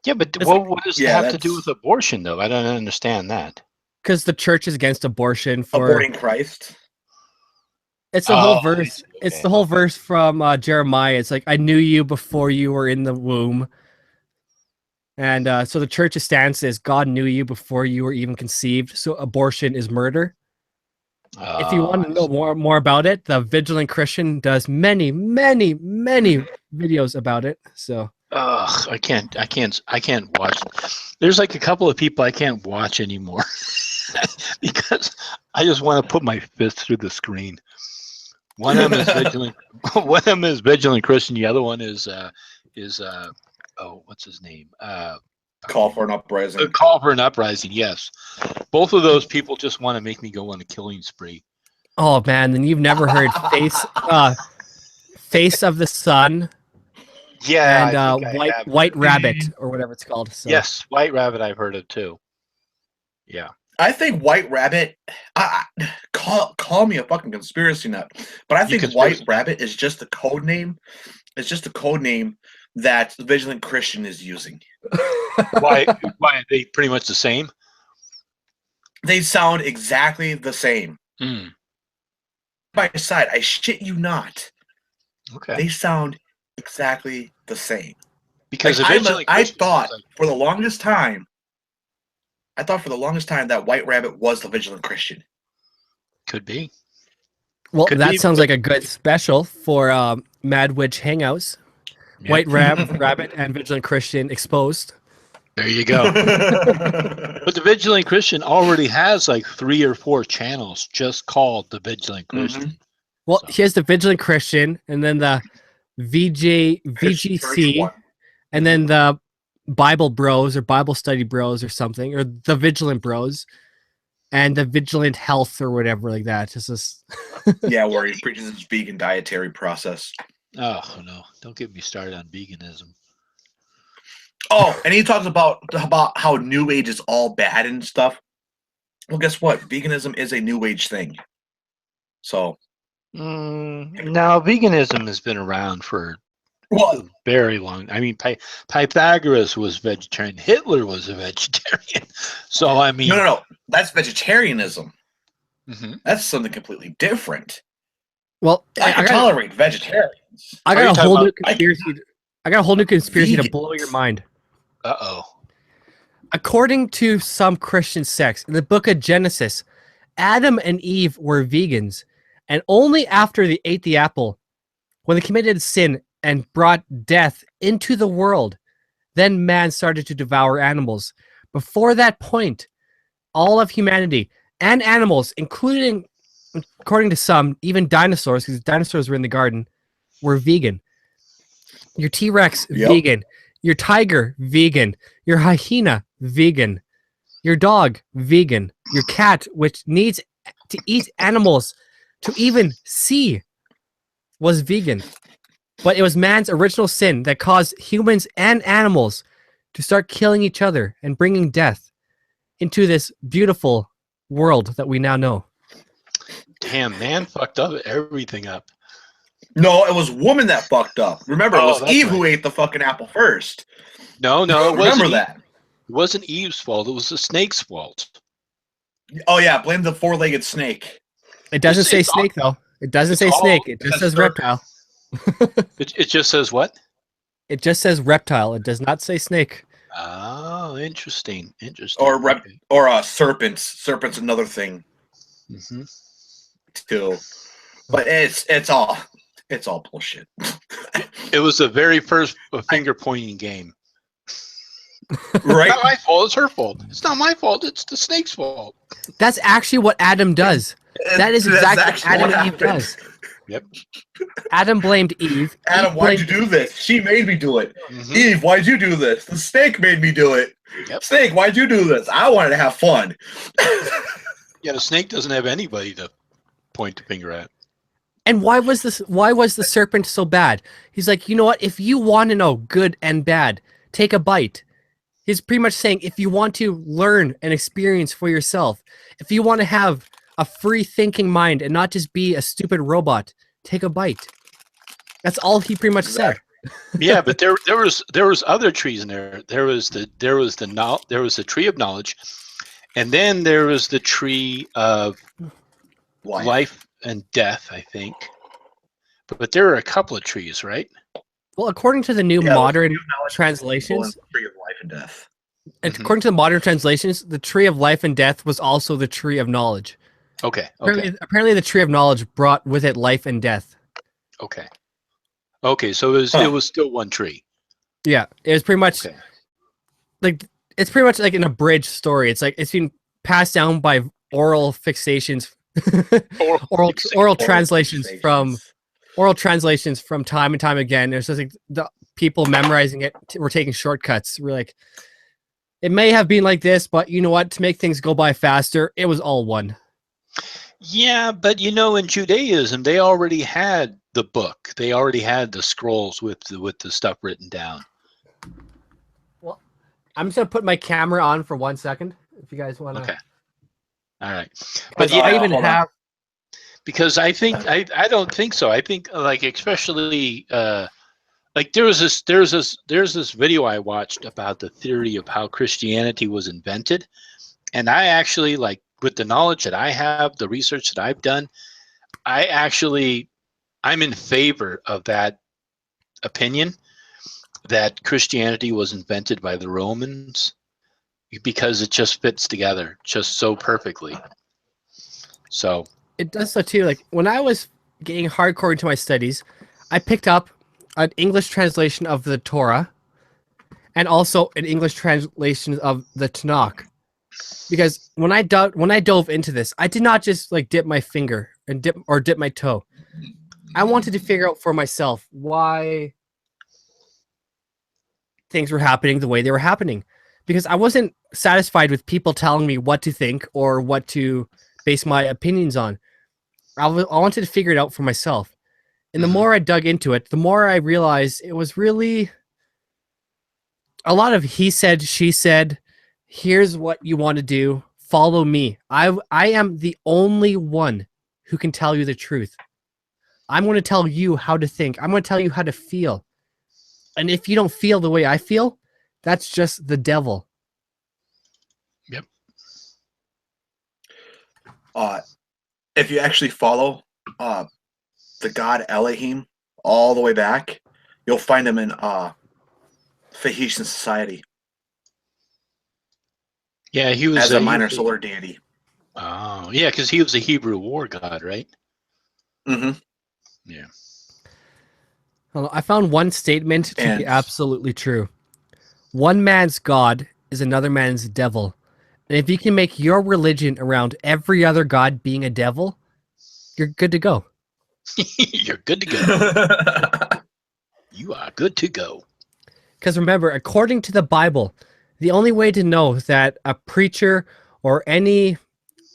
Yeah, but It's what does it Yeah, have to do that's- with abortion, though? I don't understand that. Because the church is against abortion for. Aborting Christ. It's the whole Oh, verse. okay. It's the whole verse from Jeremiah. It's like, I knew you before you were in the womb. And so the church's stance is God knew you before you were even conceived. So abortion is murder. If you want to know more about it, the Vigilant Christian does many, many, many videos about it. So Ugh, I can't watch. There's like a couple of people I can't watch anymore because I just want to put my fist through the screen. One of them is vigilant. One of them is Vigilant Christian. The other one is what's his name? Call for an uprising. Call for an uprising. Yes, both of those people just want to make me go on a killing spree. oh man, then you've never heard Face of the Sun Yeah, and I think I have. White Rabbit or whatever it's called. So. Yes, White Rabbit. I've heard of too. Yeah. I think White Rabbit. Call me a fucking conspiracy nut, but I think conspiracy White Rabbit is just a code name. It's just a code name that the Vigilant Christian is using. Why are they pretty much the same? They sound exactly the same. Hmm. By side, I shit you not. Okay. They sound exactly the same. Because Like, eventually I Christians thought was like, for the longest time I thought for the longest time that White Rabbit was the Vigilant Christian. Could be. Well, Could that be, sounds but- like a good special for Mad Witch Hangouts. Yep. White Rabbit and Vigilant Christian exposed. There you go. But the Vigilant Christian already has like 3 or 4 channels just called the Vigilant Christian. Well, So- here's the Vigilant Christian, and then the Church VGC, one. and then the Bible Bros or Bible Study Bros or something, or the Vigilant Bros, and the Vigilant Health or whatever like that. It's just Yeah, where he preaches his vegan dietary process. Oh no! Don't get me started on veganism. Oh, and he talks about how New Age is all bad and stuff. Well, guess what? Veganism is a New Age thing. So, Now, veganism has been around for well, very long. I mean, Pythagoras was vegetarian. Hitler was a vegetarian. So I mean, no. That's vegetarianism. Mhm. That's something completely different. well, I can tolerate vegetarians. I Are you got a talking whole new about- I conspiracy. I got a whole new conspiracy to Vegan. blow your mind. Uh-oh. According to some Christian sects, in the book of Genesis, Adam and Eve were vegans, and only after they ate the apple, when they committed sin and brought death into the world, then man started to devour animals. Before that point, all of humanity and animals, including, according to some, even dinosaurs, because dinosaurs were in the garden, were vegan. Your T-Rex, Yep. vegan. Your tiger, vegan. Your hyena, vegan. Your dog, vegan. Your cat, which needs to eat animals to even see, was vegan. But it was man's original sin that caused humans and animals to start killing each other and bringing death into this beautiful world that we now know. Damn, man fucked up everything up. No, it was woman that fucked up. Remember, it Oh, was that's Eve who right. ate the fucking apple first. No, it wasn't. Remember that? It wasn't Eve's fault. It was the snake's fault. Oh yeah, blame the four-legged snake. It doesn't It's- say it's all- snake, though. It doesn't it's say all- snake. It just says says serpent. reptile. It just says what? It just says reptile. It does not say snake. Oh, interesting. Interesting. Or rep- Okay. Or serpents. Serpents another thing Mhm. too. But it's all bullshit. It was the very first finger pointing game. Right? It's not my fault. It's her fault. It's not my fault. It's the snake's fault. That's actually what Adam does. That is That's exactly what actually Adam what and Eve happened. does. Yep. Adam blamed Eve. Adam, Eve why'd you blamed- do this? She made me do it. Mhm. Eve, why'd you do this? The snake made me do it. Yep. Snake, why'd you do this? I wanted to have fun. Yeah, the snake doesn't have anybody to point the finger at. And why was this? Why was the serpent so bad? He's like, you know what? If you want to know good and bad, take a bite. He's pretty much saying, if you want to learn and experience for yourself, if you want to have a free thinking mind and not just be a stupid robot, take a bite. That's all he pretty much said. Yeah, but there was other trees in there. There was the tree of knowledge, and then there was the tree of life and death, I think. But there are a couple of trees, right? Well, according to the new Yeah, modern Tree of translations, life and death. Mhm. according to the modern translations, the tree of life and death was also the tree of knowledge. Okay. Apparently the tree of knowledge brought with it life and death. Okay. So it was still one tree. Yeah, it was pretty much Okay. like it's pretty much like an abridged story. It's like it's been passed down by oral fixations, oral translations from time and time again. It's just like the people memorizing it were taking shortcuts. We're like, it may have been like this, but you know what? To make things go by faster, it was all one. Yeah, but in Judaism, they already had the book. They already had the scrolls with the stuff written down. Well, I'm just gonna put my camera on for 1 second. If you guys want to. Okay. All right. But But yeah, I even hold on. have. because I think I don't think so. I think like especially like there's this video I watched about the theory of how Christianity was invented, and I actually like with the knowledge that I have, the research that I've done, I'm in favor of that opinion that Christianity was invented by the Romans because it just fits together just so perfectly. So It does so too. Like when I was getting hardcore into my studies, I picked up an English translation of the Torah and also an English translation of the Tanakh. Because when I dove into this, I did not just like dip my finger and dip my toe. I wanted to figure out for myself why things were happening the way they were happening. Because I wasn't satisfied with people telling me what to think or what to base my opinions on. I wanted to figure it out for myself. And the more I dug into it, the more I realized it was really a lot of he said, she said, here's what you want to do, follow me. I am the only one who can tell you the truth. I'm going to tell you how to think. I'm going to tell you how to feel. And if you don't feel the way I feel, that's just the devil. Yep. If you actually follow the god Elohim all the way back, you'll find him in Phaeacian society yeah, he was as a he minor was solar deity. Oh, yeah, because he was a Hebrew war god, right? Mm-hmm. Yeah. I found one statement to And- be absolutely true. One man's God is another man's devil. And if you can make your religion around every other god being a devil, you're good to go. You're good to go. You are good to go. Because remember, according to the Bible, the only way to know that a preacher or any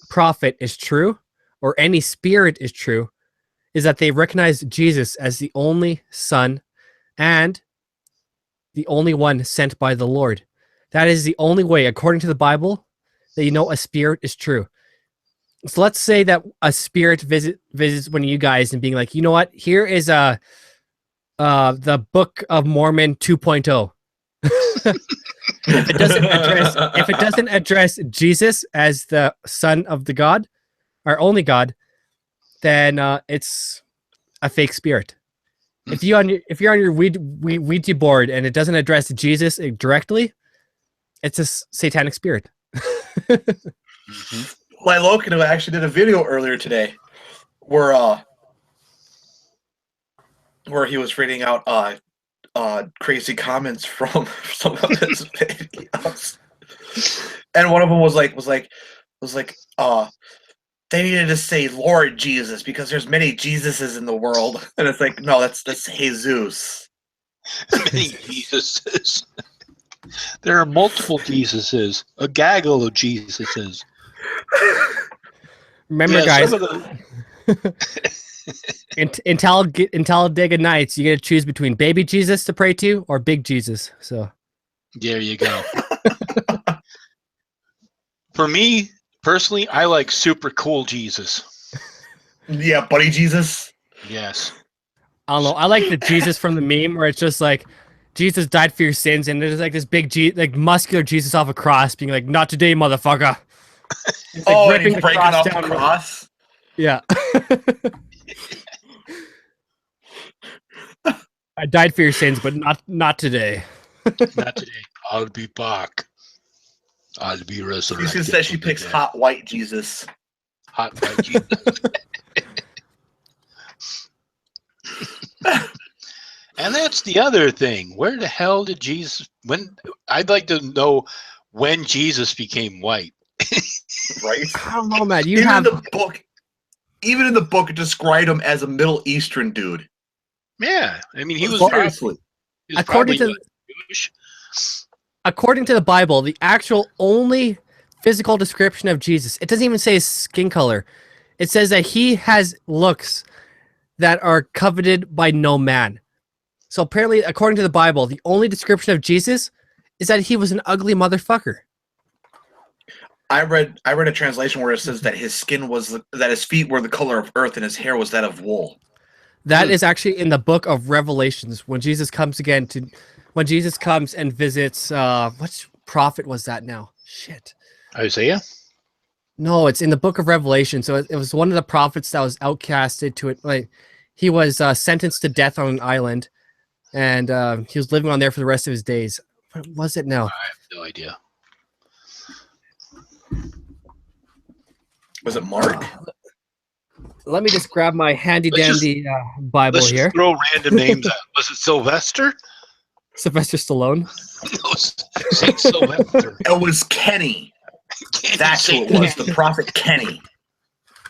prophet is true or any spirit is true is that they recognize Jesus as the only Son and the only one sent by the Lord. That is the only way, according to the Bible, that you know a spirit is true. So let's say that a spirit visits one of you guys and being like, you know what? Here is the Book of Mormon 2.0. If it doesn't address Jesus as the Son of the God, our only God, then it's a fake spirit. If you're on your Ouija board and it doesn't address Jesus directly, it's a satanic spirit. Loken actually did a video earlier today where he was reading out crazy comments from some of his videos, and one of them was like they needed to say Lord Jesus because there's many Jesuses in the world, and it's like, no, that's Jesus. Many Jesuses. There are multiple Jesuses. A gaggle of Jesuses. Remember, Yeah, guys, some of the- in Talladega Nights, you get to choose between baby Jesus to pray to or big Jesus. So There you go. For me, personally, I like super cool Jesus. Yeah, buddy Jesus. Yes. I don't know. I like the Jesus from the meme where it's just like Jesus died for your sins, and there's like this big like muscular Jesus off a cross, being like, "Not today, motherfucker." He's, like, And he's breaking off the cross. Yeah. I died for your sins, but not today. Not today. I'll be back. I'll be resurrected. She says she from the picks dead. hot white Jesus. Hot white Jesus. And that's the other thing. Where the hell did Jesus? I'd like to know when Jesus became white. Right? I don't know, man. Even in the book, it described him as a Middle Eastern dude. Yeah, I mean he was Seriously. According to Jewish. according to the Bible, the actual only physical description of Jesus, it doesn't even say his skin color. It says that he has looks that are coveted by no man. So apparently, according to the Bible, the only description of Jesus is that he was an ugly motherfucker. I read a translation where it says that his skin that his feet were the color of earth and his hair was that of wool. That is actually in the book of Revelations when Jesus comes and visits which prophet was that now? Shit. Isaiah. No, it's in the book of Revelation. So it was one of the prophets that was outcasted to it. Like he was sentenced to death on an island, and he was living on there for the rest of his days. What was it now? I have no idea. Was it Mark? Let me just grab my handy Let's just- dandy Bible Let's here. just throw random names out. Was it Sylvester? Sylvester Stallone. No, Saint Sylvester. It was Kenny. That's who it was. The prophet Kenny.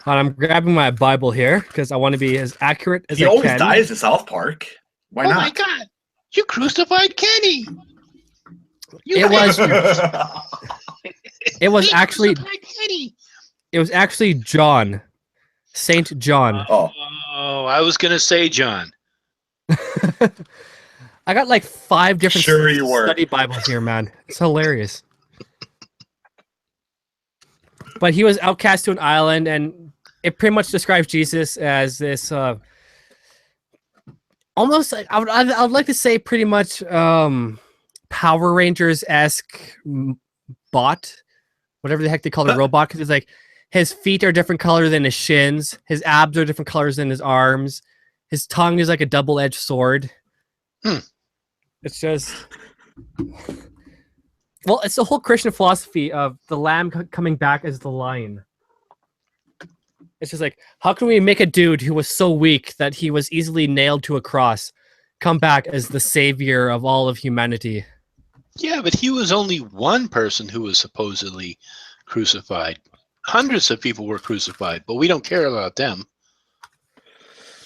I'm grabbing my Bible here because I want to be as accurate as He I always can. dies in South Park. Why Oh not? my God! You crucified Kenny. You It was- It was You actually crucified Kenny. John, Saint John. Oh, Oh, I was gonna say John. I got like 5 different Sure you were. study Bibles here, man. It's hilarious. But he was outcast to an island, and it pretty much describes Jesus as this almost like I would like to say pretty much Power Rangers esque bot, whatever the heck they call the robot, because it's like his feet are different color than his shins, his abs are different colors than his arms, his tongue is like a double-edged sword. It's just, well, it's the whole Christian philosophy of the lamb coming back as the lion. It's just like, how can we make a dude who was so weak that he was easily nailed to a cross come back as the savior of all of humanity? Yeah, but he was only one person who was supposedly crucified. Hundreds of people were crucified, but we don't care about them.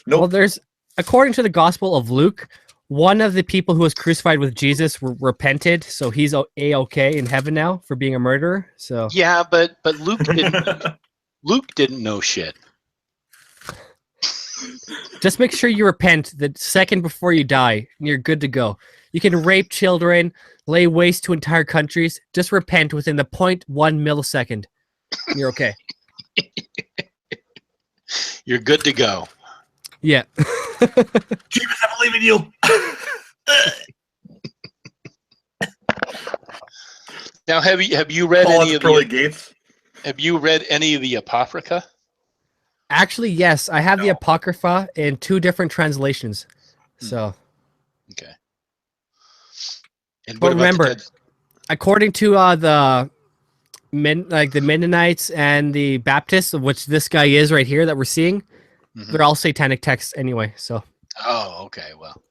Nope. Well, there's, according to the Gospel of Luke, one of the people who was crucified with Jesus repented, so he's a-okay in heaven now for being a murderer. So Yeah, but Luke didn't know shit. just make sure you repent the second before you die, and you're good to go. You can rape children, lay waste to entire countries. Just repent within the 0.1 millisecond. And you're okay. You're good to go. Yeah. Jesus, I believe in you. Now, have you read Paul at any the of pearly the gates. Have you read any of the Apocrypha? Actually, yes. I have the No. Apocrypha in 2 different translations. So, Okay. And But what about remember, the dead? according to the the Mennonites and the Baptists, of which this guy is right here that we're seeing, Mhm. they're all satanic texts anyway. So, Oh, okay. Well,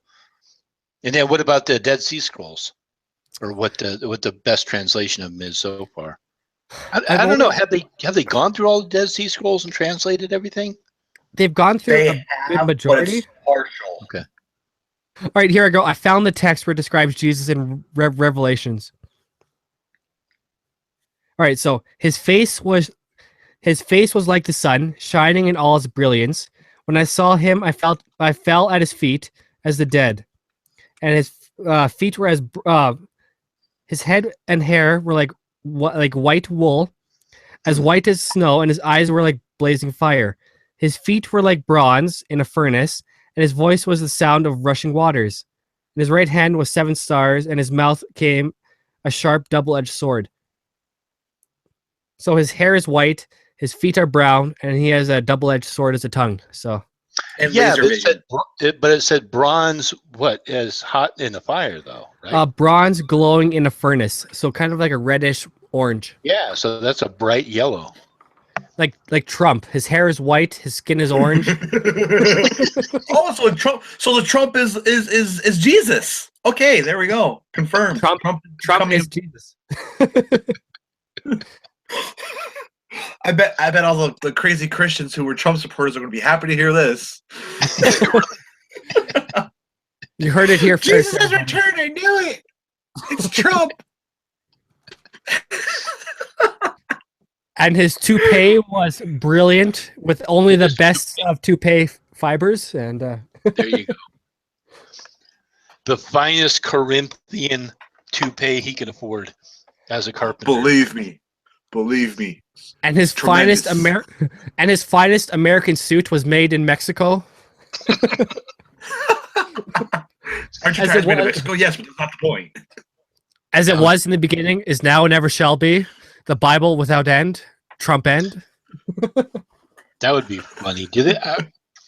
and then what about the Dead Sea Scrolls, or what the best translation of them is so far? I don't know. Have they gone through all the Dead Sea Scrolls and translated everything? they've gone through They a good have, but majority. it's partial. Okay. All right, here I go. I found the text where it describes Jesus in Revelations. All right, so his face was like the sun, shining in all its brilliance. When I saw him, I fell at his feet as the dead, and his feet were as his head and hair were like white wool, as white as snow, and his eyes were like blazing fire. His feet were like bronze in a furnace, and his voice was the sound of rushing waters. In his right hand was 7 stars, and his mouth came a sharp double-edged sword. So his hair is white, his feet are brown, and he has a double-edged sword as a tongue. So And Yeah, laser but vision. it said bronze. What is hot in the fire though? Right. bronze glowing in a furnace, so kind of like a reddish orange, Yeah, so that's a bright yellow. like Trump. His hair is white, his skin is orange. Oh, so Trump. So the Trump is Jesus. Okay, there we go. Confirmed. Trump coming- is Jesus. I bet all the crazy Christians who were Trump supporters are going to be happy to hear this. You heard it here first. Jesus has everybody. returned. I knew it. It's Trump. And his toupee was brilliant, with only the best of toupee fibers. And There you go. The finest Corinthian toupee he could afford as a carpenter. Believe me. Believe me. and his Tremendous. finest American suit was made in Mexico. Aren't you As trying it to made in was- Mexico? Yes, but that's not the point. As it was in the beginning, is now and ever shall be. The Bible without end. Trump end. That would be funny. Do they?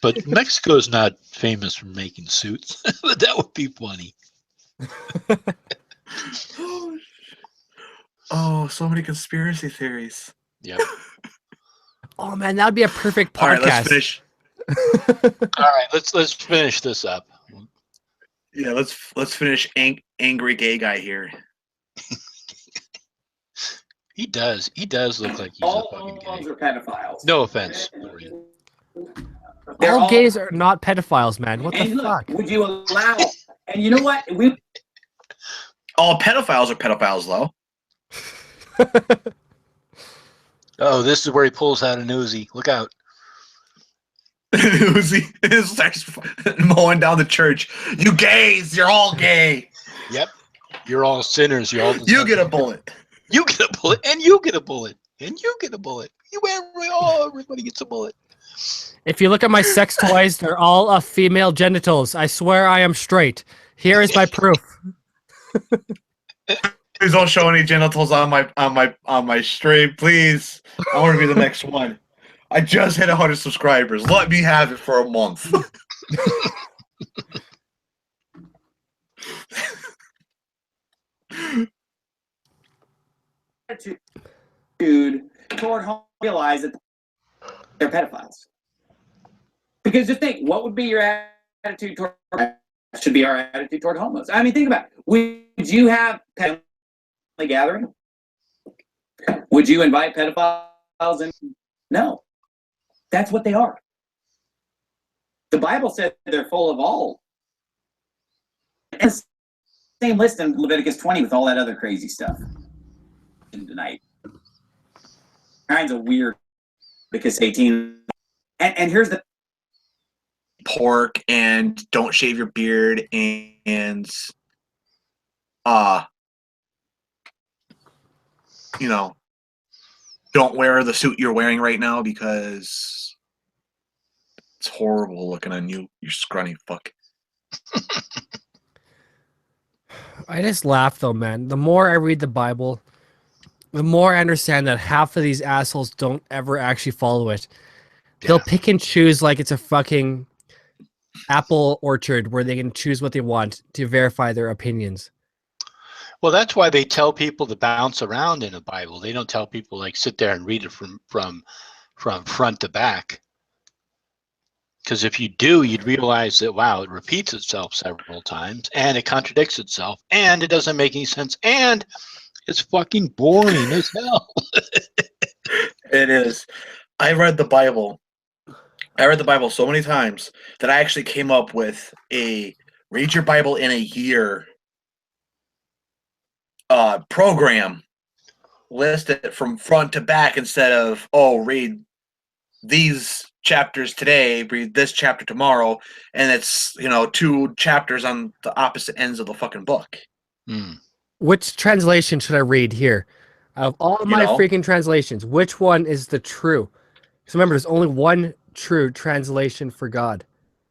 But Mexico's not famous for making suits. But that would be funny. Oh, so many conspiracy theories. Yeah. Oh man, that would be a perfect All right, let's podcast. finish. All right, let's finish this up. Yeah, let's finish. Angry gay guy here. He does look like he's a All fucking homos gay. are pedophiles. No offense, Dorian. They're All gays are not pedophiles, man. What the and look, fuck? would you allow? And you know what? We All pedophiles are pedophiles, though. Oh, this is where he pulls out an Uzi. Look out. Uzi starts mowing down the church. You gays, you're all gay. Yep. You're all sinners. You're all You get a bullet. You get a bullet, and you get a bullet, and you get a bullet. Everybody gets a bullet. If you look at my sex toys, they're all of female genitals. I swear I am straight. Here is my proof. Please don't show any genitals on my stream, please. I want to be the next one. I just hit 100 subscribers. Let me have it for a month. attitude toward homo realize that they're pedophiles. Because just think, what would be your attitude toward? Should be our attitude toward homos. I mean, think about it. Would you have family gathering? Would you invite pedophiles in? No. That's what they are. The Bible said they're full of all. And the same list in Leviticus 20 with all that other crazy stuff. Tonight. Kinds of weird because 18. And here's the Pork and don't shave your beard and you know, don't wear the suit you're wearing right now because it's horrible looking on you, you scrawny fuck. I just laugh though, man. The more I read the Bible, the more I understand that half of these assholes don't ever actually follow it. They'll pick and choose like it's a fucking apple orchard where they can choose what they want to verify their opinions. Well, that's why they tell people to bounce around in a Bible. They don't tell people like sit there and read it from front to back. Because if you do, you'd realize that wow, it repeats itself several times, and it contradicts itself, and it doesn't make any sense, and it's fucking boring as hell. It is. I read the Bible so many times that I actually came up with a read your Bible in a year program. List it from front to back instead of, read these chapters today, read this chapter tomorrow, and it's, 2 chapters on the opposite ends of the fucking book. Which translation should I read here? Of all of my freaking translations, which one is the true? Because remember, there's only one true translation for God.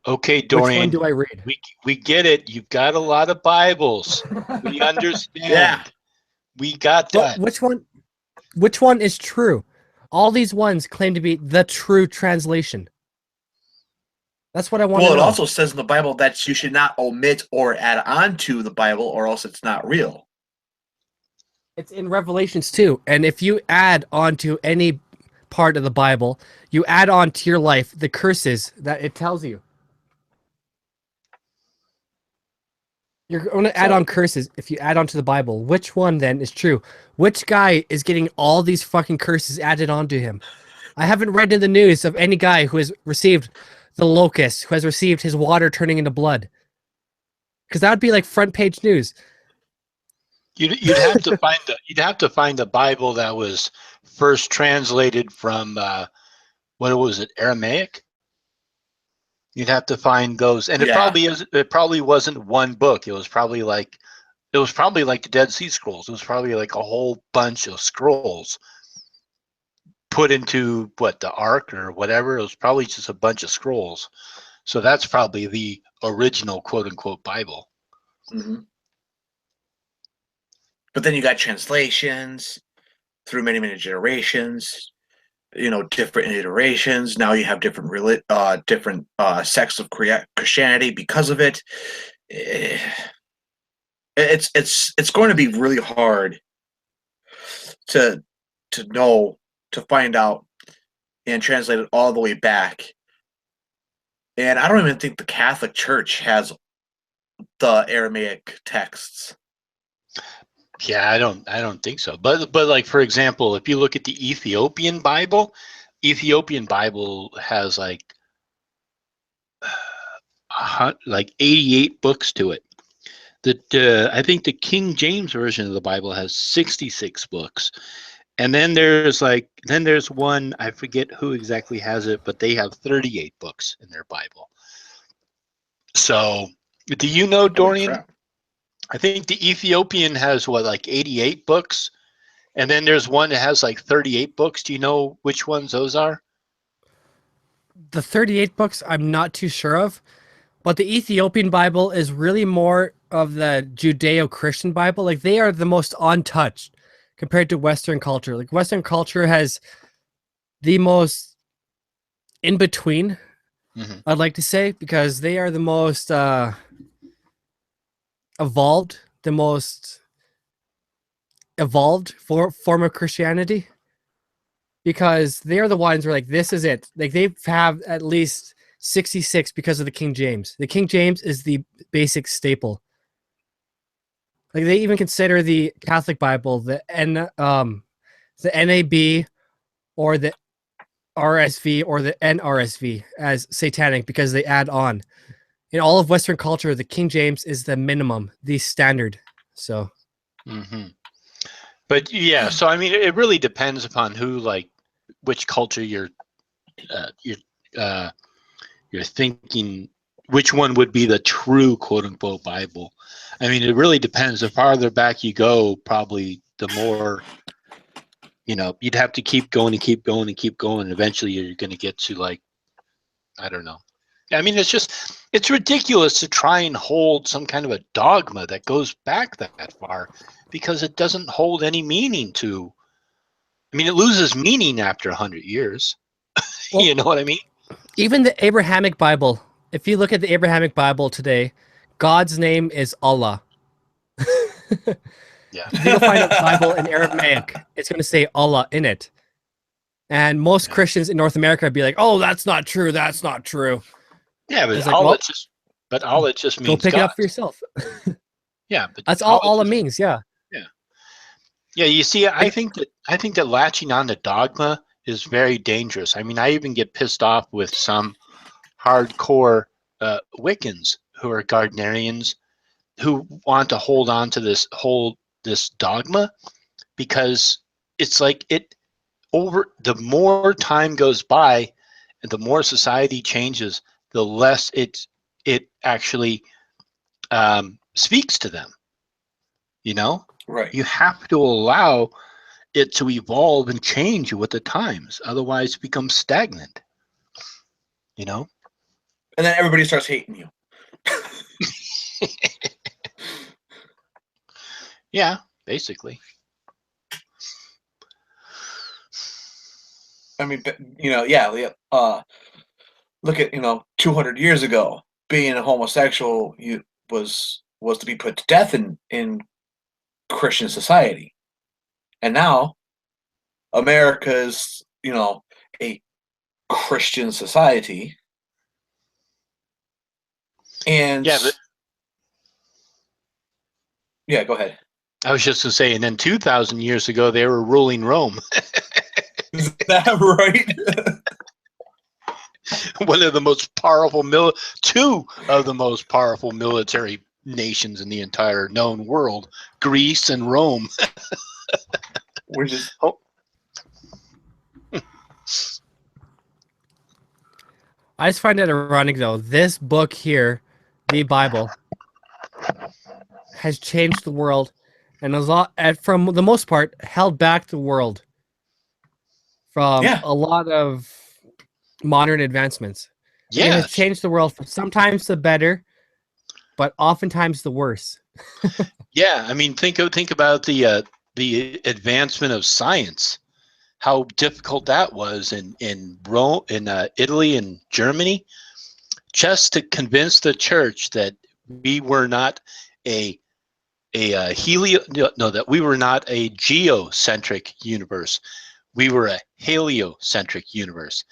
Okay, Dorian. Which one do I read? We get it. You've got a lot of Bibles. We understand. Yeah. We got that. Which one is true? All these ones claim to be the true translation. That's what I want to know. Well, it also says in the Bible that you should not omit or add on to the Bible, or else it's not real. It's in Revelations too. And if you add on to any part of the Bible, you add on to your life the curses that it tells you. You're going to add on curses if you add on to the Bible. Which one then is true? Which guy is getting all these fucking curses added onto him? I haven't read in the news of any guy who has received the locust, who has received his water turning into blood. Because that would be like front page news. You'd have to find the Bible that was first translated from what was it, Aramaic? You'd have to find those, and it probably wasn't one book. It was probably like the Dead Sea Scrolls. It was probably like a whole bunch of scrolls put into the Ark or whatever. It was probably just a bunch of scrolls. So that's probably the original quote unquote Bible. Mm-hmm. But then you got translations through many, many generations. Different iterations. Now you have different sects of Christianity because of it. It's going to be really hard to find out and translated all the way back. And I don't even think the Catholic Church has the Aramaic texts. Yeah, I don't think so. But like, for example, if you look at the Ethiopian Bible has like 88 books to it. I think the King James version of the Bible has 66 books. And then there's one, I forget who exactly has it, but they have 38 books in their Bible. So, do you know, Dorian? crap. I think the Ethiopian has like 88 books, and then there's one that has like 38 books. Do you know which ones those are? The 38 books, I'm not too sure of, but the Ethiopian Bible is really more of the Judeo-Christian Bible. Like, they are the most untouched compared to Western culture. Like, Western culture has the most in between, I'd like to say, because they are the most evolved, form of Christianity, because they're the ones who are like, this is it. Like, they have at least 66 because of the King James. The King James is the basic staple. Like, they even consider the Catholic Bible, the NAB or the RSV or the NRSV as satanic because they add on. In all of Western culture, the King James is the minimum, the standard. So, but yeah, so I mean, it really depends upon which culture you're thinking, which one would be the true quote unquote Bible. I mean, it really depends. The farther back you go, probably the more, you'd have to keep going and keep going and keep going. And eventually you're going to get to I don't know. I mean, it's ridiculous to try and hold some kind of a dogma that goes back that far, because it doesn't hold any meaning to. I mean, it loses meaning after 100 years. Well, you know what I mean? Even the Abrahamic Bible, if you look at the Abrahamic Bible today, God's name is Allah. Yeah. If you find a Bible in Aramaic, it's going to say Allah in it. And most Christians in North America would be like, oh, that's not true. That's not true. Yeah, but It's like, all well, it just means go pick God. it up for yourself. Yeah, but That's all it means. Yeah. Yeah, you see, I think that latching on to dogma is very dangerous. I mean, I even get pissed off with some hardcore Wiccans who are Gardnerians who want to hold on to this dogma, because it's like the more time goes by and the more society changes, the less it actually speaks to them. Right. You have to allow it to evolve and change with the times, otherwise it becomes stagnant. And then everybody starts hating you. Yeah, basically. I mean, look at 200 years ago, being a homosexual was to be put to death in Christian society, and now America is a Christian society, and yeah, go ahead. I was just going to say, and then 2,000 years ago, they were ruling Rome. Is that right? Two of the most powerful military nations in the entire known world, Greece and Rome. We're just I just find it ironic, though. This book here, the Bible, has changed the world, and from the most part, held back the world from a lot of modern advancements. It has changed the world for sometimes the better, but oftentimes the worse. Yeah, I mean, think about the advancement of science, how difficult that was in Rome, in Italy and Germany, just to convince the church that we were not that we were not a geocentric universe. we were a heliocentric universe,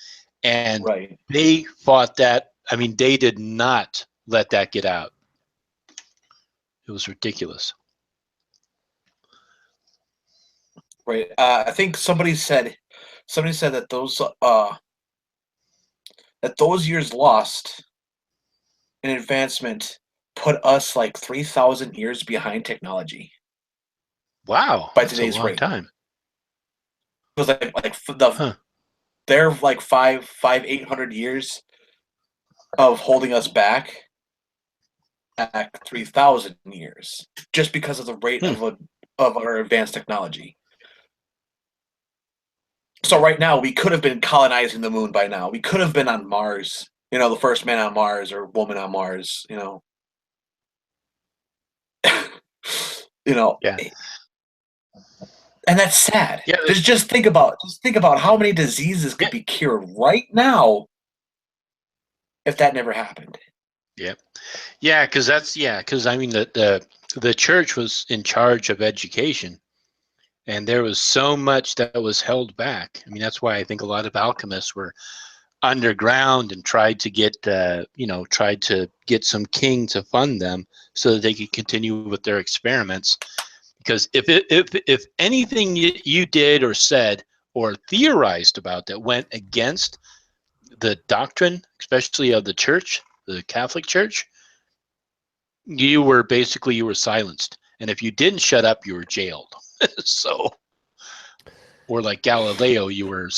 and Right. they fought that. I mean, they did not let that get out. It was ridiculous. Right. I think somebody said that those years lost in advancement put us like 3,000 years behind technology. Wow, By that's a today's long rate. time. It was like Huh. they're like 800 years of holding us back at 3,000 years just because of the rate of our advanced technology. So right now we could have been colonizing the moon by now. We could have been on Mars. You know, the first man on Mars or woman on Mars. You know. You know. Yeah. And that's sad. Yeah, Just think about how many diseases could be cured right now if that never happened. Yeah, because I mean the church was in charge of education, and there was so much that was held back. I mean, that's why I think a lot of alchemists were underground and tried to get some king to fund them so that they could continue with their experiments. Because if anything you did or said or theorized about that went against the doctrine, especially of the church, the Catholic Church, you were silenced. And if you didn't shut up, you were jailed. So, or like Galileo, you were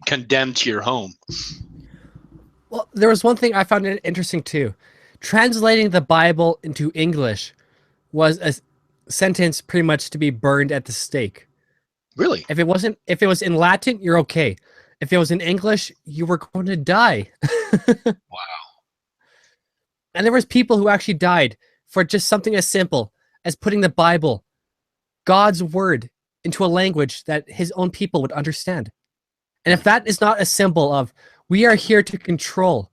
condemned to your home. Well, there was one thing I found interesting too. Translating the Bible into English was a sentence pretty much to be burned at the stake. Really? If it was in Latin, you're okay. If it was in English, you were going to die. Wow. And there was people who actually died for just something as simple as putting the Bible, God's word, into a language that his own people would understand. And if that is not a symbol of we are here to control,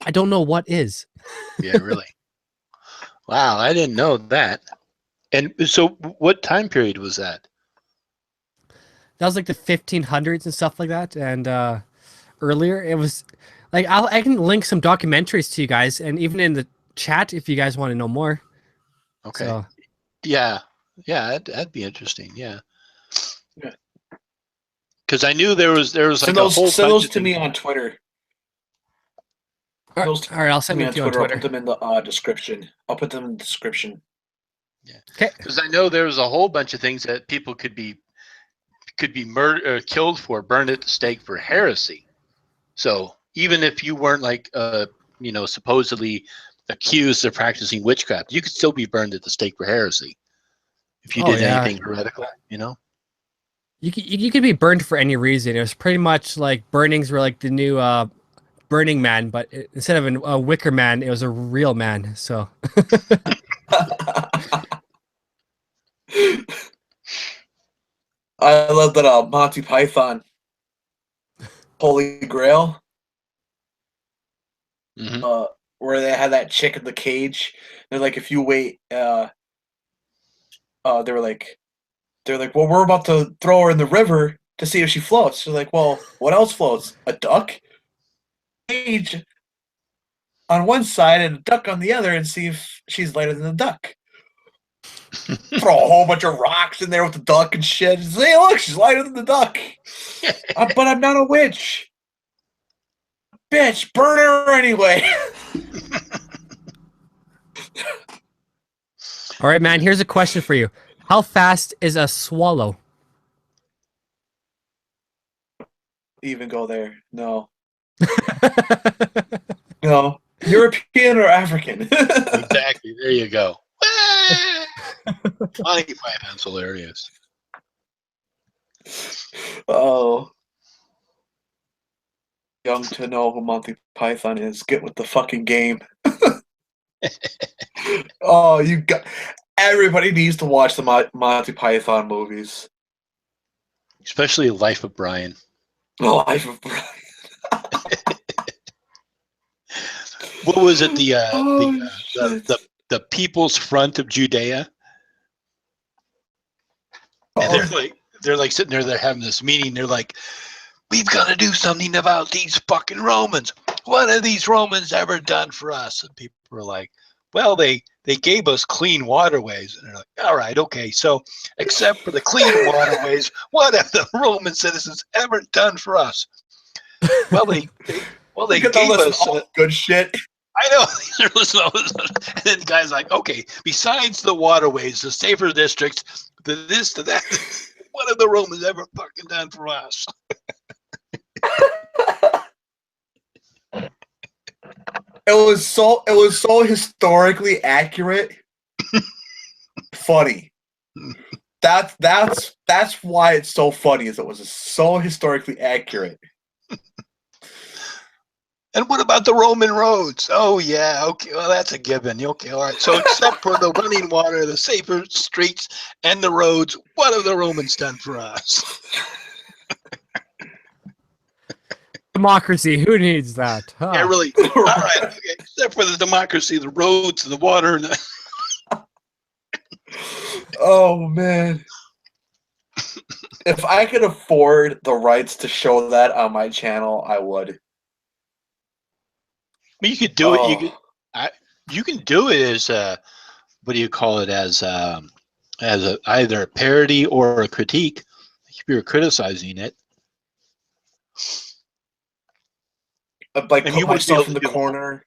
I don't know what is. Yeah, really. Wow, I didn't know that. And so what time period was that? That was like the 1500s and stuff like that. And earlier, it was like I can link some documentaries to you guys, and even in the chat if you guys want to know more. Okay. So, Yeah, that'd be interesting. Yeah. Yeah. Because I knew there was like Send a those, whole send bunch those of to me things. on Twitter. all Those right, I'll to send me it on to you on Twitter. I'll Twitter. put them in the description. I'll put them in the description. Okay. Because I know there was a whole bunch of things that people could be murdered, killed for, burned at the stake for heresy. So even if you weren't like supposedly accused of practicing witchcraft, you could still be burned at the stake for heresy if you Oh, did yeah. anything heretical. You could be burned for any reason. It was pretty much like burnings were like the new Burning Man, but instead of a wicker man, it was a real man. So I love that Monty Python Holy Grail, Mhm. where they had that chick in the cage. They're like, if you wait, they were like, well, we're about to throw her in the river to see if she floats. They're like, well, what else floats? A duck? Cage on one side and a duck on the other, and see if she's lighter than the duck. Throw a whole bunch of rocks in there with the duck and shit. And say, hey, look, she's lighter than the duck. But I'm not a witch. Bitch, burn her anyway. all right, man. Here's a question for you: how fast is a swallow? Even go there? No. No. European or African? Exactly. There you go. Monty Python's hilarious. Oh. Young to know who Monty Python is. Get with the fucking game. Oh, everybody needs to watch the Monty Python movies. Especially Life of Brian. Oh, Life of Brian. What was it? Shit. The People's Front of Judea. And they're like, they're like sitting there, they're having this meeting. They're like, we've got to do something about these fucking Romans. What have these Romans ever done for us? And people were like, well, they gave us clean waterways. And they're like, all right, okay. So except for the clean waterways, what have the Roman citizens ever done for us? Well, they Look at all gave this us. good shit. I know. They're listening to all this. And then the guy's like, okay, besides the waterways, the safer districts, the this, the that, what have the Romans ever fucking done for us? It was so historically accurate. Funny. That's why it's so funny, is it was so historically accurate. And what about the Roman roads? Oh yeah, okay, well that's a given. Okay, all right. So except for the running water, the safer streets, and the roads, what have the Romans done for us? Democracy. Who needs that? Huh? Yeah, really. All right. Okay. Except for the democracy, the roads, the water, and the Oh man. If I could afford the rights to show that on my channel, I would. you could do it. You Oh. could. You can do it as what do you call it? As either a parody or a critique. If you're criticizing it, I'd like And put you wouldn't be myself able in to the do- corner.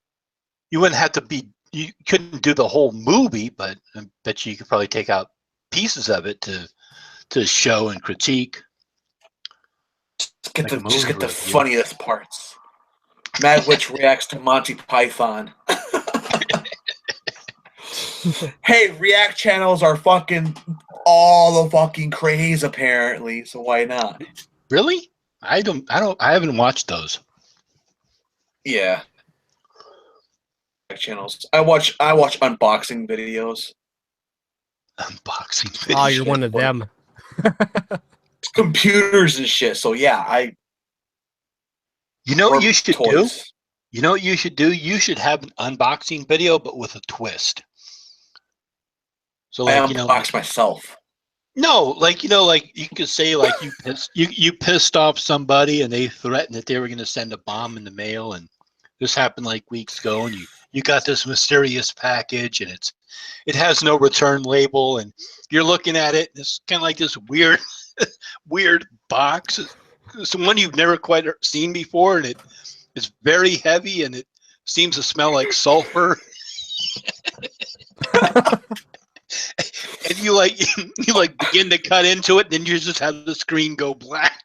you wouldn't have to be. You couldn't do the whole movie, but I bet you could probably take out pieces of it to show and critique. Just get Like a the movie review. funniest parts. Mad Witch reacts to Monty Python. Hey, react channels are fucking all the fucking craze apparently, so why not? Really? I haven't watched those. Yeah. React channels. I watch unboxing videos. Unboxing. Oh, you're videos. one of them. Computers and shit. So yeah, You know or what you should do? toys. You know what you should do? You should have an unboxing video, but with a twist. So I like unbox myself. no, like you could say like you pissed off somebody and they threatened that they were going to send a bomb in the mail, and this happened like weeks ago, and you got this mysterious package and it has no return label, and you're looking at it. It's kind of like this weird weird box. It's one you've never quite seen before, and it's very heavy, and it seems to smell like sulfur. And you begin to cut into it, then you just have the screen go black.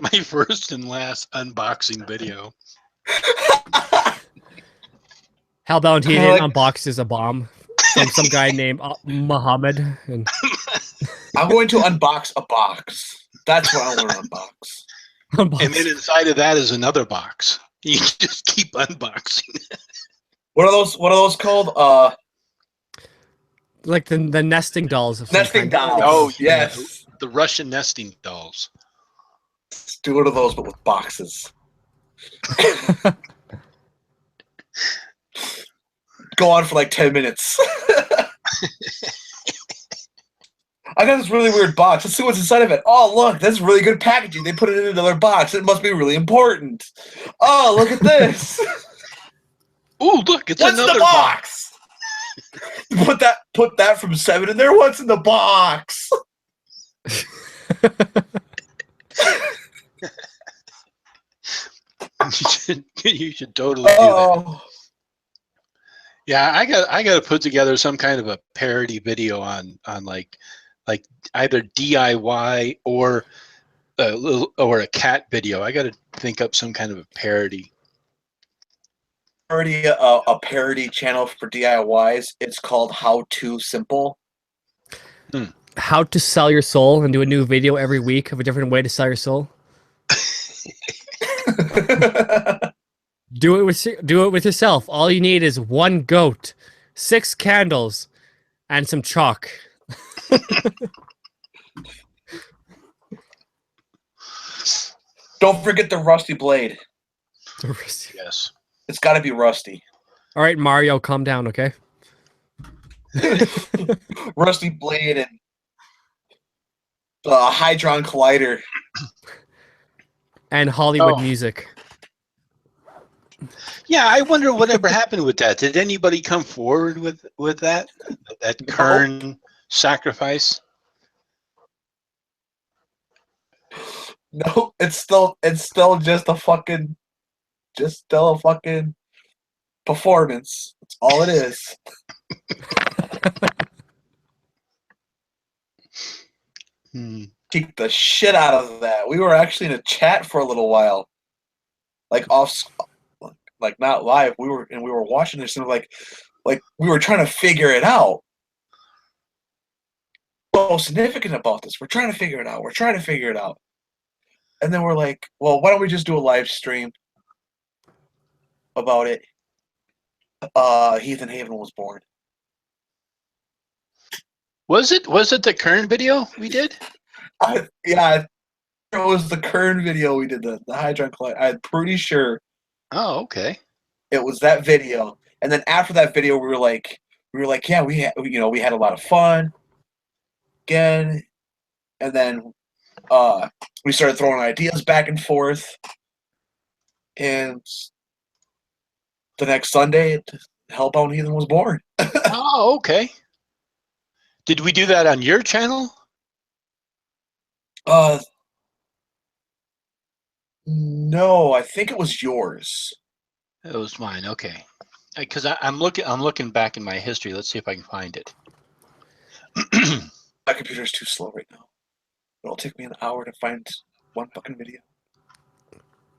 My first and last unboxing video. Hellbound he Kinda unboxes a bomb from some guy named Muhammad. And I'm going to unbox a box. That's what I want to unbox. And then inside of that is another box. You just keep unboxing. What are those called? like the nesting dolls. Of some Nesting kind. dolls. Oh, yeah. yes. The Russian nesting dolls. Let's do one of those, but with boxes. Go on for like 10 minutes. I got this really weird box. Let's see what's inside of it. Oh, look, that's really good packaging. They put it in another box. It must be really important. Oh, look at this. Oh, look, it's What's in another the box? Put that from 7 in there. What's in the box? You should totally do that. Oh, Yeah, I got to put together some kind of a parody video on like either DIY or a cat video. I got to think up some kind of a parody. already a parody channel for DIYs. It's called How To Simple. How to sell your soul and do a new video every week of a different way to sell your soul. Do it with yourself. All you need is one goat, 6 candles, and some chalk. Don't forget the rusty blade. Yes. It's got to be Rusty. All right, Mario, calm down, okay? Rusty Blade and Hydron Collider. And Hollywood Oh. music. Yeah, I wonder whatever happened with that. Did anybody come forward with that Kern sacrifice? No, it's still just a fucking performance. That's all it is. Hmm. Kicked the shit out of that. We were actually in a chat for a little while, like like not live. We were watching this and like we were trying to figure it out. What's significant about this? We're trying to figure it out. And then we're like, well, why don't we just do a live stream about it? Heathen Haven was born. Was it the Kern video we did? Yeah, it was the Kern video we did, the Hydron Collect. I'm pretty sure Oh, okay. it was that video. And then after that video, we were like, yeah, we had a lot of fun again. And then we started throwing ideas back and forth. And the next Sunday, Hellbound Heathen was born. Oh, okay. Did we do that on your channel? No, I think it was yours. It was mine. Okay. Because I'm looking back in my history. Let's see if I can find it. My computer's too slow right now. It'll take me an hour to find one fucking video.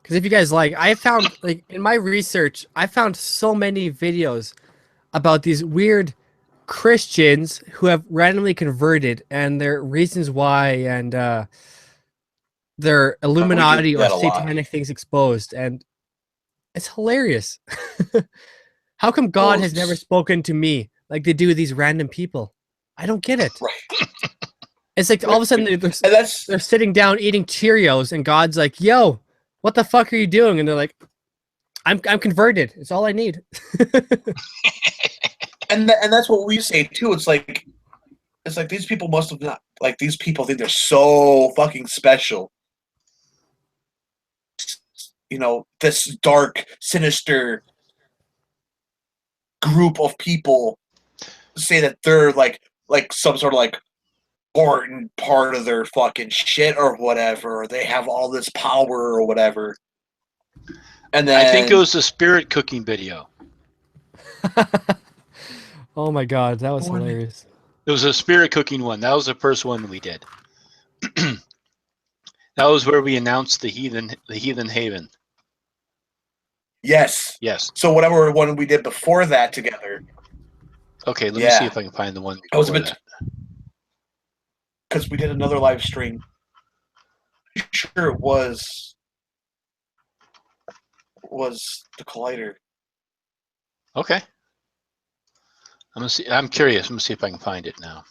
Because if you guys like, I found, like, in my research, I found so many videos about these weird Christians who have randomly converted and their reasons why, and their Illuminati or that a lot. satanic things exposed. And it's hilarious. How come God has never spoken to me like they do with these random people? I don't get it. Right. It's like all of a sudden And that's they're sitting down eating Cheerios, and God's like, "Yo, what the fuck are you doing?" And they're like, "I'm converted. It's all I need." and that's what we say too. It's like these people must have not, like, these people think they're so fucking special. You know, this dark, sinister group of people say that they're like some sort of like important part of their fucking shit or whatever. Or they have all this power or whatever. And then I think it was the spirit cooking video. Oh my God, that was Morning. hilarious. It was a spirit cooking one. That was the first one we did. That was where we announced the Heathen Haven. yes. Yes. So whatever one we did before that together, Okay, let me Yeah. see if I can find the one I was a before bit that. because we did another live stream. Pretty sure it was the Collider. Okay. I'm curious. I'm gonna see if I can find it now.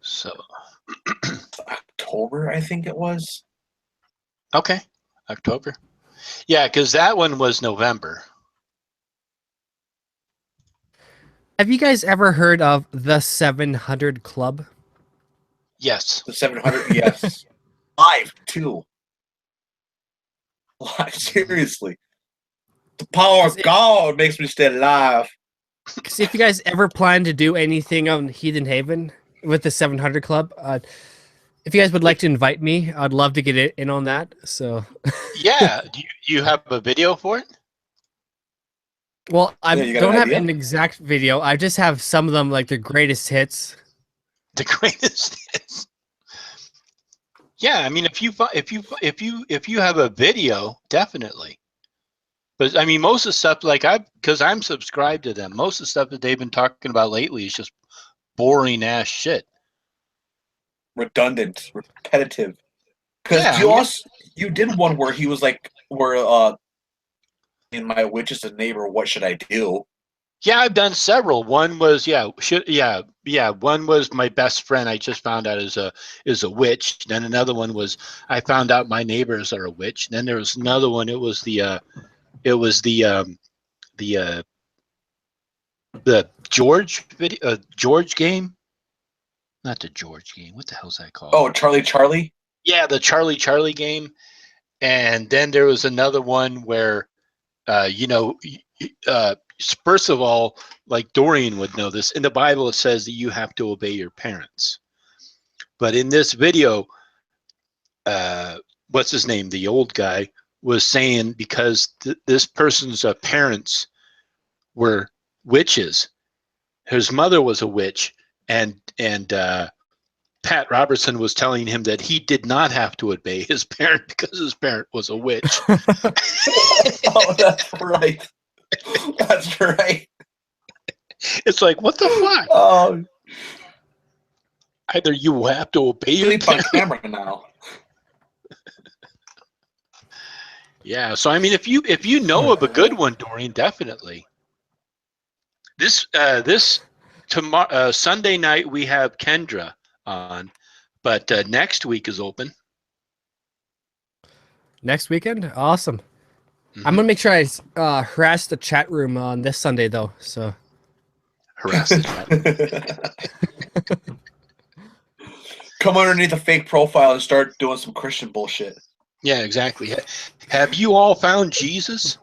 So, October, I think it was. okay, October. Yeah, because that one was November. Have you guys ever heard of the 700 Club? Yes. The 700, yes. Live, too. Live, seriously. The power of God makes me stay alive. Because if you guys ever plan to do anything on Heathen Haven with the 700 Club, if you guys would like to invite me, I'd love to get in on that. So, Yeah. Do you have a video for it? well, I Yeah, you got don't an have idea? an exact video. I just have some of them, like the greatest hits. The greatest hits. Yeah, I mean, if you have a video, definitely. But I mean, most of the stuff, like because I'm subscribed to them, most of the stuff that they've been talking about lately is just boring ass shit. Redundant, repetitive. Because Yeah, you did one where he was like, in my witch is a neighbor, what should I do? Yeah, I've done several. One was one was my best friend. I just found out is a witch. Then another one was I found out my neighbors are a witch. Then there was another one. It was the George video George game. Not the George game. What the hell's that called? Oh, Charlie. Yeah, the Charlie game. And then there was another one where, first of all, like Dorian would know this. In the Bible, it says that you have to obey your parents. But in this video, what's his name? The old guy was saying because this person's parents were witches. His mother was a witch, and Pat Robertson was telling him that he did not have to obey his parent because his parent was a witch. Oh, that's right. That's right. It's like, what the fuck? Oh, Either you have to obey your sleep on parent. camera now. Yeah, so I mean, if you know of a good one, Dorian, definitely. This tomorrow Sunday night we have Kendra on, but next week is open. Next weekend? Awesome. Mhm. I'm gonna make sure I harass the chat room on this Sunday though. So Harass the chat. Come underneath a fake profile and start doing some Christian bullshit. Yeah, exactly. Have you all found Jesus?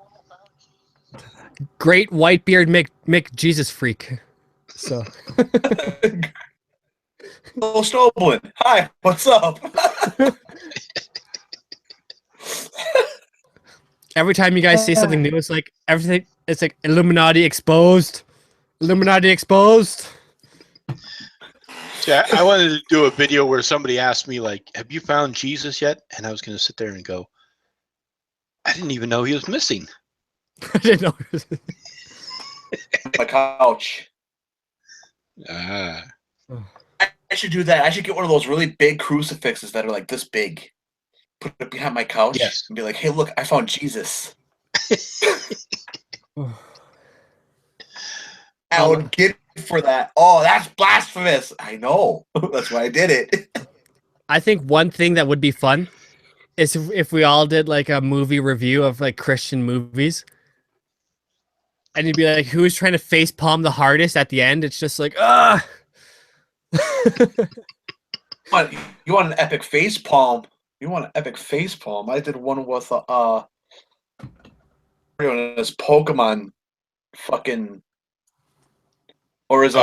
great white beard Mick Jesus freak. So Little Snoblin. Hi, what's up? every time you guys say something new, it's like everything. It's like Illuminati exposed. Illuminati exposed. Yeah, I wanted to do a video where somebody asked me, like, have you found Jesus yet? And I was going to sit there and go, I didn't even know he was missing. I didn't know. My couch. Ah. I should do that. I should get one of those really big crucifixes that are like this big. Put it behind my couch Yes. and be like, hey, look, I found Jesus. I would get it for that. Oh, that's blasphemous. I know. That's why I did it. I think one thing that would be fun is if we all did like a movie review of like Christian movies. And you'd be like, who's trying to face palm the hardest at the end? It's just like, ah. You want an epic face palm? You want an epic face palm? I did one with his Pokemon fucking, or his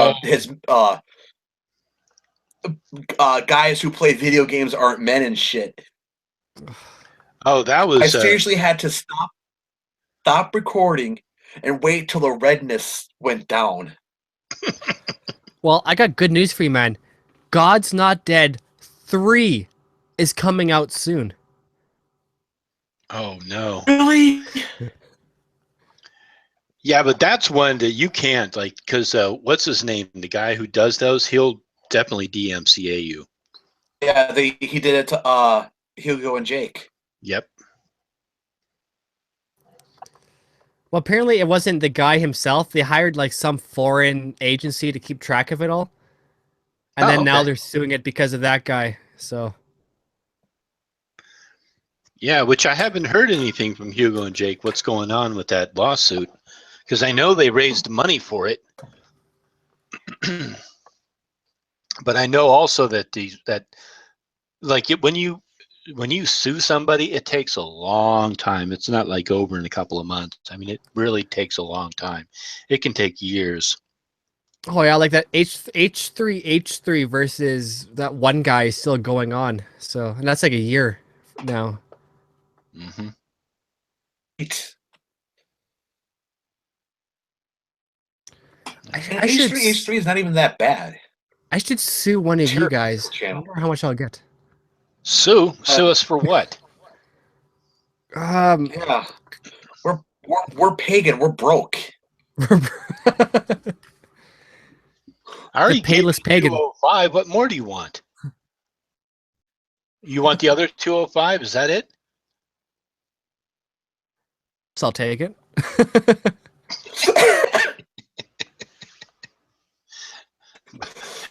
guys who play video games aren't men and shit. Oh, that was. I seriously had to stop recording and wait till the redness went down. Well, I got good news for you, man. God's Not Dead 3 is coming out soon. Oh, no. Really? Yeah, but that's one that you can't, like, because what's his name? The guy who does those, he'll definitely DMCA you. Yeah, he did it to Hugo and Jake. Yep. Well, apparently it wasn't the guy himself. They hired like some foreign agency to keep track of it all. And then now okay. they're suing it because of that guy. So Yeah, which I haven't heard anything from Hugo and Jake. What's going on with that lawsuit? Because I know they raised money for it. But I know also that when you sue somebody, it takes a long time. It's not like over in a couple of months. I mean, it really takes a long time. It can take years. oh yeah, like that H3 versus that one guy is still going on. So and that's like a year now. Hmm. I should H3 is not even that bad. I should sue one of you Sure. guys. I Channel. wonder how much I'll get. Sue us for what? Yeah, we're pagan. We're broke. I already The payless gave you pagan. 205. What more do you want? You want the other 205? Is that it? So I'll take it.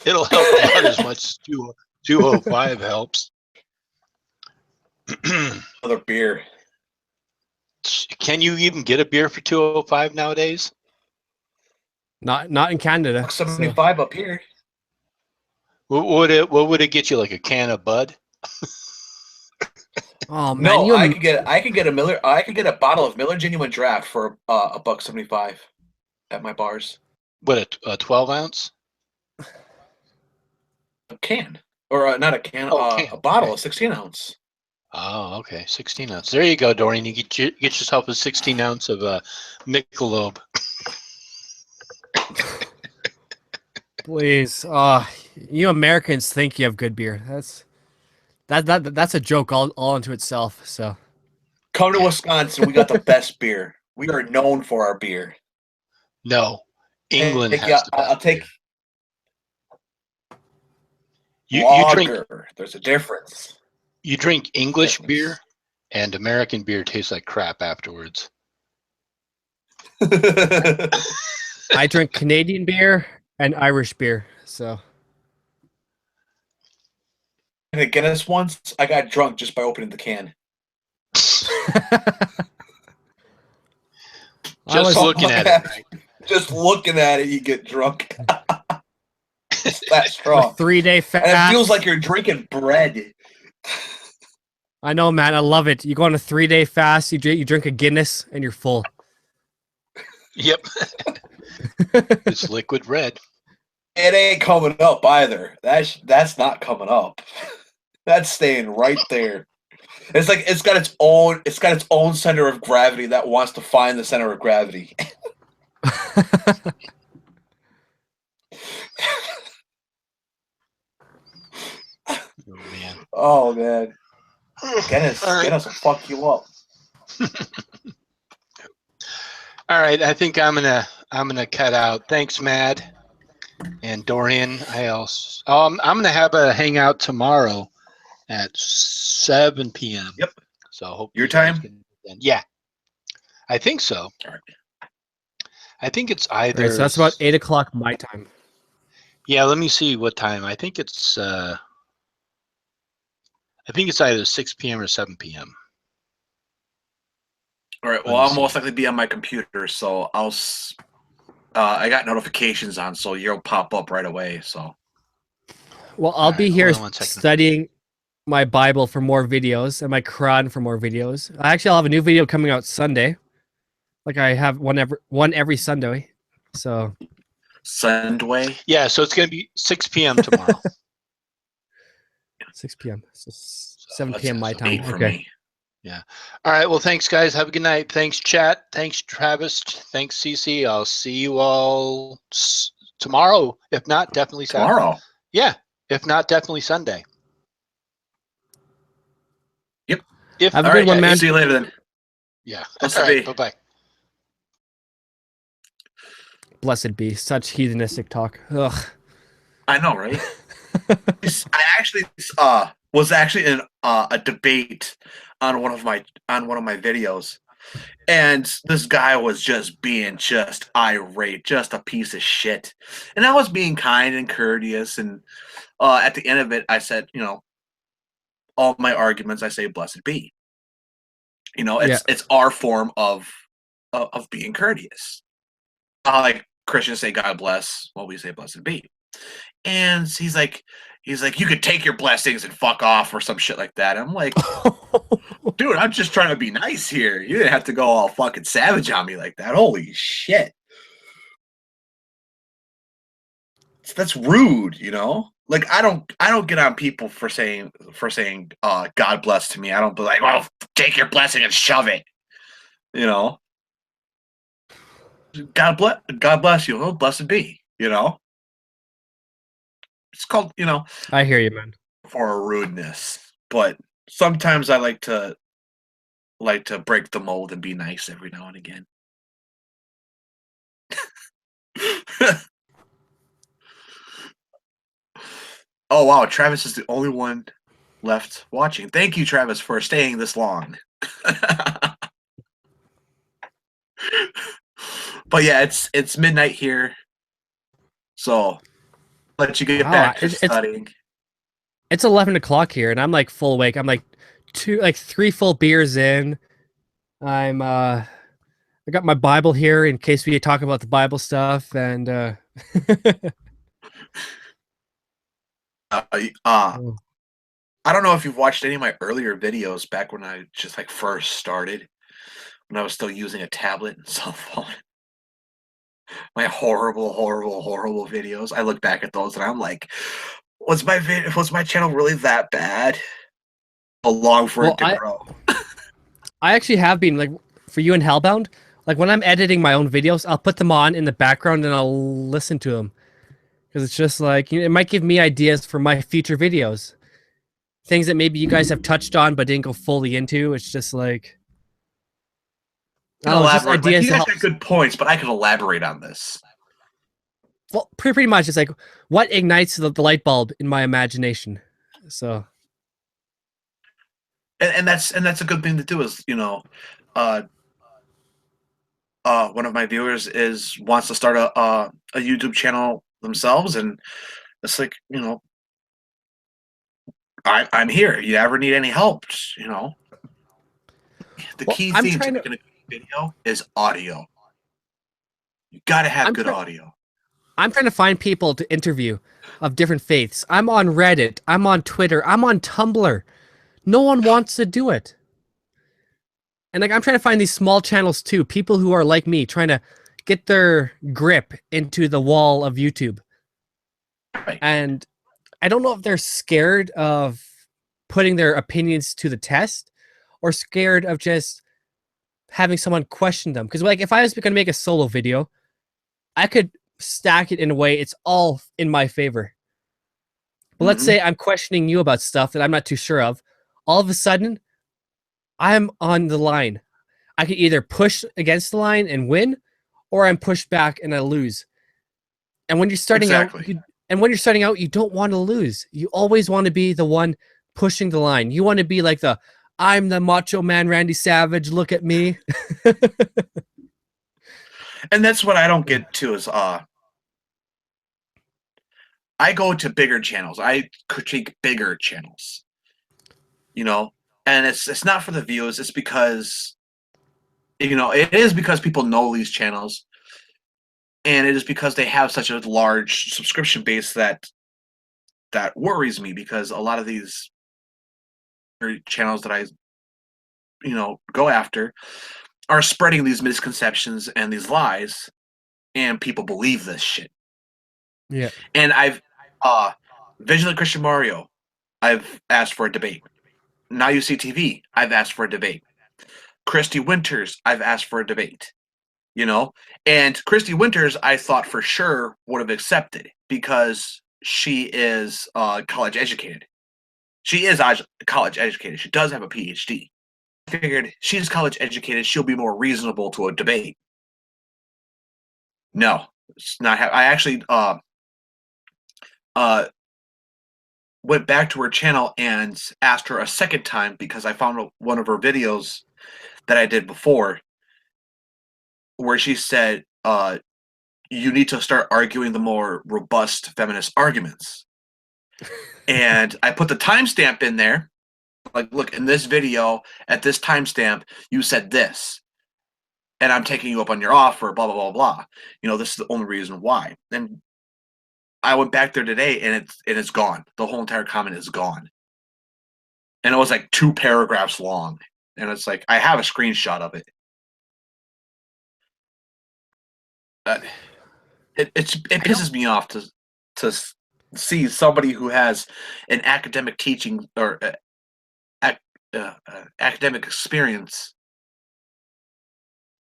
It'll help out as much as 205 helps. Another beer. Can you even get a beer for 205 nowadays? Not in Canada. so- 75 up here. What would it get you? Like a can of Bud? Oh man, No, you I could get a bottle of Miller Genuine Draft for $1.75 at my bars. What, a 12 ounce? A can, or not a can, Oh, can. a bottle, Okay. a 16 ounce. Oh, okay, 16 ounce. There you go, Dorian. You get yourself a 16 ounce of Michelob. please. You Americans think you have good beer. That's a joke all unto itself. So Come to Wisconsin, we got the best beer. We are known for our beer. No, England Heck has yeah, the best I'll take beer. You drink lager. There's a difference. you drink English Difference. beer, and American beer tastes like crap afterwards. I drink Canadian beer and Irish beer. So And at Guinness once, I got drunk just by opening the can. Just looking at it, right? Just looking at it, you get drunk. It's that a strong. 3-day fast. And it feels like you're drinking bread. I know, man. I love it. You go on a 3-day fast. You drink a Guinness and you're full. Yep. It's liquid red. It ain't coming up either. That's not coming up. That's staying right there. It's like it's got its own center of gravity that wants to find the center of gravity. Oh man. Oh man. Guinness All right. will fuck you up. All right, I think I'm gonna cut out. Thanks, Mad and Dorian. I'm gonna have a hangout tomorrow at 7 p.m. Yep. So I hope Your you guys time? can attend. Yeah, I think so. All right. I think it's All either. right, so that's about 8 o'clock my time. Yeah, let me see what time. I think it's either 6 p.m. or 7 p.m. All right. Let Well, me I'll see. most likely be on my computer, so I got notifications on, so you'll pop up right away. So Well, I'll All be right, here hold on one second. studying my Bible for more videos and my Quran for more videos. I'll have a new video coming out Sunday. Like I have one every Sunday. So Sendway. Yeah, so it's gonna be 6 p.m. tomorrow. 6 p.m. So 7 p.m. my That's time. 8 for Okay. me. All right. Well, thanks, guys. Have a good night. Thanks, chat. Thanks, Travis. Thanks, CC. I'll see you all tomorrow. If not, definitely Saturday. Tomorrow. Yeah. If not, definitely Sunday. Yep. If Have a All good right. one, man. See you later then. yeah. Blessed All right. be. Bye bye. Blessed be. Such heathenistic talk. Ugh. I know, right? I actually was actually in a debate on one of my videos, and this guy was just being just irate, just a piece of shit. And I was being kind and courteous, and at the end of it, I said, all my arguments, I say, "Blessed be." It's our form of being courteous. Like Christians say, "God bless," well, we say, "Blessed be." And he's like, you could take your blessings and fuck off or some shit like that. I'm like, dude, I'm just trying to be nice here. You didn't have to go all fucking savage on me like that. Holy shit. That's rude, Like I don't get on people for saying God bless to me. I don't be like, well, take your blessing and shove it. God bless you. Oh, blessed be, It's called, I hear you, man. for a rudeness. But sometimes I like to break the mold and be nice every now and again. Oh wow, Travis is the only one left watching. Thank you, Travis, for staying this long. But yeah, it's midnight here. So let you get Wow, back to it's studying. it's 11 o'clock here, and I'm like full awake. I'm like three full beers in. I got my Bible here in case we talk about the Bible stuff, and Uh, I don't know if you've watched any of my earlier videos back when I just like first started, when I was still using a tablet and cell phone. My horrible, horrible, horrible videos. I look back at those and I'm like, was my channel really that bad? So long for Well, it to grow. I actually have been like for you and Hellbound. Like when I'm editing my own videos, I'll put them on in the background and I'll listen to them because it's just like it might give me ideas for my future videos, things that maybe you guys have touched on but didn't go fully into. It's just like You I don't know, just elaborate. Like, ideas you to guys help. got good points, but I could elaborate on this. Well, pretty much, it's like what ignites the light bulb in my imagination. So And that's a good thing to do. Is one of my viewers wants to start a YouTube channel themselves, and it's like I'm here. You ever need any help? The Well, key I'm thing to trying to. making a video is audio. You got to have I'm good try- audio. I'm trying to find people to interview of different faiths. I'm on Reddit. I'm on Twitter. I'm on Tumblr. No one wants to do it. And like I'm trying to find these small channels too, people who are like me, trying to get their grip into the wall of YouTube. Right. And I don't know if they're scared of putting their opinions to the test or scared of just having someone question them. Because like if I was going to make a solo video, I could stack it in a way it's all in my favor. But let's Mhm. say I'm questioning you about stuff that I'm not too sure of. All of a sudden, I'm on the line. I could either push against the line and win, or I'm pushed back and I lose. And when you're starting Exactly. out, you don't want to lose. You always want to be the one pushing the line. You want to be like I'm the macho man, Randy Savage. Look at me. And that's what I don't get to is I go to bigger channels. I critique bigger channels. And it's not for the views. It's because it is because people know these channels, and it is because they have such a large subscription base that worries me, because a lot of these channels that I go after are spreading these misconceptions and these lies, and people believe this shit. Yeah. And I've Vigilant Christian Mario, I've asked for a debate. Now You See TV, I've asked for a debate. Christy Winters, I've asked for a debate. And Christy Winters, I thought for sure would have accepted because she is college educated. She is college educated. She does have a PhD. I figured she's college educated. She'll be more reasonable to a debate. No, it's not. I actually went back to her channel and asked her a second time because I found one of her videos that I did before where she said, you need to start arguing the more robust feminist arguments. And I put the timestamp in there. Like, look, in this video, at this timestamp, you said this. And I'm taking you up on your offer, blah, blah, blah, blah. This is the only reason why. And I went back there today, and it's gone. The whole entire comment is gone. And it was like 2 paragraphs long. And it's like, I have a screenshot of it. It pisses me off to see somebody who has an academic teaching or academic experience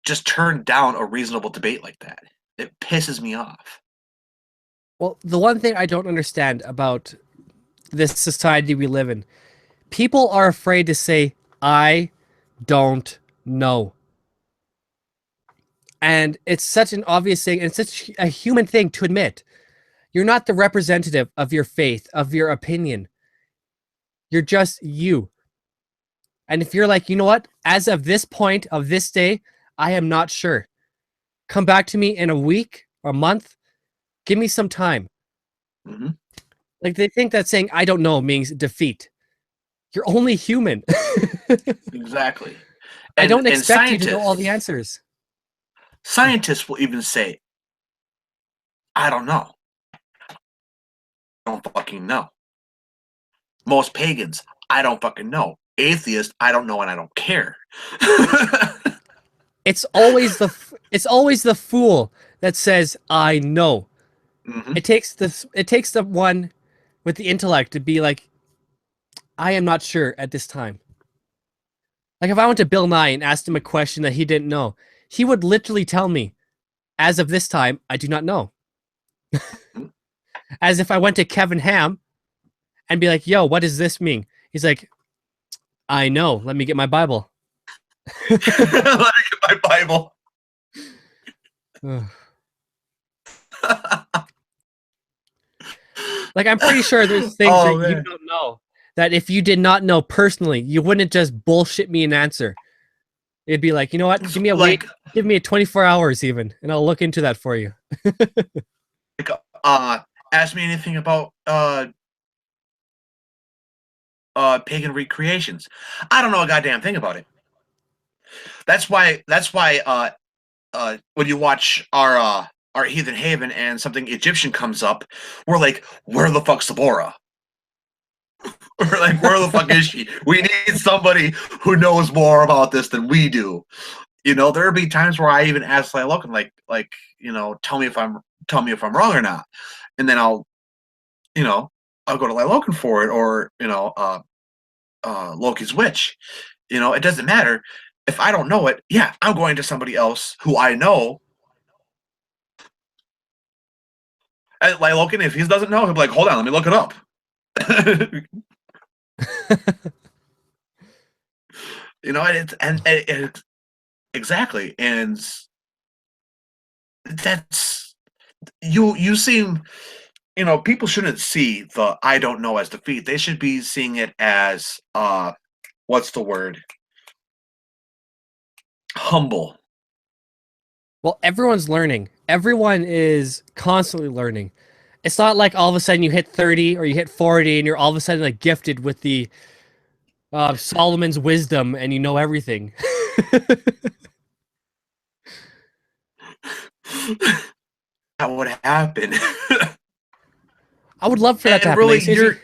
just turn down a reasonable debate like that. It pisses me off. Well, the one thing I don't understand about this society we live in, people are afraid to say, I don't know. And it's such an obvious thing, and it's such a human thing to admit. You're not the representative of your faith, of your opinion. You're just you. And if you're like, you know what, as of this point of this day, I am not sure. Come back to me in a week or a month. Give me some time. Hmm. Like they think that saying "I don't know" means defeat. You're only human. Exactly. I don't And expect you to know all the answers. scientists will even say, "I don't know. I don't fucking know." Most pagans, I don't fucking know. Atheists, I don't know and I don't care. It's always the fool that says "I know." Hmm. It takes the one with the intellect to be like, "I am not sure at this time." Like if I went to Bill Nye and asked him a question that he didn't know, he would literally tell me, "As of this time, I do not know." As if I went to Kevin Ham and be like, "Yo, what does this mean?" He's like, "I know. Let me get my Bible." Let me get my Bible. Like I'm pretty sure there's things Oh, that you man. don't know that if you did not know personally, you wouldn't just bullshit me an answer. It'd be like, you know what? Give me a wait. Like, Give me a 24 hours even, and I'll look into that for you. like, ask me anything about pagan recreations. I don't know a goddamn thing about it. That's why when you watch our Heathen Haven and something Egyptian comes up, we're like, where the fuck's Deborah? We're like, where the fuck is she? We need somebody who knows more about this than we do. You know, there'll be times where I even ask Logan, like, you know, tell me if I'm wrong or not. And then I'll go to Logan for it, or, Loki's witch. You know, it doesn't matter. If I don't know it, yeah, I'm going to somebody else who I know. And Logan, if he doesn't know, he'll be like, hold on, let me look it up. You know, and exactly, and that's you seem, people shouldn't see the "I don't know" as defeat. They should be seeing it as what's the word? Humble. Well, everyone's learning. Everyone is constantly learning. It's not like all of a sudden you hit 30 or you hit 40 and you're all of a sudden like gifted with the Solomon's wisdom and you know everything. That would happen. I would love for that to And happen. really, Like, seriously.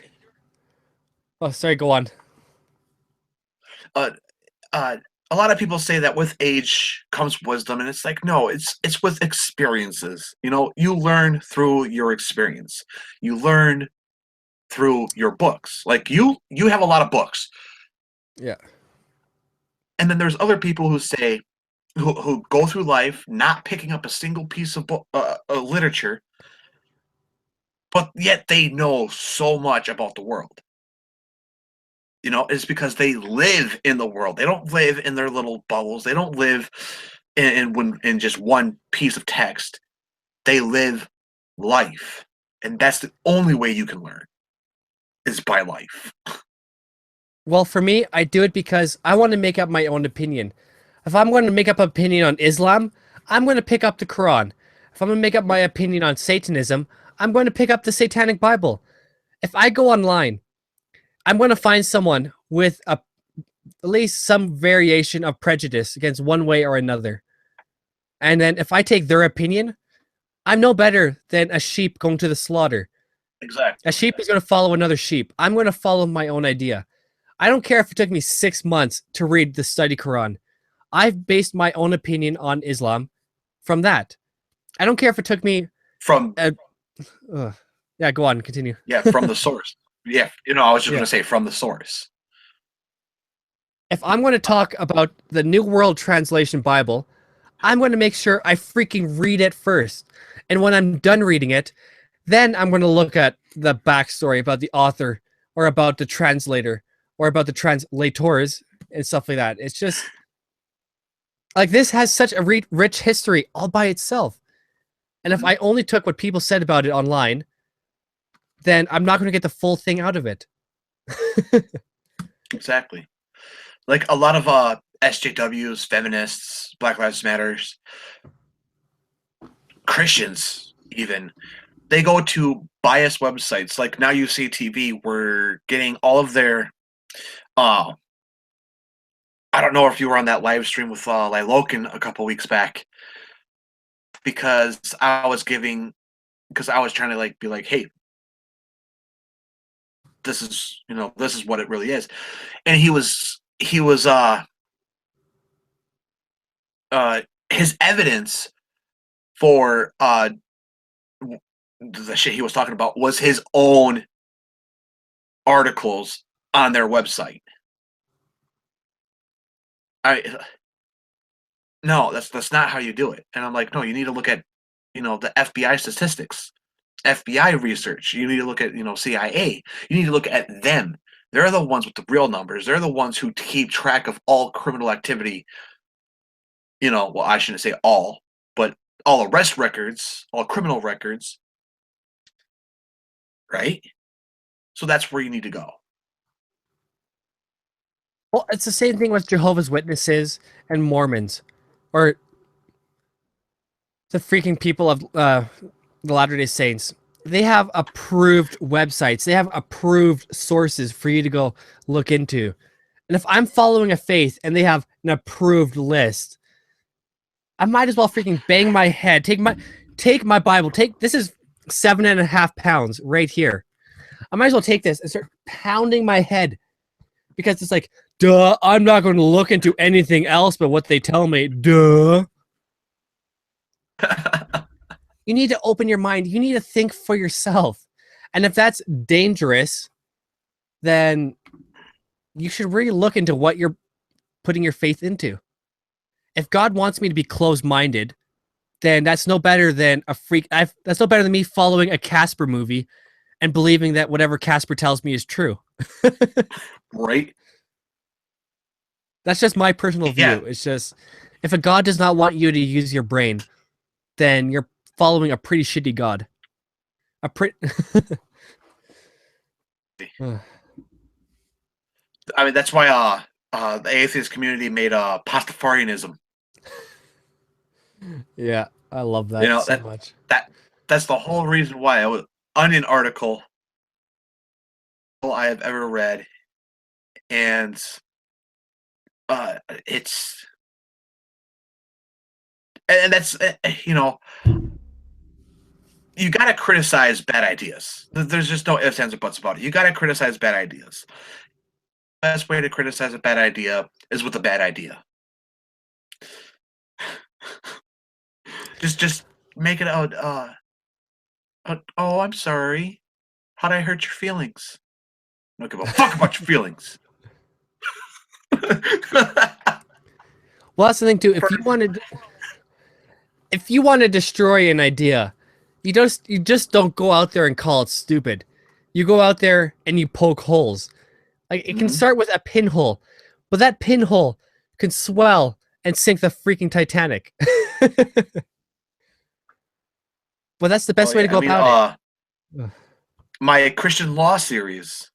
Oh, sorry. Go on. uh, a lot of people say that with age comes wisdom, and it's like, no, it's with experiences. You know, you learn through your experience. You learn through your books. Like you have a lot of books, Yeah. and then there's other people who say who go through life not picking up a single piece of literature, but yet they know so much about the world. You know, it's because they live in the world. They don't live in their little bubbles. They don't live in just one piece of text. They live life, and that's the only way you can learn is by life. Well, for me, I do it because I want to make up my own opinion. If I'm going to make up an opinion on Islam, I'm going to pick up the Quran. If I'm going to make up my opinion on Satanism, I'm going to pick up the Satanic Bible. If I go online, I'm going to find someone with at least some variation of prejudice against one way or another. And then if I take their opinion, I'm no better than a sheep going to the slaughter. Exactly. A sheep is going to follow another sheep. I'm going to follow my own idea. I don't care if it took me 6 months to read the study Quran. I've based my own opinion on Islam from that. I don't care if it took me. From Yeah, go on, continue. from the source. Yeah, I was just Yeah. going to say from the source. If I'm going to talk about the New World Translation Bible, I'm going to make sure I freaking read it first. And when I'm done reading it, then I'm going to look at the backstory about the author or about the translator or about the translators and stuff like that. It's just like this has such a rich history all by itself. And if I only took what people said about it online, then I'm not going to get the full thing out of it. Exactly. Like a lot of SJWs, feminists, Black Lives Matters, Christians even, they go to biased websites like Now You See TV. We're getting all of their. I don't know if you were on that live stream with like Loken a couple weeks back, because I was trying to like be like, hey, this is what it really is, and he was his evidence for the shit he was talking about was his own articles on their website. No, that's not how you do it. And I'm like, no, you need to look at the FBI statistics, FBI research. You need to look at CIA. You need to look at them. They're the ones with the real numbers. They're the ones who keep track of all criminal activity. Well, I shouldn't say all, but all arrest records, all criminal records, right? So that's where you need to go. Well, it's the same thing with Jehovah's Witnesses and Mormons, or the freaking people of the Latter-day Saints. They have approved websites. They have approved sources for you to go look into. And if I'm following a faith and they have an approved list, I might as well freaking bang my head. Take my Bible. This is 7.5 pounds right here. I might as well take this and start pounding my head, because it's like, duh, I'm not going to look into anything else but what they tell me. Duh. You need to open your mind. You need to think for yourself. And if that's dangerous, then you should really look into what you're putting your faith into. If God wants me to be closed-minded, then that's no better than that's no better than me following a Casper movie and believing that whatever Casper tells me is true. Right? That's just my personal view. Yeah. It's just, if a God does not want you to use your brain, then you're following a pretty shitty God. I mean, that's why the atheist community made Pastafarianism. Yeah, I love that so much. That's the whole reason why. I was Onion article I have ever read, and it's and that's you got to criticize bad ideas. There's just no ifs, ands, or buts about it. You got to criticize bad ideas. The best way to criticize a bad idea is with a bad idea. Just make it out. Oh, I'm sorry. How'd I hurt your feelings? I don't give a fuck about your feelings. Well, that's the thing too. If you want to destroy an idea, you just don't go out there and call it stupid. You go out there and you poke holes. Like, it can start with a pinhole, but that pinhole can swell and sink the freaking Titanic. Well, that's the best way to go about it. My Christian law series.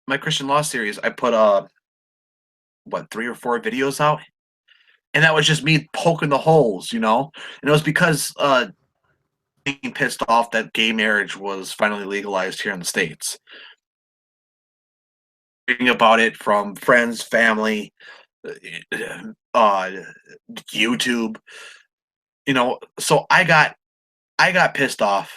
I put 3 or 4 videos out, and that was just me poking the holes, and it was because being pissed off that gay marriage was finally legalized here in the States. Reading about it from friends, family, YouTube, so I got pissed off.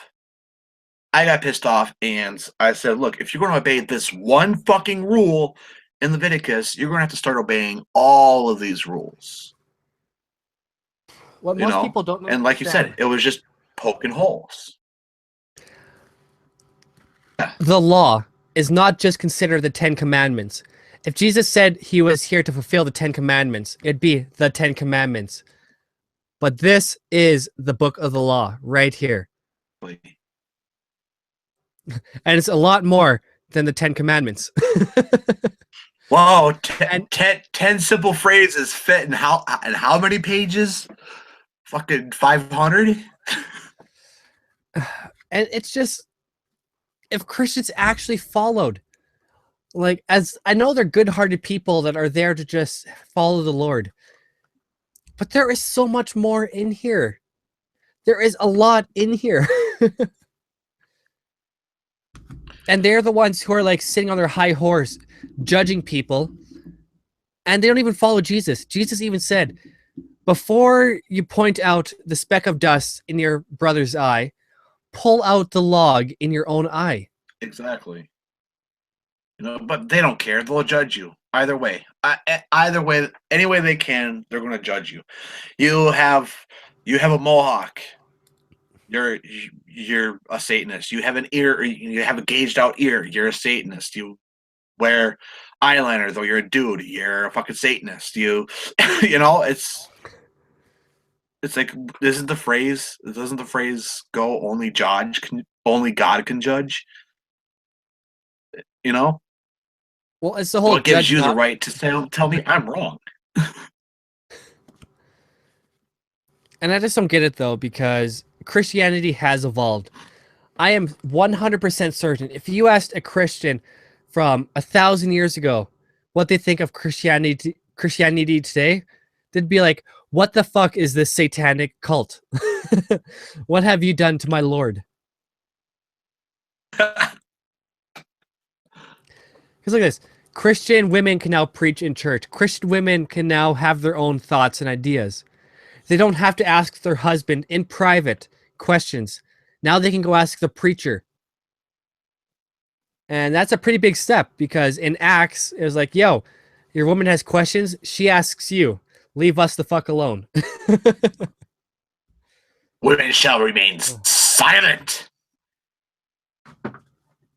And I said, look, if you're going to obey this one fucking rule in Leviticus, you're going to have to start obeying all of these rules. What most people don't know. And like you said, it was just poking holes. The law is not just considered the 10 Commandments. If Jesus said he was here to fulfill the 10 Commandments, it'd be the 10 Commandments. But this is the book of the law right here. And it's a lot more than the 10 Commandments. Whoa, 10 simple phrases fit in how many pages? Fucking 500? And it's just, if Christians actually followed, like, as I know they're good-hearted people that are there to just follow the Lord, but there is so much more in here. There is a lot in here. And they're the ones who are like sitting on their high horse, judging people. And they don't even follow Jesus. Jesus even said, before you point out the speck of dust in your brother's eye, pull out the log in your own eye. Exactly. But they don't care. They'll judge you either way. Either way, any way they can, they're going to judge you. You have a mohawk. You're a Satanist. You have an ear. You have a gauged out ear. You're a Satanist. You wear eyeliner, though you're a dude. You're a fucking Satanist. It's like, doesn't the phrase go, only God can judge? Well, it's the whole. What gives judge you the not- right to tell me I'm wrong? And I just don't get it though, because Christianity has evolved. I am 100% certain if you asked a Christian from 1,000 years ago what they think of Christianity today, they'd be like, what the fuck is this satanic cult? What have you done to my Lord? Because look at this. Christian women can now preach in church. Christian women can now have their own thoughts and ideas. They don't have to ask their husband in private questions. Now they can go ask the preacher. And that's a pretty big step, because in Acts, it was like, yo, your woman has questions. She asks you. Leave us the fuck alone. Women shall remain silent.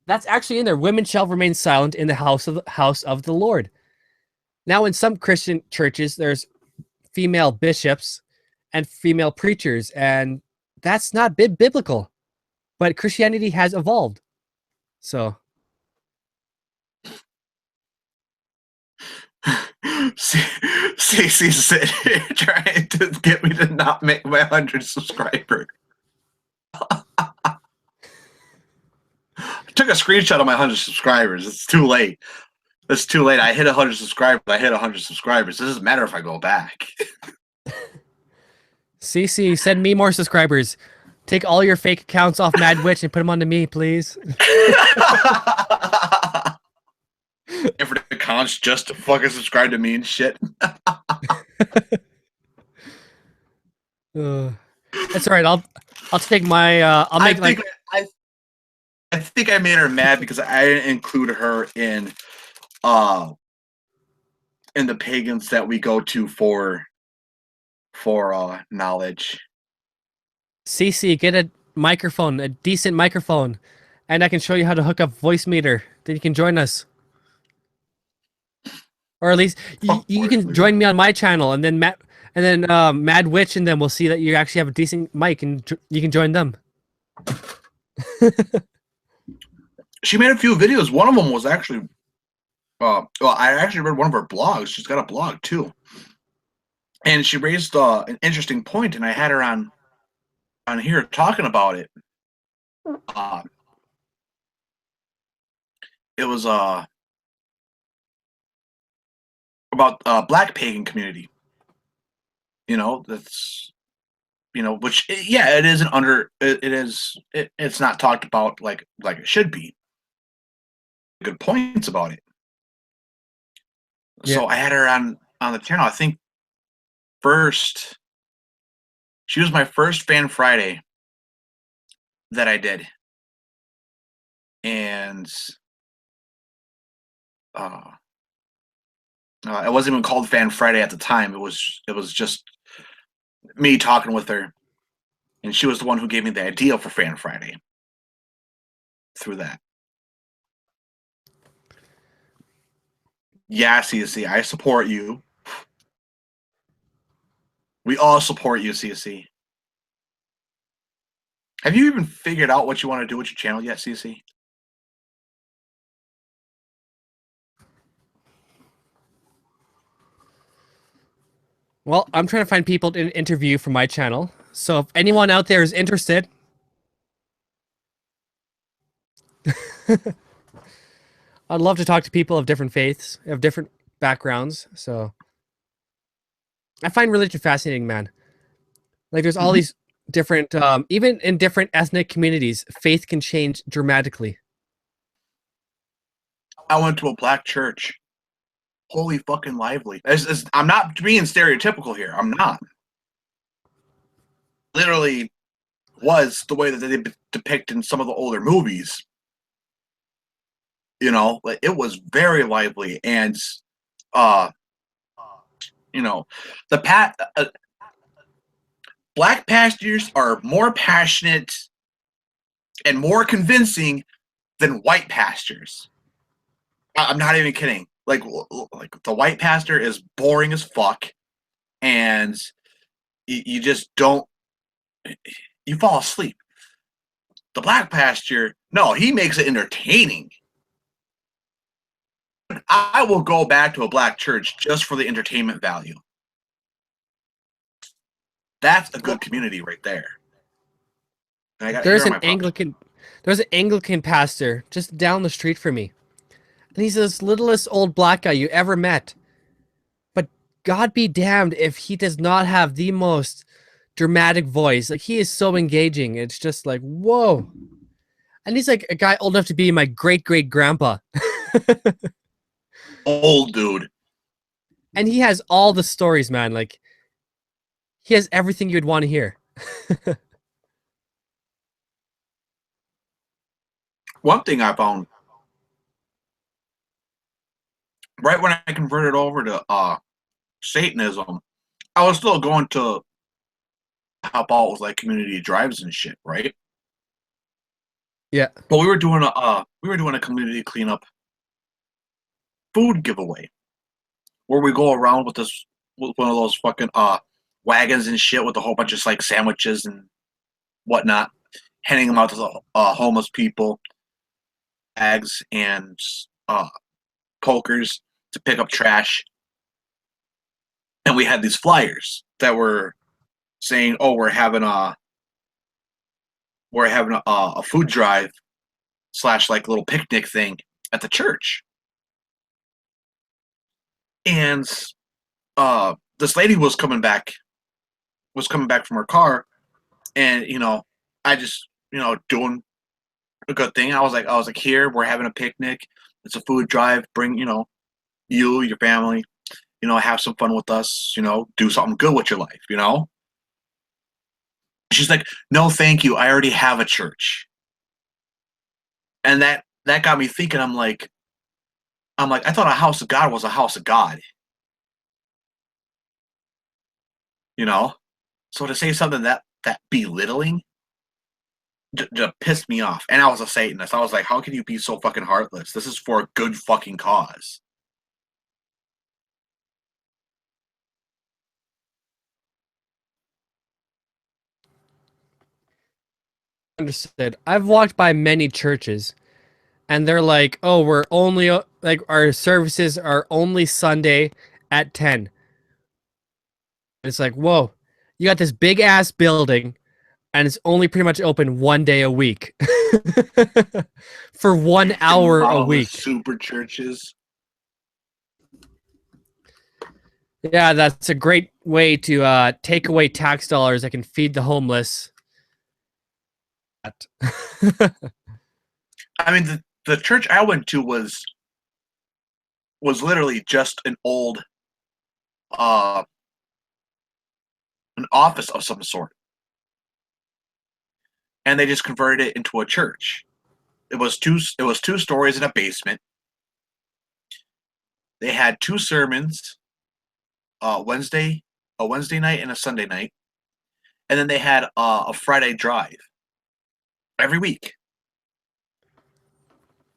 That's actually in there. Women shall remain silent in the house of the Lord. Now, in some Christian churches, there's female bishops and female preachers, and that's not biblical. But Christianity has evolved. So Cece said, trying to get me to not make my 100 subscriber. I took a screenshot of my 100 subscribers. It's too late. It's too late. I hit 100 subscribers. It doesn't matter if I go back. CC, send me more subscribers. Take all your fake accounts off MadWitch and put them onto me, please. And for the accounts just to fucking subscribe to me and shit. That's all right. I'll take my. I'll make I think I made her mad because I didn't include her in the pagans that we go to for knowledge. CC, get a microphone, a decent microphone, and I can show you how to hook up Voicemeeter. Then you can join us, or at least you can join me on my channel, and then Mad Witch, and then we'll see that you actually have a decent mic, and you can join them. She made a few videos. One of them was actually, I actually read one of her blogs. She's got a blog too, and she raised an interesting point, and I had her on here talking about it. It was about black pagan community. That's which it isn't it's not talked about like it should be. Good points about it. Yeah. So I had her on the channel. I think she was my first Fan Friday that I did, and it wasn't even called Fan Friday at the time. It was just me talking with her, and she was the one who gave me the idea for Fan Friday through that. Yeah, CSC, I support you. We all support you, CSC. Have you even figured out what you want to do with your channel yet, CSC? Well, I'm trying to find people to interview for my channel. So if anyone out there is interested, I'd love to talk to people of different faiths, of different backgrounds. So I find religion fascinating, man. Like there's all these different, even in different ethnic communities, faith can change dramatically. I went to a black church. Holy fucking lively. I'm not being stereotypical here. I'm not. Literally was the way that they depict in some of the older movies. You know, like, it was very lively, and you know, black pastors are more passionate and more convincing than white pastors. I'm not even kidding. Like the white pastor is boring as fuck, and you just don't. You fall asleep. The black pastor, no, he makes it entertaining. I will go back to a black church just for the entertainment value. That's a good community right there. And I got There's here on an my property. Anglican, there's an Anglican pastor just down the street from me, and he's this littlest old black guy you ever met. But God be damned if he does not have the most dramatic voice. Like, he is so engaging. It's just like, whoa. And he's like a guy old enough to be my great great grandpa. Old dude. And he has all the stories, man. Like, he has everything you'd want to hear. One thing I found right when I converted over to Satanism, I was still going to help out with like community drives and shit, right? Yeah. But we were doing a community cleanup food giveaway where we go around with one of those fucking wagons and shit with a whole bunch of like sandwiches and whatnot, handing them out to the homeless people, bags and pokers to pick up trash. And we had these flyers that were saying, "Oh, we're having a food drive / like little picnic thing at the church." And this lady was coming back from her car, and I just doing a good thing. I was like, here, we're having a picnic. It's a food drive. Bring you, your family, have some fun with us. Do something good with your life. She's like, no, thank you. I already have a church. And that got me thinking. I'm like, I thought a house of God was a house of God. So to say something that belittling just pissed me off. And I was a Satanist. I was like, how can you be so fucking heartless? This is for a good fucking cause. Understood. I've walked by many churches, and they're like, "Oh, we're only like our services are only Sunday at 10." It's like, whoa, you got this big ass building, and it's only pretty much open one day a week for 1 hour a week. Super churches. Yeah, that's a great way to take away tax dollars that can feed the homeless. I mean, the church I went to was literally just an old an office of some sort, and they just converted it into a church. It was two stories in a basement. They had 2 sermons, a Wednesday night and a Sunday night, and then they had a Friday drive every week.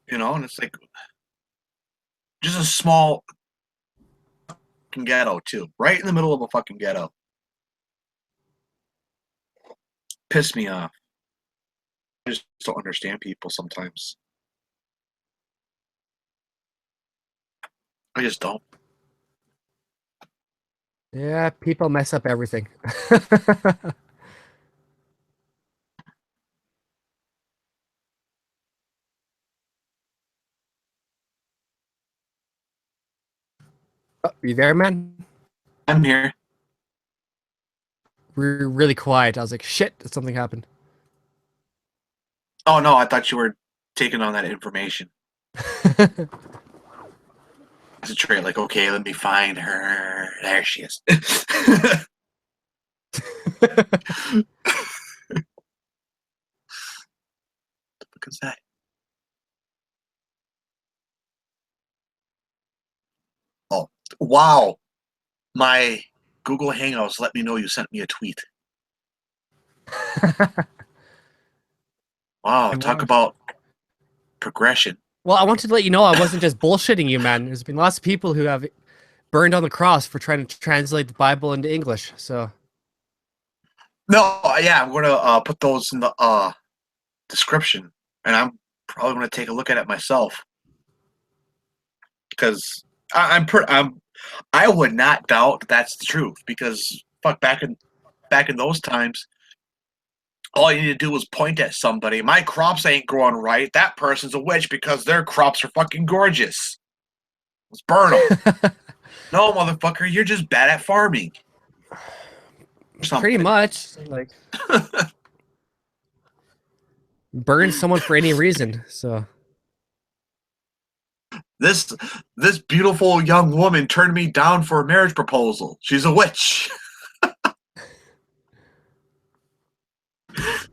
And it's like just a small fucking ghetto too, right in the middle of a fucking ghetto. Pissed me off. I just don't understand people sometimes. I just don't. Yeah, people mess up everything. Oh, you there, man? I'm here. really quiet. I was like, shit, something happened. Oh no, I thought you were taking on that information. Concentrate, like, okay, let me find her. There she is. What is that? Oh, wow. My Google Hangouts let me know you sent me a tweet. Wow, talk about progression. Well, I wanted to let you know I wasn't just bullshitting you, man. There's been lots of people who have burned on the cross for trying to translate the Bible into English. So No, yeah, I'm gonna put those in the description, and I'm probably gonna take a look at it myself because I would not doubt that's the truth because fuck, back in those times, all you need to do was point at somebody. My crops ain't growing right. That person's a witch because their crops are fucking gorgeous. Let's burn them. No, motherfucker, you're just bad at farming. pretty much, like, burn someone for any reason. So This beautiful young woman turned me down for a marriage proposal. She's a witch.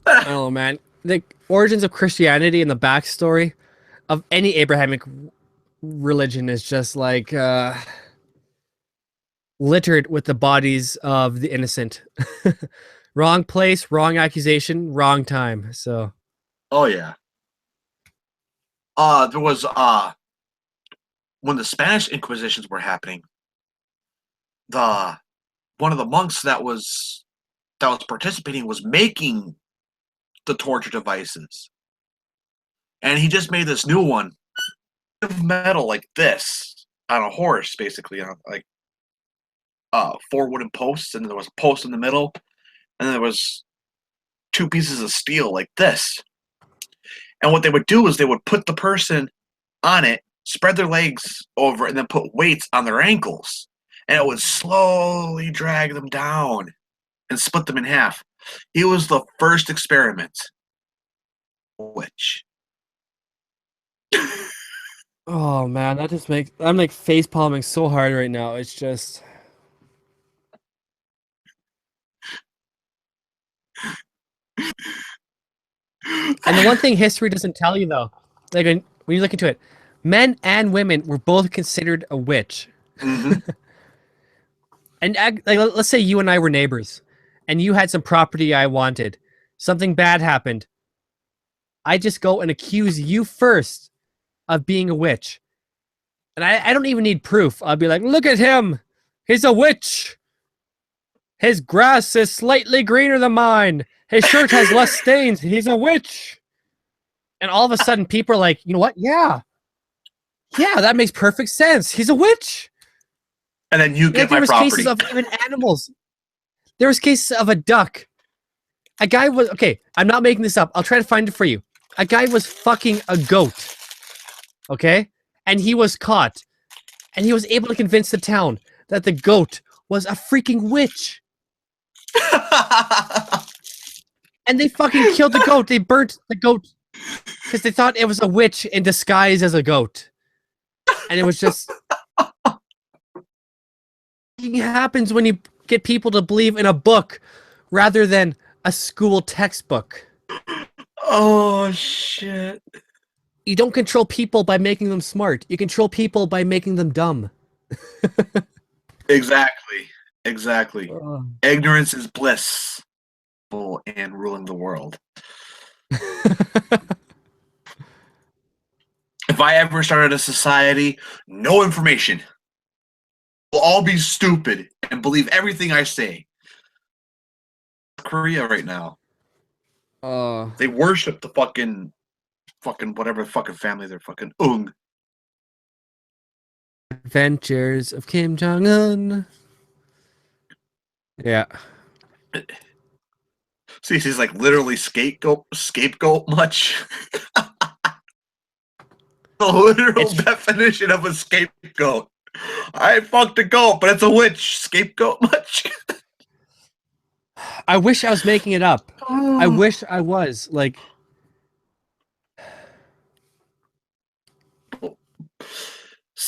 I don't know, man. The origins of Christianity and the backstory of any Abrahamic religion is just like littered with the bodies of the innocent. Wrong place, wrong accusation, wrong time. So Oh yeah. There was when the Spanish Inquisitions were happening, one of the monks that was participating was making the torture devices. And he just made this new one of metal like this on a horse, basically, on like 4 wooden posts, and there was a post in the middle, and then there was 2 pieces of steel like this. And what they would do is they would put the person on it, spread their legs over it, and then put weights on their ankles. And it would slowly drag them down and split them in half. He was the first experiment. Which. oh man, that just makes I'm like face palming so hard right now. It's just and the one thing history doesn't tell you though, like when you look into it, men and women were both considered a witch. Mhm. And like, let's say you and I were neighbors, and you had some property I wanted. Something bad happened. I just go and accuse you first of being a witch. And I don't even need proof. I'll be like, look at him. He's a witch. His grass is slightly greener than mine. His shirt has less stains. He's a witch. And all of a sudden, people are like, you know what? Yeah. Yeah, that makes perfect sense. He's a witch. And then you get There my was property. cases of even animals. There was cases of a duck. A guy was okay. I'm not making this up. I'll try to find it for you. A guy was fucking a goat. Okay, and he was caught, and he was able to convince the town that the goat was a freaking witch. And they fucking killed the goat. They burnt the goat because they thought it was a witch in disguise as a goat. And it was just it happens when you get people to believe in a book rather than a school textbook. Oh shit. You don't control people by making them smart. You control people by making them dumb. Exactly. Ignorance is bliss. And ruling the world. If I ever started a society, no information. We'll all be stupid and believe everything I say. Korea right now. They worship the fucking whatever fucking family they're fucking Ung. Adventures of Kim Jong-un. Yeah. See, he's like literally scapegoat much. The literal definition of a scapegoat. I fucked a goat, but it's a witch. Scapegoat much. I wish I was making it up. I wish I was. Like,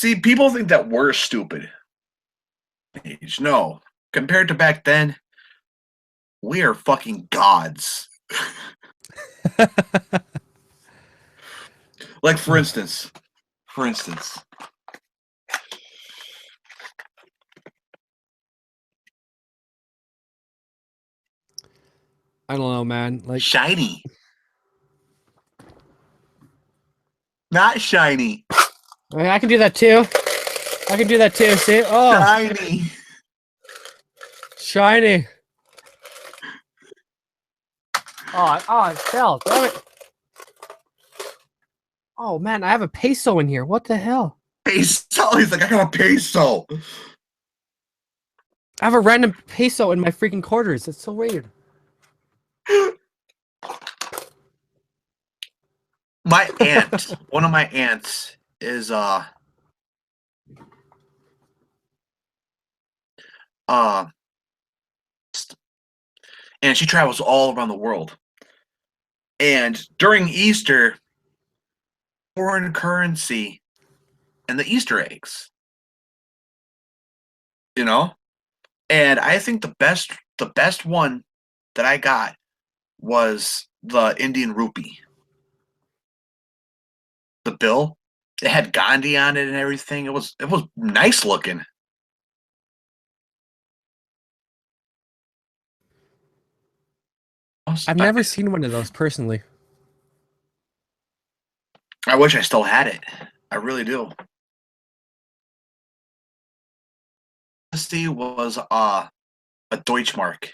See, people think that we're stupid. No, compared to back then, we are fucking gods. Like for instance, I don't know, man. Like, shiny, not shiny, I can do that too. I can do that too. See? Oh, shiny. shiny. Oh, it fell. Damn it. Oh man, I have a peso in here. What the hell? Peso. He's like, I got a peso. I have a random peso in my freaking quarters. That's so weird. My aunt, one of my aunts, is and she travels all around the world. And during Easter, foreign currency and the Easter eggs. You know? And I think the best one that I got was the Indian rupee. The bill. It had Gandhi on it and everything. It was nice looking. I've never seen one of those personally. I wish I still had it. I really do. Was a Deutschmark.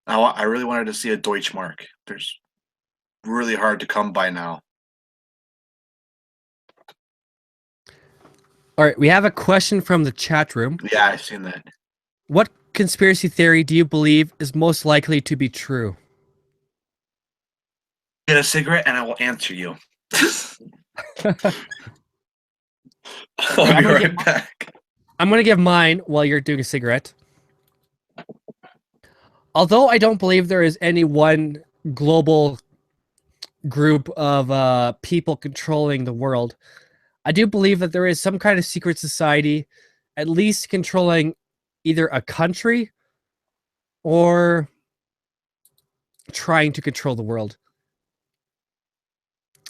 I really wanted to see a Deutschmark. There's really hard to come by now. All right, we have a question from the chat room. Yeah, I've seen that. What conspiracy theory do you believe is most likely to be true? Get a cigarette and I will answer you. I'll be right back. I'm going to give mine while you're doing a cigarette. Although I don't believe there is any one global group of people controlling the world, I do believe that there is some kind of secret society, at least controlling either a country or trying to control the world.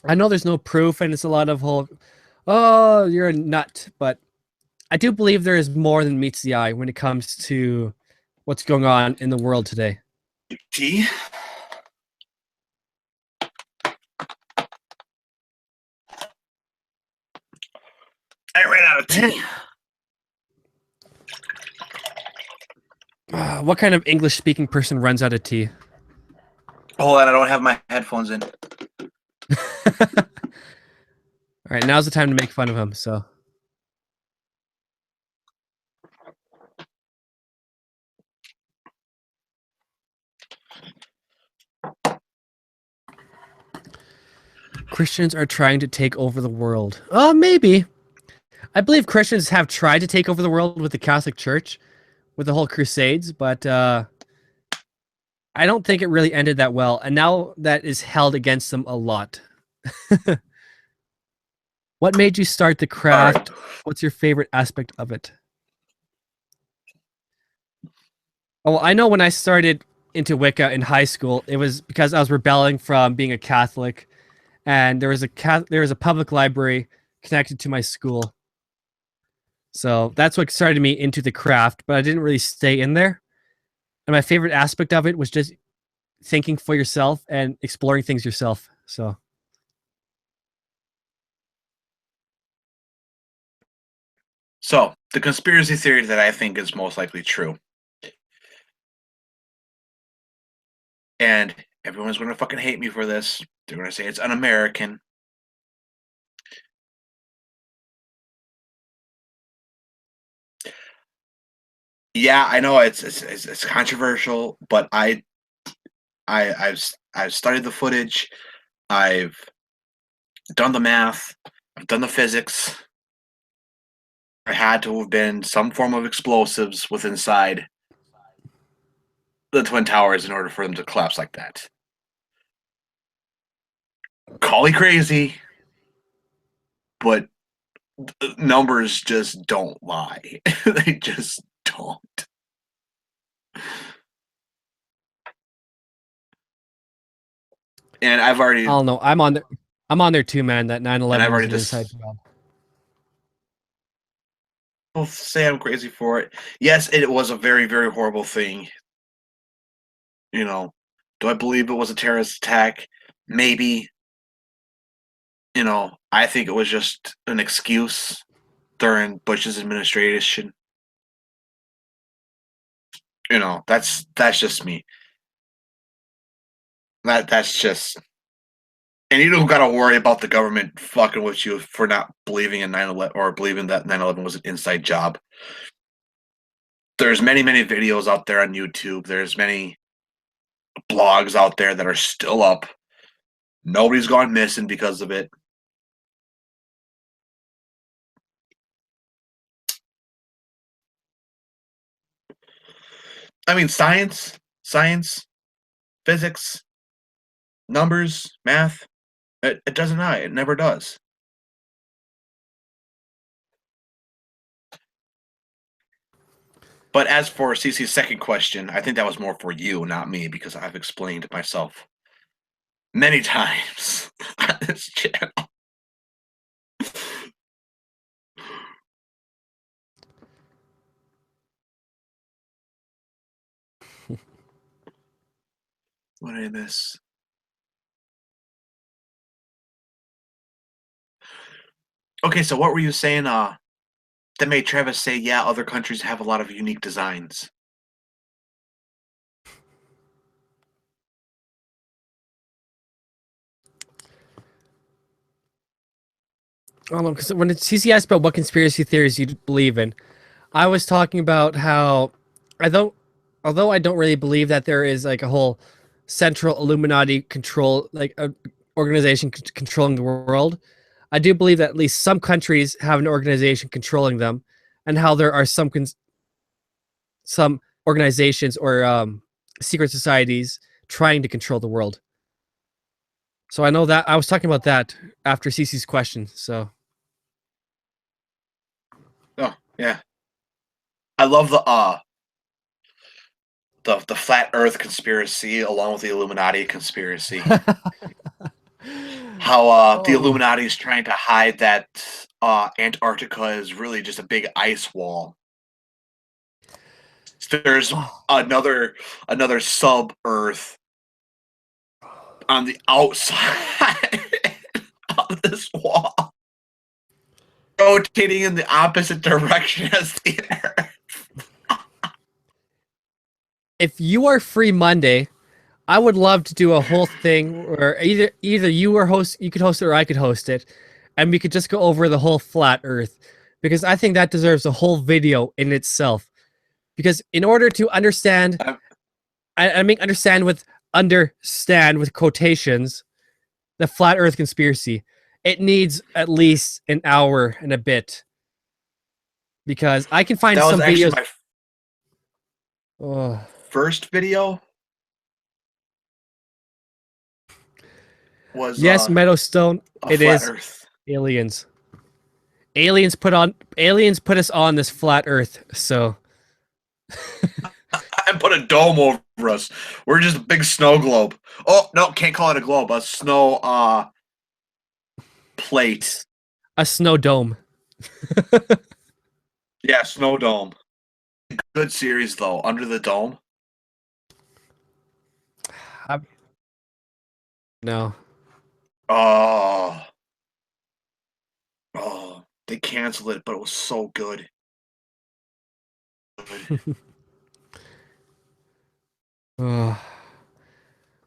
I know there's no proof and it's a lot of whole, oh, you're a nut, but I do believe there is more than meets the eye when it comes to what's going on in the world today. Tea? I ran out of tea. What kind of English-speaking person runs out of tea? Hold on, I don't have my headphones in. All right, now's the time to make fun of him, so. Christians are trying to take over the world. Maybe. I believe Christians have tried to take over the world with the Catholic Church, with the whole Crusades, but I don't think it really ended that well. And now that is held against them a lot. What made you start the craft? What's your favorite aspect of it? Oh, well, I know when I started into Wicca in high school, it was because I was rebelling from being a Catholic, and there was a public library connected to my school. So that's what started me into the craft, but I didn't really stay in there. And my favorite aspect of it was just thinking for yourself and exploring things yourself. So. So, the conspiracy theory that I think is most likely true. And everyone's going to fucking hate me for this. They're going to say it's un-American. Yeah, I know it's controversial, but I've studied the footage. I've done the math. I've done the physics. had to have been some form of explosives with inside the Twin Towers in order for them to collapse like that. Call me crazy, but numbers just don't lie. They just don't. And I've already, I don't know. I'm on there too, man. That 9/11 And I've was already an just- inside job. people say I'm crazy for it. Yes, it was a very, very horrible thing. You know, do I believe it was a terrorist attack? Maybe. You know, I think it was just an excuse during Bush's administration. You know, that's just me. That's just, and you don't gotta worry about the government fucking with you for not believing in 9/11 or believing that 9/11 was an inside job. There's many, many videos out there on YouTube. There's many blogs out there that are still up. Nobody's gone missing because of it. I mean, science, physics, numbers, math, it doesn't lie. It never does. But as for CC's second question, I think that was more for you, not me, because I've explained myself many times on this channel. What did I miss? Okay, so what were you saying? That made Travis say, yeah, other countries have a lot of unique designs. I don't know, because when CC asked about what conspiracy theories you believe in, I was talking about how although I don't really believe that there is like a whole central Illuminati control, like a organization controlling the world, I do believe that at least some countries have an organization controlling them, and how there are some organizations or secret societies trying to control the world. So I know that I was talking about that after CC's question. So Oh, yeah. I love the flat Earth conspiracy along with the Illuminati conspiracy. How the Oh. Illuminati is trying to hide that Antarctica is really just a big ice wall. There's another sub Earth on the outside of this wall, rotating in the opposite direction as the Earth. If you are free Monday, I would love to do a whole thing where either you could host it or I could host it, and we could just go over the whole flat Earth, because I think that deserves a whole video in itself. Because in order to understand, I mean understand with quotations, the flat Earth conspiracy, it needs at least an hour and a bit. Because I can find That was some actually videos. my first video. Was Yes, Meadowstone. a It flat is Earth. aliens. Aliens put us on this flat Earth. So And put a dome over us. We're just a big snow globe. Oh no, can't call it a globe. A snow plate. a snow dome. Yeah, snow dome. Good series though. Under the Dome. No. Oh, they canceled it, but it was so good. Oh.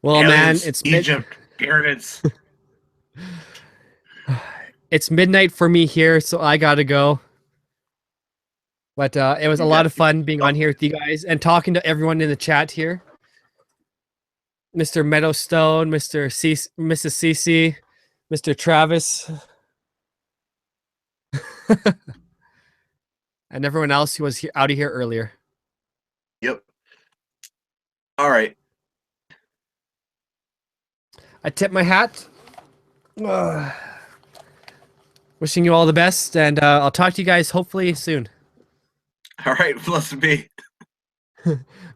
Well, man, Aliens, it's Egypt pyramids. it's midnight for me here, so I gotta go. But it was a lot of fun being on here with you guys and talking to everyone in the chat here. Mr. Meadowstone, Mrs. CC, Mr. Travis. and everyone else who was out of here earlier. Yep. All right. I tip my hat. Wishing you all the best, and I'll talk to you guys hopefully soon. All right. Blessed be.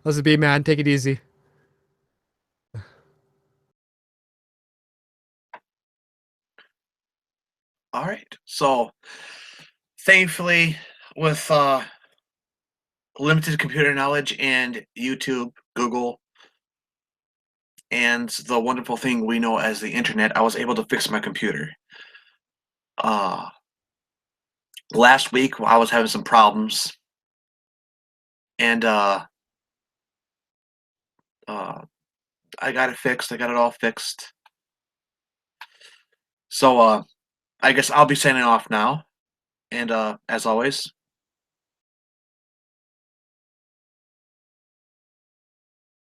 Blessed be, man. Take it easy. All right. So, thankfully, with limited computer knowledge and YouTube, Google, and the wonderful thing we know as the internet, I was able to fix my computer. Last week I was having some problems, and I got it fixed. I got it all fixed. So I guess I'll be signing off now. And as always,